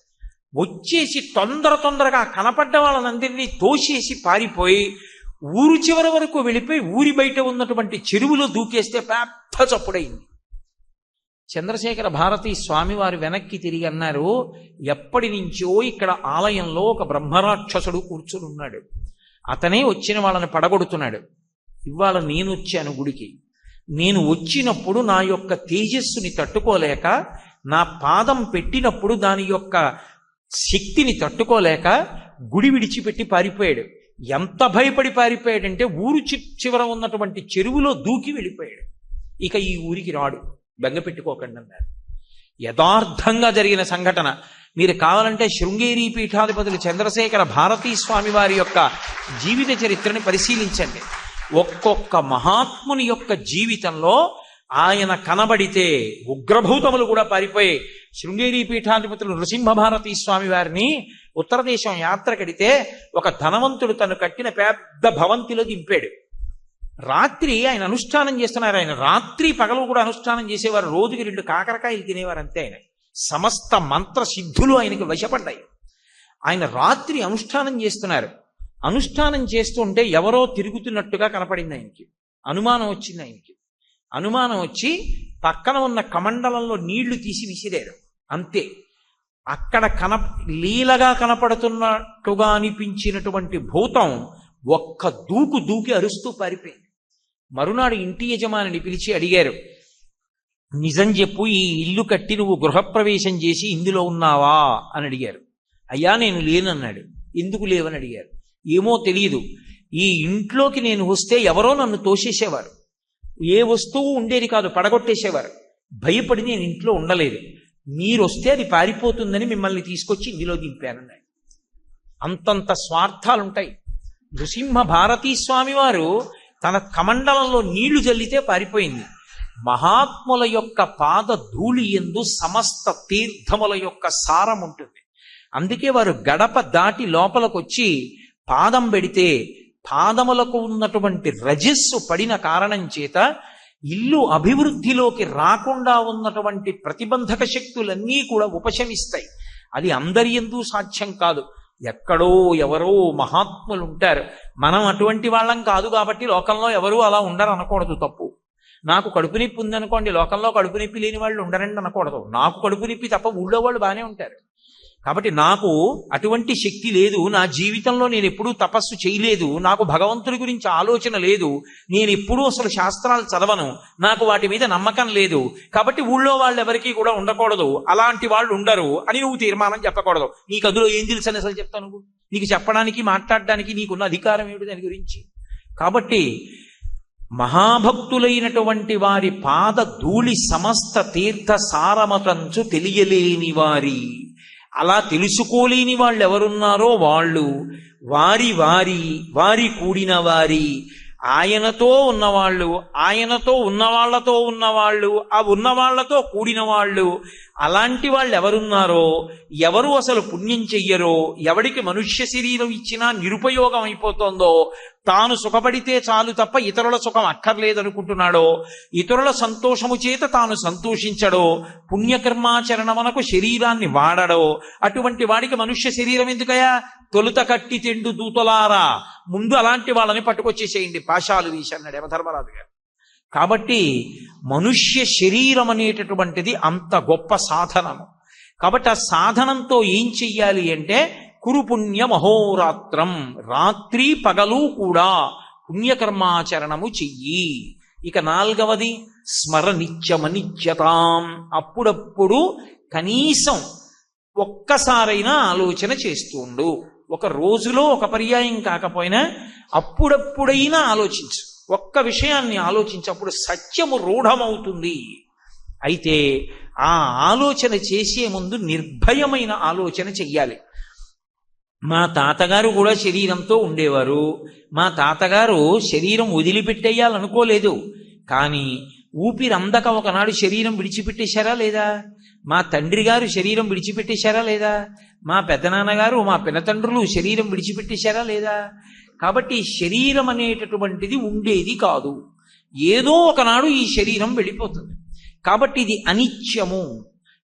A: వచ్చేసి తొందరగా కనపడ్డ వాళ్ళనందరినీ తోసేసి పారిపోయి ఊరు చివరి వరకు వెళ్ళిపోయి ఊరి బయట ఉన్నటువంటి చెరువులో దూకేస్తే పెద్ద చప్పుడైంది. చంద్రశేఖర భారతి స్వామివారు వెనక్కి తిరిగి అన్నారు, ఎప్పటి నుంచో ఇక్కడ ఆలయంలో ఒక బ్రహ్మరాక్షసుడు కూర్చుని ఉన్నాడు, అతనే వచ్చిన వాళ్ళని పడగొడుతున్నాడు. ఇవాళ నేను వచ్చాను గుడికి. నేను వచ్చినప్పుడు నా యొక్క తేజస్సుని తట్టుకోలేక, నా పాదం పెట్టినప్పుడు దాని యొక్క శక్తిని తట్టుకోలేక గుడి విడిచిపెట్టి పారిపోయాడు. ఎంత భయపడి పారిపోయాడంటే ఊరు చివర ఉన్నటువంటి చెరువులో దూకి వెళ్ళిపోయాడు. ఇక ఈ ఊరికి రాడు, బెంగ పెట్టుకోకండి అన్నారు. యథార్థంగా జరిగిన సంఘటన. మీరు కావాలంటే శృంగేరి పీఠాధిపతులు చంద్రశేఖర భారతీ స్వామి వారి యొక్క జీవిత చరిత్రని పరిశీలించండి. ఒక్కొక్క మహాత్ముని యొక్క జీవితంలో ఆయన కనబడితే ఉగ్రభూతములు కూడా పారిపోయి, శృంగేరి పీఠాధిపతులు నృసింహభారతీ స్వామి వారిని ఉత్తర దేశం యాత్ర కడితే ఒక ధనవంతుడు తను కట్టిన పెద్ద భవంతిలో దింపాడు. రాత్రి ఆయన అనుష్ఠానం చేస్తున్నారు. ఆయన రాత్రి పగలు కూడా అనుష్ఠానం చేసేవారు. రోజుకి 2 కాకరకాయలు తినేవారు అంతే. ఆయన సమస్త మంత్ర సిద్ధులు ఆయనకి వశపడ్డాయి. ఆయన రాత్రి అనుష్ఠానం చేస్తున్నారు. అనుష్ఠానం చేస్తుంటే ఎవరో తిరుగుతున్నట్టుగా కనపడింది ఆయనకి. అనుమానం వచ్చింది ఆయనకి. అనుమానం వచ్చి పక్కన ఉన్న కమండలంలో నీళ్లు తీసి విసిరారు. అంతే. అక్కడ లీలగా కనపడుతున్నట్టుగా అనిపించినటువంటి భూతం ఒక్క దూకి అరుస్తూ పారిపోయింది. మరునాడు ఇంటి యజమానిని పిలిచి అడిగారు, నిజం చెప్పు, ఈ ఇల్లు కట్టి నువ్వు గృహప్రవేశం చేసి ఇందులో ఉన్నావా అని అడిగారు. అయ్యా నేను లేనన్నాడు. ఎందుకు లేవని అడిగారు. ఏమో తెలియదు, ఈ ఇంట్లోకి నేను వస్తే ఎవరో నన్ను తోసేసేవారు, ఏ వస్తువు ఉండేది కాదు, పడగొట్టేసేవారు. భయపడి నేను ఇంట్లో ఉండలేదు, మీరు వస్తే అది పారిపోతుందని మిమ్మల్ని తీసుకొచ్చి ఇందులో దింపానన్నాడు. అంతంత స్వార్థాలుంటాయి. నృసింహ భారతీ స్వామి వారు తన కమండలంలో నీళ్లు జల్లితే పారిపోయింది. మహాత్ముల యొక్క పాద ధూళి యందు సమస్త తీర్థముల యొక్క సారం ఉంటుంది. అందుకే వారు గడప దాటి లోపలికి వచ్చి పాదం పెడితే పాదములకు ఉన్నటువంటి రజస్సు పడిన కారణం చేత ఇల్లు అభివృద్ధిలోకి రాకుండా ఉన్నటువంటి ప్రతిబంధక శక్తులన్నీ కూడా ఉపశమిస్తాయి. అది అందరి యందు సాధ్యం కాదు. ఎక్కడో ఎవరో మహాత్ములు ఉంటారు. మనం అటువంటి వాళ్ళం కాదు కాబట్టి లోకంలో ఎవరూ అలా ఉండరు అనకూడదు, తప్పు. నాకు కడుపు నొప్పి ఉందనుకోండి, లోకంలో కడుపు నొప్పి లేని వాళ్ళు ఉండరండి అనకూడదు. నాకు కడుపు నొప్పి తప్ప ఊళ్ళో వాళ్ళు బాగానే ఉంటారు. కాబట్టి నాకు అటువంటి శక్తి లేదు, నా జీవితంలో నేను ఎప్పుడూ తపస్సు చేయలేదు, నాకు భగవంతుడి గురించి ఆలోచన లేదు, నేను ఎప్పుడూ అసలు శాస్త్రాలు చదవను, నాకు వాటి మీద నమ్మకం లేదు, కాబట్టి ఊళ్ళో వాళ్ళు ఎవరికీ కూడా ఉండకూడదు, అలాంటి వాళ్ళు ఉండరు అని నువ్వు తీర్మానం చెప్పకూడదు. నీకు అందులో ఏం తెలుసు అని అసలు చెప్తాను? నువ్వు నీకు చెప్పడానికి మాట్లాడడానికి నీకున్న అధికారం ఏమిటి దాని గురించి? కాబట్టి మహాభక్తులైనటువంటి వారి పాద ధూళి సమస్త తీర్థ సారమతంచు తెలియలేని వారి, అలా తెలుసుకోలేని వాళ్ళు ఎవరున్నారో వాళ్ళు, వారి వారి వారి కూడిన వారి, ఆయనతో ఉన్నవాళ్ళు, ఆయనతో ఉన్నవాళ్లతో ఉన్నవాళ్ళు, ఆ ఉన్నవాళ్లతో కూడిన వాళ్ళు, అలాంటి వాళ్ళు ఎవరున్నారో, ఎవరు అసలు పుణ్యం చెయ్యరో, ఎవడికి మనుష్య శరీరం ఇచ్చినా నిరుపయోగం అయిపోతుందో, తాను సుఖపడితే చాలు తప్ప ఇతరుల సుఖం అక్కర్లేదనుకుంటున్నాడో, ఇతరుల సంతోషము చేత తాను సంతోషించడో, పుణ్యకర్మాచరణమునకు శరీరాన్ని వాడడో, అటువంటి వాడికి మనుష్య శరీరం ఎందుకయా? తొలుత కట్టి తెండు దూతలారా, ముందు అలాంటి వాళ్ళని పట్టుకొచ్చేసేయండి, పాశాలు వీసి అన్నాడు యమధర్మరాజు గారు. కాబట్టి మనుష్య శరీరం అనేటటువంటిది అంత గొప్ప సాధనము. కాబట్టి ఆ సాధనంతో ఏం చెయ్యాలి అంటే, కురు పుణ్య మహోరాత్రం, రాత్రి పగలు కూడా పుణ్యకర్మాచరణము చెయ్యి. ఇక 4వది స్మర నిత్యమనిత్యతాం, అప్పుడప్పుడు కనీసం ఒక్కసారైనా ఆలోచన చేస్తుండు. ఒక రోజులో ఒక పర్యాయం కాకపోయినా అప్పుడప్పుడైనా ఆలోచించు, ఒక్క విషయాన్ని ఆలోచించప్పుడు సత్యము రూఢమవుతుంది. అయితే ఆ ఆలోచన చేసే ముందు నిర్భయమైన ఆలోచన చెయ్యాలి. మా తాతగారు కూడా శరీరంతో ఉండేవారు, మా తాతగారు శరీరం వదిలిపెట్టేయాలనుకోలేదు, కానీ ఊపిరందక ఒకనాడు శరీరం విడిచిపెట్టేశారా లేదా? మా తండ్రి గారు శరీరం విడిచిపెట్టేశారా లేదా? మా పెద్దనాన్నగారు, మా పినతండ్రులు శరీరం విడిచిపెట్టేశారా లేదా? కాబట్టి శరీరం అనేటటువంటిది ఉండేది కాదు, ఏదో ఒకనాడు ఈ శరీరం వెళ్ళిపోతుంది. కాబట్టి ఇది అనిత్యము,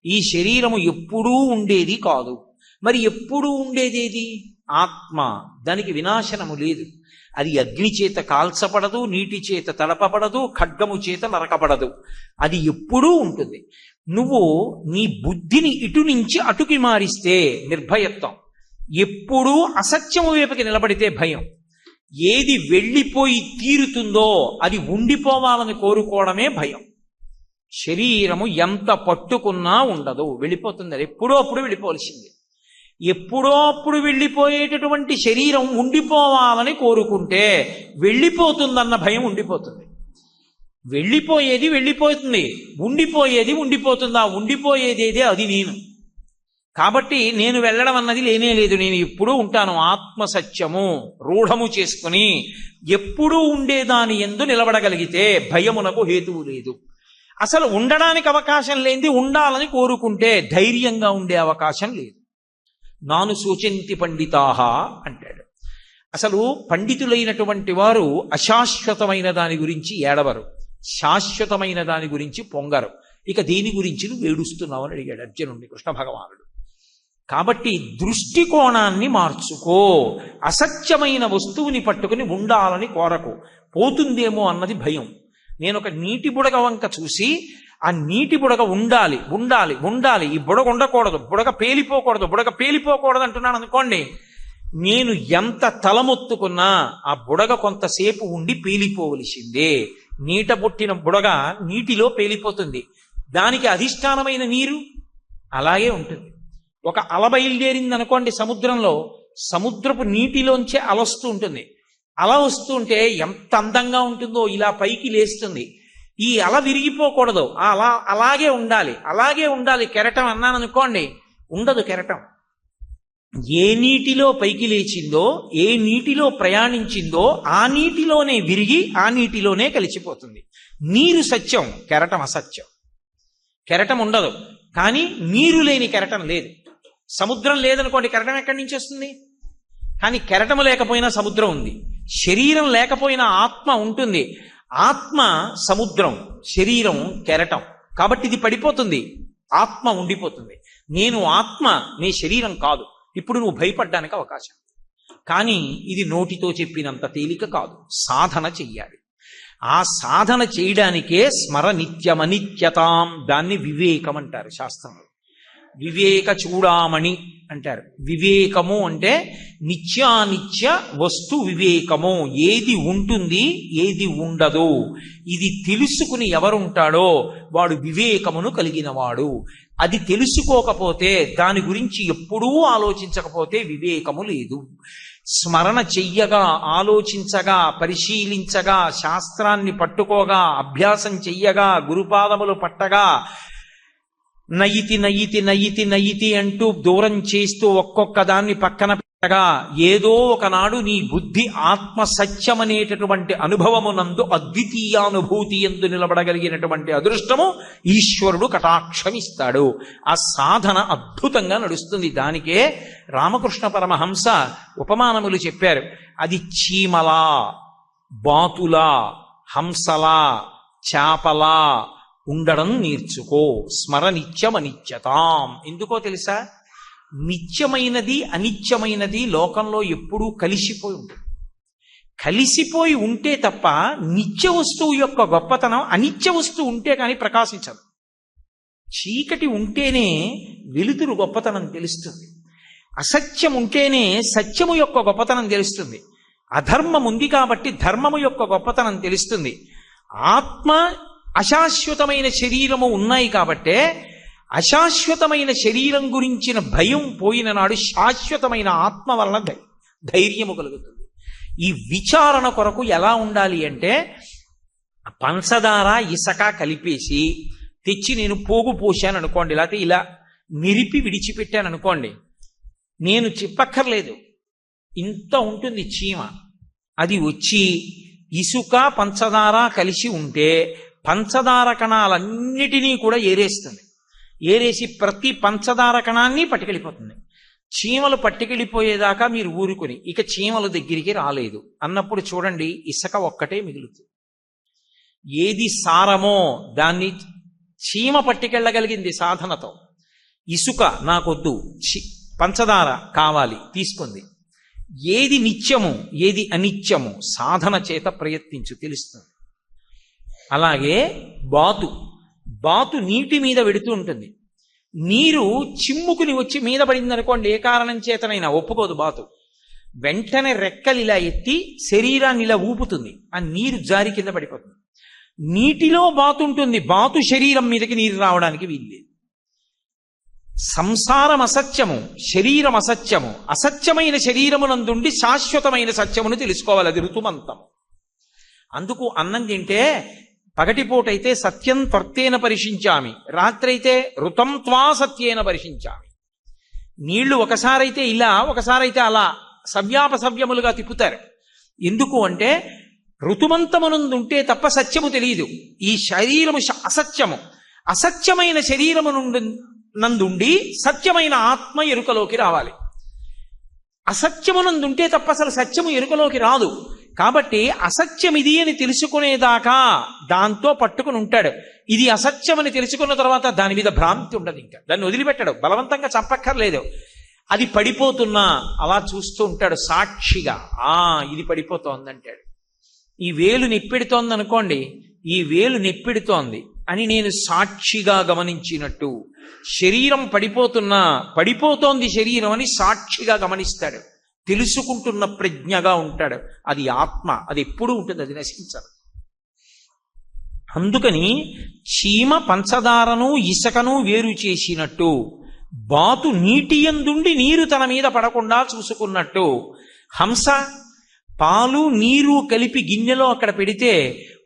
A: ఈ శరీరము ఎప్పుడూ ఉండేది కాదు. మరి ఎప్పుడూ ఉండేదేది? ఆత్మ. దానికి వినాశనము లేదు. అది అగ్ని చేత కాల్చబడదు, నీటి చేత తడపబడదు, ఖడ్గము చేత నరకబడదు, అది ఎప్పుడూ ఉంటుంది. నువ్వు నీ బుద్ధిని ఇటు నుంచి అటుకి మారిస్తే నిర్భయత్వం, ఎప్పుడూ అసత్యము వైపుకి నిలబడితే భయం. ఏది వెళ్ళిపోయి తీరుతుందో అది ఉండిపోవాలని కోరుకోవడమే భయం. శరీరము ఎంత పట్టుకున్నా ఉండదు, వెళ్ళిపోతుంది. అది ఎప్పుడో అప్పుడు వెళ్ళిపోవలసింది. ఎప్పుడో అప్పుడు వెళ్ళిపోయేటటువంటి శరీరం ఉండిపోవాలని కోరుకుంటే వెళ్ళిపోతుందన్న భయం ఉండిపోతుంది. వెళ్ళిపోయేది వెళ్ళిపోతుంది, ఉండిపోయేది ఉండిపోతుంది. ఆ ఉండిపోయేదేదే అది నేను. కాబట్టి నేను వెళ్ళడం అన్నది లేనే లేదు, నేను ఎప్పుడూ ఉంటాను. ఆత్మసత్యము రూఢము చేసుకుని ఎప్పుడూ ఉండేదాని యందు నిలబడగలిగితే భయమునకు హేతువు లేదు. అసలు ఉండడానికి అవకాశం లేనిది ఉండాలని కోరుకుంటే ధైర్యంగా ఉండే అవకాశం లేదు. నాను సూచింతి పండితాహ అంటాడు. అసలు పండితులైనటువంటి వారు అశాశ్వతమైన దాని గురించి ఏడవరు, శాశ్వతమైన దాని గురించి పొంగరు. ఇక దీని గురించి నువ్వు ఏడుస్తున్నావు అని అడిగాడు అర్జునుడిని కృష్ణ భగవానుడు. కాబట్టి దృష్టికోణాన్ని మార్చుకో, అసత్యమైన వస్తువుని పట్టుకుని ఉండాలని కోరకు, పోతుందేమో అన్నది భయం. నేను ఒక నీటి బుడగ వంక చూసి ఆ నీటి బుడగ ఉండాలి ఉండాలి ఉండాలి, ఈ బుడగ ఉండకూడదు, బుడగ పేలిపోకూడదు, బుడగ పేలిపోకూడదు అంటున్నాను అనుకోండి, నేను ఎంత తలమొత్తుకున్నా ఆ బుడగ కొంతసేపు ఉండి పేలిపోవలసిందే. నీట పుట్టిన బుడగ నీటిలో పేలిపోతుంది, దానికి అధిష్టానమైన నీరు అలాగే ఉంటుంది. ఒక అల బయలుదేరింది అనుకోండి సముద్రంలో, సముద్రపు నీటిలోంచే అలొస్తూ ఉంటుంది. అల వస్తుంటే ఎంత అందంగా ఉంటుందో, ఇలా పైకి లేస్తుంది. ఈ అల విరిగిపోకూడదు, ఆ అల అలాగే ఉండాలి, అలాగే ఉండాలి. కెరటం అన్నాను అనుకోండి, ఉండదు కెరటం. ఏ నీటిలో పైకి లేచిందో, ఏ నీటిలో ప్రయాణించిందో ఆ నీటిలోనే విరిగి ఆ నీటిలోనే కలిసిపోతుంది. నీరు సత్యం, కెరటం అసత్యం. కెరటం ఉండదు, కానీ నీరు లేని కెరటం లేదు. సముద్రం లేదనుకోండి, కెరటం ఎక్కడి నుంచి వస్తుంది? కానీ కెరటం లేకపోయినా సముద్రం ఉంది. శరీరం లేకపోయినా ఆత్మ ఉంటుంది. ఆత్మ సముద్రం, శరీరం కెరటం. కాబట్టి ఇది పడిపోతుంది, ఆత్మ ఉండిపోతుంది. నేను ఆత్మ, నీ శరీరం కాదు. ఇప్పుడు నువ్వు భయపడ్డానికి అవకాశం. కానీ ఇది నోటితో చెప్పినంత తేలిక కాదు, సాధన చెయ్యాలి. ఆ సాధన చేయడానికే స్మర నిత్యమనిత్యతాం, దాన్ని వివేకం అంటారు శాస్త్రంలో. వివేక చూడామణి అంటారు. వివేకము అంటే నిత్యానిత్య వస్తు వివేకము. ఏది ఉంటుంది ఏది ఉండదు ఇది తెలుసుకుని ఎవరుంటాడో వాడు వివేకమును కలిగినవాడు. అది తెలుసుకోకపోతే, దాని గురించి ఎప్పుడూ ఆలోచించకపోతే వివేకము లేదు. స్మరణ చెయ్యగా, ఆలోచించగా, పరిశీలించగా, శాస్త్రాన్ని పట్టుకోగా, అభ్యాసం చెయ్యగా, గురుపాదములు పట్టగా, నయితి నయితి నయితి నయితి అంటూ దూరం చేస్తూ ఒక్కొక్క దాన్ని పక్కన పెట్టగా, ఏదో ఒకనాడు నీ బుద్ధి ఆత్మ సత్యమనేటటువంటి అనుభవమునందు అద్వితీయానుభూతి ఎందు నిలబడగలిగినటువంటి అదృష్టము ఈశ్వరుడు కటాక్షమిస్తాడు. ఆ సాధన అద్భుతంగా నడుస్తుంది. దానికే రామకృష్ణ పరమహంస ఉపమానములు చెప్పారు. అది చీమలా, బాతులా, హంసలా, చేపలా ఉండడం నేర్చుకో. స్మర నిత్యమనిత్యతాం. ఎందుకో తెలుసా? నిత్యమైనది అనిత్యమైనది లోకంలో ఎప్పుడూ కలిసిపోయి ఉంటుంది. కలిసిపోయి ఉంటే తప్ప నిత్య వస్తువు యొక్క గొప్పతనం అనిత్య వస్తువు ఉంటే కానీ ప్రకాశించదు. చీకటి ఉంటేనే వెలుతురు గొప్పతనం తెలుస్తుంది. అసత్యం ఉంటేనే సత్యము యొక్క గొప్పతనం తెలుస్తుంది. అధర్మం ఉంది కాబట్టి ధర్మము యొక్క గొప్పతనం తెలుస్తుంది. ఆత్మ అశాశ్వతమైన శరీరము ఉన్నాయి కాబట్టే అశాశ్వతమైన శరీరం గురించిన భయం పోయిన నాడు శాశ్వతమైన ఆత్మ వలన ధైర్యము కలుగుతుంది. ఈ విచారణ కొరకు ఎలా ఉండాలి అంటే, పంచదార ఇసక కలిపేసి తెచ్చి నేను పోగు పోశాను అనుకోండి, లేకపోతే ఇలా నిరిపి విడిచిపెట్టాను అనుకోండి, నేను చెప్పక్కర్లేదు, ఇంత ఉంటుంది చీమ. అది వచ్చి ఇసుక పంచదార కలిసి ఉంటే పంచదార కణాలన్నిటినీ కూడా ఏరేస్తుంది. ఏరేసి ప్రతి పంచదార కణాన్ని పట్టుకెళ్ళిపోతుంది. చీమలు పట్టుకెళ్ళిపోయేదాకా మీరు ఊరుకుని ఇక చీమల దగ్గరికి రాలేదు అన్నప్పుడు చూడండి, ఇసుక ఒక్కటే మిగులుతుంది. ఏది సారమో దాన్ని చీమ పట్టుకెళ్ళగలిగింది సాధనతో. ఇసుక నాకొద్దు, పంచదార కావాలి, తీసుకుంది. ఏది నిత్యము ఏది అనిత్యము సాధన చేత ప్రయత్నించు, తెలుస్తుంది. అలాగే బాతు నీటి మీద వెడుతూ ఉంటుంది. నీరు చిమ్ముకుని వచ్చి మీద పడింది అనుకోండి, ఏ కారణం చేతనైనా ఒప్పుకోదు బాతు. వెంటనే రెక్కలు ఇలా ఎత్తి శరీరాన్ని ఇలా ఊపుతుంది, ఆ నీరు జారి కింద పడిపోతుంది. నీటిలో బాతు ఉంటుంది, బాతు శరీరం మీదకి నీరు రావడానికి వీల్లేదు. సంసారం అసత్యము, శరీరం అసత్యము. అసత్యమైన శరీరమునందుండి శాశ్వతమైన సత్యమును తెలుసుకోవాలి. అది ఋతుమంతం. అందుకు అన్నం తింటే పగటిపూటైతే సత్యం త్వర్తేన పరిశించామి, రాత్రైతే ఋతం త్వా సత్యేన పరిశించామి. నీళ్లు ఒకసారైతే ఇలా, ఒకసారైతే అలా సవ్యాపసవ్యములుగా తిప్పుతారు. ఎందుకు అంటే ఋతుమంతమునందుంటే తప్ప సత్యము తెలియదు. ఈ శరీరము అసత్యము. అసత్యమైన శరీరము నందుండి సత్యమైన ఆత్మ ఎరుకలోకి రావాలి. అసత్యమునందుంటే తప్ప అసలు సత్యము ఎరుకలోకి రాదు. కాబట్టి అసత్యం ఇది అని తెలుసుకునేదాకా దాంతో పట్టుకుని ఉంటాడు. ఇది అసత్యమని తెలుసుకున్న తర్వాత దాని మీద భ్రాంతి ఉండదు, ఇంకా దాన్ని వదిలిపెట్టాడు, బలవంతంగా చంపక్కర్లేదు. అది పడిపోతున్నా అలా చూస్తూ ఉంటాడు సాక్షిగా. ఇది పడిపోతోందంటాడు. ఈ వేలు నెప్పెడుతోంది అనుకోండి, ఈ వేలు నెప్పెడుతోంది అని నేను సాక్షిగా గమనించినట్టు, శరీరం పడిపోతోంది శరీరం అని సాక్షిగా గమనిస్తాడు. తెలుసుకుంటున్న ప్రజ్ఞగా ఉంటాడు. అది ఆత్మ, అది ఎప్పుడూ ఉంటుంది, అది నశించదు. అందుకని చీమ పంచదారను ఇసకను వేరు చేసినట్టు, బాతు నీటి యందుండి నీరు తన మీద పడకుండా చూసుకున్నట్టు, హంస పాలు నీరు కలిపి గిన్నెలో అక్కడ పెడితే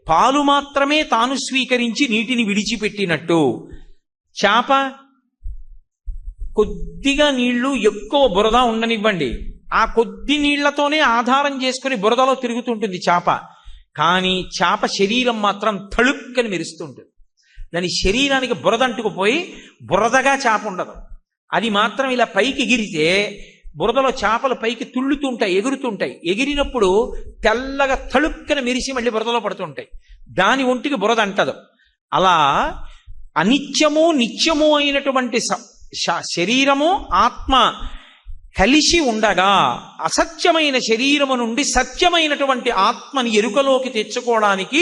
A: పాలు మాత్రమే తాను స్వీకరించి నీటిని విడిచిపెట్టినట్టు, చేప కొద్దిగా నీళ్లు ఎక్కువ బురద ఉండనివ్వండి, ఆ కొద్ది నీళ్లతోనే ఆధారం చేసుకుని బురదలో తిరుగుతుంటుంది చేప. కానీ చేప శరీరం మాత్రం తళుక్కని మెరుస్తుంటుంది. దాని శరీరానికి బురద అంటుకుపోయి బురదగా చేప ఉండదు. అది మాత్రం ఇలా పైకి ఎగిరితే బురదలో చేపలు పైకి తుళ్ళుతుంటాయి, ఎగురుతుంటాయి. ఎగిరినప్పుడు తెల్లగా తళుక్కన మెరిసి మళ్ళీ బురదలో పడుతుంటాయి. దాని ఒంటికి బురద అంటదు. అలా అనిత్యము నిత్యము అయినటువంటి శరీరము ఆత్మ కలిసి ఉండగా అసత్యమైన శరీరము నుండి సత్యమైనటువంటి ఆత్మని ఎరుకలోకి తెచ్చుకోవడానికి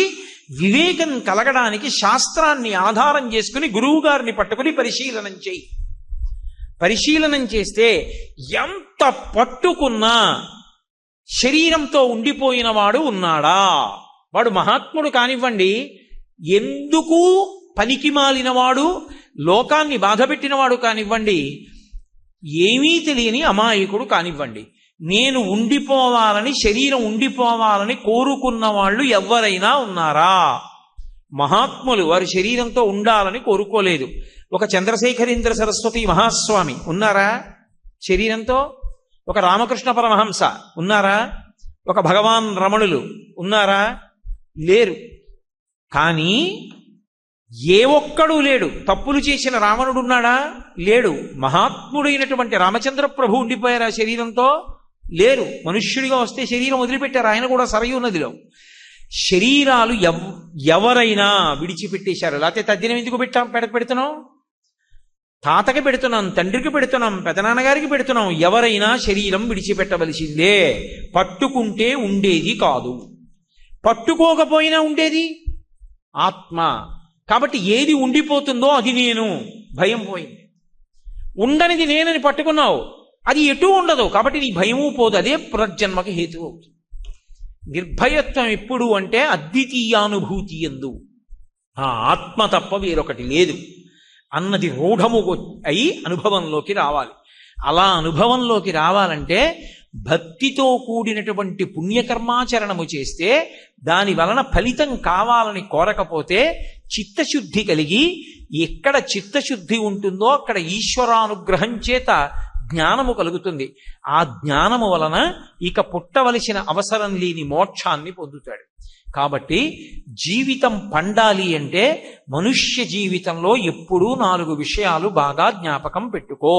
A: వివేకం కలగడానికి శాస్త్రాన్ని ఆధారం చేసుకుని గురువు గారిని పట్టుకుని పరిశీలనం చేయి. పరిశీలనం చేస్తే ఎంత పట్టుకున్నా శరీరంతో ఉండిపోయిన వాడు ఉన్నాడా? వాడు మహాత్ముడు కానివ్వండి, ఎందుకు పనికి మాలినవాడు, లోకాన్ని బాధపెట్టినవాడు కానివ్వండి, ఏమీ తెలియని అమాయకుడు కానివ్వండి, నేను ఉండిపోవాలని, శరీరం ఉండిపోవాలని కోరుకున్న వాళ్ళు ఎవరైనా ఉన్నారా? మహాత్ములు వారి శరీరంతో ఉండాలని కోరుకోలేదు. ఒక చంద్రశేఖరేంద్ర సరస్వతి మహాస్వామి ఉన్నారా శరీరంతో? ఒక రామకృష్ణ పరమహంస ఉన్నారా? ఒక భగవాన్ రమణులు ఉన్నారా? లేరు. కానీ ఏ ఒక్కడూ లేడు. తప్పులు చేసిన రావణుడు ఉన్నాడా? లేడు. మహాత్ముడైనటువంటి రామచంద్ర ప్రభు ఉండిపోయారా శరీరంతో? లేరు. మనుష్యుడిగా వస్తే శరీరం వదిలిపెట్టారు, ఆయన కూడా సరయూ నదిలో. శరీరాలు ఎవరైనా విడిచిపెట్టేశారు. లేకపోతే తద్దినం ఎందుకు పెడుతున్నాం? తాతకి పెడుతున్నాం, తండ్రికి పెడుతున్నాం, పెదనాన్నగారికి పెడుతున్నాం. ఎవరైనా శరీరం విడిచిపెట్టవలసిందే. పట్టుకుంటే ఉండేది కాదు, పట్టుకోకపోయినా ఉండేది ఆత్మ. కాబట్టి ఏది ఉండిపోతుందో అది నేను, భయం పోయింది. ఉండనిది నేనని పట్టుకున్నావు, అది ఎటూ ఉండదు, కాబట్టి నీ భయము పోదు. అదే పునర్జన్మకి హేతువు అవుతుంది. నిర్భయత్వం ఎప్పుడు అంటే అద్వితీయానుభూతి యందు ఆ ఆత్మ తప్ప వేరొకటి లేదు అన్నది రూఢము అయి అనుభవంలోకి రావాలి. అలా అనుభవంలోకి రావాలంటే భక్తితో కూడినటువంటి పుణ్యకర్మాచరణము చేస్తే దాని వలన ఫలితం కావాలని కోరకపోతే చిత్తశుద్ధి కలిగి, ఎక్కడ చిత్తశుద్ధి ఉంటుందో అక్కడ ఈశ్వరానుగ్రహం చేత జ్ఞానము కలుగుతుంది. ఆ జ్ఞానము వలన ఇక పుట్టవలసిన అవసరం లేని మోక్షాన్ని పొందుతాడు. కాబట్టి జీవితం పండాలి అంటే మనుష్య జీవితంలో ఎప్పుడూ 4 విషయాలు బాగా జ్ఞాపకం పెట్టుకో.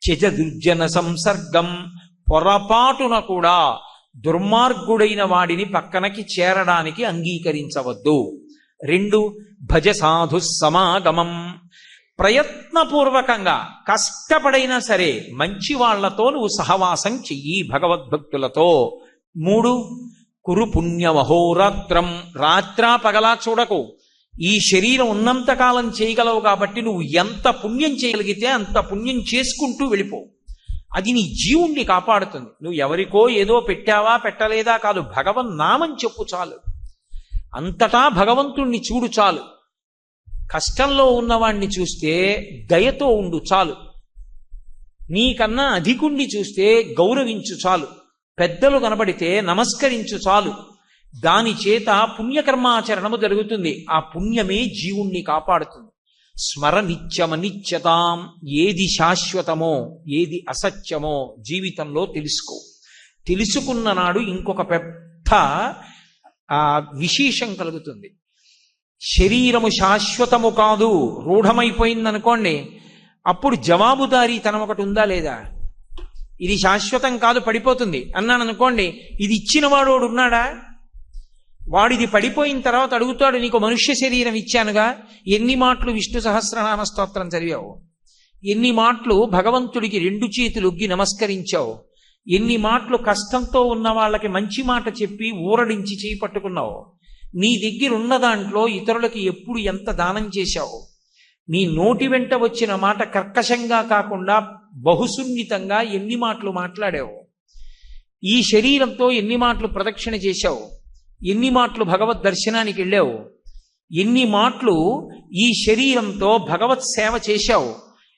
A: త్యజ దుర్జన సంసర్గం, పొరపాటున కూడా దుర్మార్గుడైన వాడిని పక్కనకి చేరడానికి అంగీకరించవద్దు. 2 భజ సాధు సమాగమం, ప్రయత్నపూర్వకంగా కష్టపడైనా సరే మంచి వాళ్లతో నువ్వు సహవాసం చెయ్యి భగవద్భక్తులతో. 3 కురు పుణ్యమహోరాత్రం, రాత్రా పగలా చూడకు. ఈ శరీరం ఉన్నంతకాలం చేయగలవు కాబట్టి నువ్వు ఎంత పుణ్యం చేయగలిగితే అంత పుణ్యం చేసుకుంటూ వెళ్ళిపో. అది నీ జీవుణ్ణి కాపాడుతుంది. నువ్వు ఎవరికో ఏదో పెట్టావా పెట్టలేదా కాదు, భగవన్నామం చెప్పు చాలు. అంతటా భగవంతుణ్ణి చూడు చాలు. కష్టంలో ఉన్నవాణ్ణి చూస్తే దయతో ఉండు చాలు. నీకన్నా అధికుణ్ణి చూస్తే గౌరవించు చాలు. పెద్దలు కనబడితే నమస్కరించు చాలు. దాని చేత పుణ్యకర్మాచరణము జరుగుతుంది. ఆ పుణ్యమే జీవుణ్ణి కాపాడుతుంది. స్మర నిత్యమనిత్యతాం, ఏది శాశ్వతమో ఏది అసత్యమో జీవితంలో తెలుసుకో. తెలుసుకున్న నాడు ఇంకొక పెద్ద విశేషం కలుగుతుంది. శరీరము శాశ్వతము కాదు, రూఢమైపోయిందనుకోండి, అప్పుడు జవాబుదారీతనం ఒకటి ఉందా లేదా? ఇది శాశ్వతం కాదు, పడిపోతుంది అన్నాను అనుకోండి, ఇది ఇచ్చిన వాడు ఉన్నాడా? వాడిది పడిపోయిన తర్వాత అడుగుతాడు, నీకు మనుష్య శరీరం ఇచ్చానుగా, ఎన్ని మాటలు విష్ణు సహస్రనామ స్తోత్రం చదివావు, ఎన్ని మాటలు భగవంతుడికి 2 చేతులు ఒగ్గి నమస్కరించావు, ఎన్ని మాటలు కష్టంతో ఉన్న వాళ్ళకి మంచి మాట చెప్పి ఊరడించి చేయి పట్టుకున్నావు, నీ దగ్గర ఉన్న దాంట్లో ఇతరులకి ఎప్పుడు ఎంత దానం చేశావు, నీ నోటి వెంట వచ్చిన మాట కర్కశంగా కాకుండా బహుసున్నితంగా ఎన్ని మాటలు మాట్లాడావు, ఈ శరీరంతో ఎన్ని మాటలు ప్రదక్షిణ చేశావు, ఎన్ని మాటలు భగవద్ దర్శనానికి వెళ్ళావు, ఎన్ని మాటలు ఈ శరీరంతో భగవత్ సేవ చేశావు,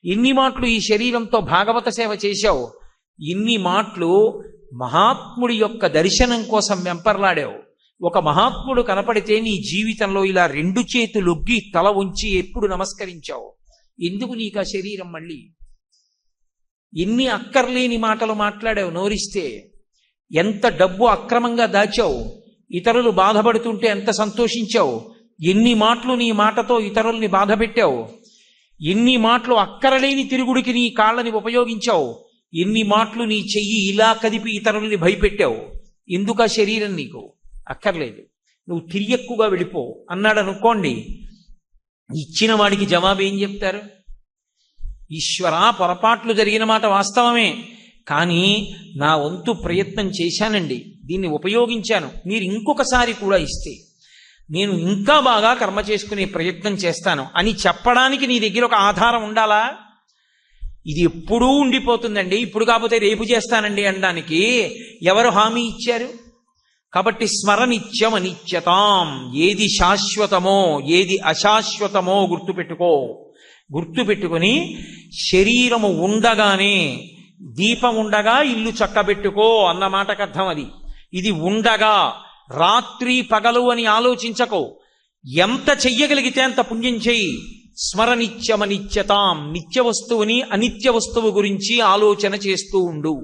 A: ఎన్ని మాటలు ఈ శరీరంతో భాగవత సేవ చేశావు, ఎన్ని మాటలు మహాత్ముడి యొక్క దర్శనం కోసం వెంపర్లాడావు. ఒక మహాత్ముడు కనపడితే నీ జీవితంలో ఇలా 2 చేతులు ఒగ్గి తల ఉంచి ఎప్పుడు నమస్కరించావు. ఎందుకు నీకు ఆ శరీరం మళ్ళీ? ఎన్ని అక్కర్లేని మాటలు మాట్లాడావు నోరిస్తే, ఎంత డబ్బు అక్రమంగా దాచావు, ఇతరులు బాధపడుతుంటే ఎంత సంతోషించావు, ఎన్ని మాటలు నీ మాటతో ఇతరుల్ని బాధ పెట్టావు, ఎన్ని మాటలు అక్కరలేని తిరుగుడికి నీ కాళ్ళని ఉపయోగించావు, ఎన్ని మాటలు నీ చెయ్యి ఇలా కదిపి ఇతరుల్ని భయపెట్టావు. ఎందుకు ఆ శరీరం నీకు? అక్కర్లేదు, నువ్వు తిరియక్కుగా వెళ్ళిపో అన్నాడు అనుకోండి, ఇచ్చిన వాడికి జవాబు ఏం చెప్తారు? ఈశ్వరా, పొరపాట్లు జరిగిన మాట వాస్తవమే, కానీ నా వంతు ప్రయత్నం చేశానండి, దీన్ని ఉపయోగించాను, మీరు ఇంకొకసారి కూడా ఇస్తే నేను ఇంకా బాగా కర్మ చేసుకునే ప్రయత్నం చేస్తాను అని చెప్పడానికి నీ దగ్గర ఒక ఆధారం ఉండాలా? ఇది ఎప్పుడూ ఉండిపోతుందండి, ఇప్పుడు కాకపోతే రేపు చేస్తానండి అనడానికి ఎవరు హామీ ఇచ్చారు? కాబట్టి స్మరనిత్యం అనిత్యతాం, ఏది శాశ్వతమో ఏది అశాశ్వతమో గుర్తుపెట్టుకొని శరీరము ఉండగానే దీపం ఉండగా ఇల్లు చక్కబెట్టుకో అన్న మాటకు అర్థం అది. ఇది ఉండగా రాత్రి పగలు అని ఆలోచించకో, ఎంత చెయ్యగలిగితే అంత పుణ్యం చెయ్యి. స్మరనిత్యమనిత్యతాం, నిత్య వస్తువుని అనిత్య వస్తువు గురించి ఆలోచన చేస్తూ ఉండు.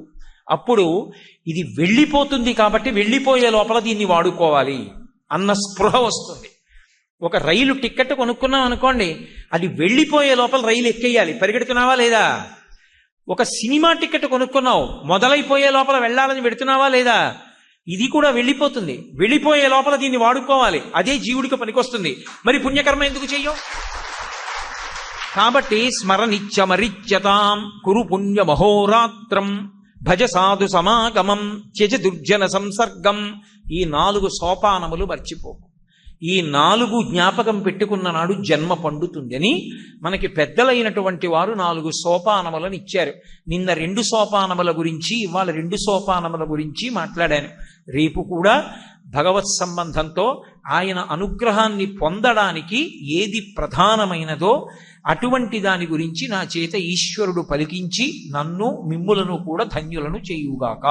A: అప్పుడు ఇది వెళ్ళిపోతుంది కాబట్టి వెళ్ళిపోయే లోపల దీన్ని వాడుకోవాలి అన్న స్పృహ వస్తుంది. ఒక రైలు టికెట్ కొనుక్కున్నాం అనుకోండి, అది వెళ్ళిపోయే లోపల రైలు ఎక్కేయాలి, పరిగెడుతున్నావా లేదా? ఒక సినిమా టికెట్ కొనుక్కున్నావు, మొదలైపోయే లోపల వెళ్ళాలని పెడుతున్నావా లేదా? ఇది కూడా వెళ్ళిపోతుంది, వెళ్ళిపోయే లోపల దీన్ని వాడుకోవాలి, అదే జీవుడికి పనికొస్తుంది. మరి పుణ్యకర్మ ఎందుకు చెయ్యం? కాబట్టి స్మరనిత్యమరిత్యతాం కురు పుణ్యమహోరాత్రం భజ సాధు సమాగమం త్యజ దుర్జన సంసర్గం. ఈ 4 సోపానములు మర్చిపోకు. ఈ 4 జ్ఞాపకం పెట్టుకున్న నాడు జన్మ పండుతుంది అని మనకి పెద్దలైనటువంటి వారు 4 సోపానములను ఇచ్చారు. నిన్న 2 సోపానముల గురించి, ఇవాళ 2 సోపానముల గురించి మాట్లాడాను. రేపు కూడా భగవత్ సంబంధంతో ఆయన అనుగ్రహాన్ని పొందడానికి ఏది ప్రధానమైనదో అటువంటి దాని గురించి నా చేత ఈశ్వరుడు పలికించి నన్ను మిమ్ములను కూడా ధన్యులను చేయుగాక.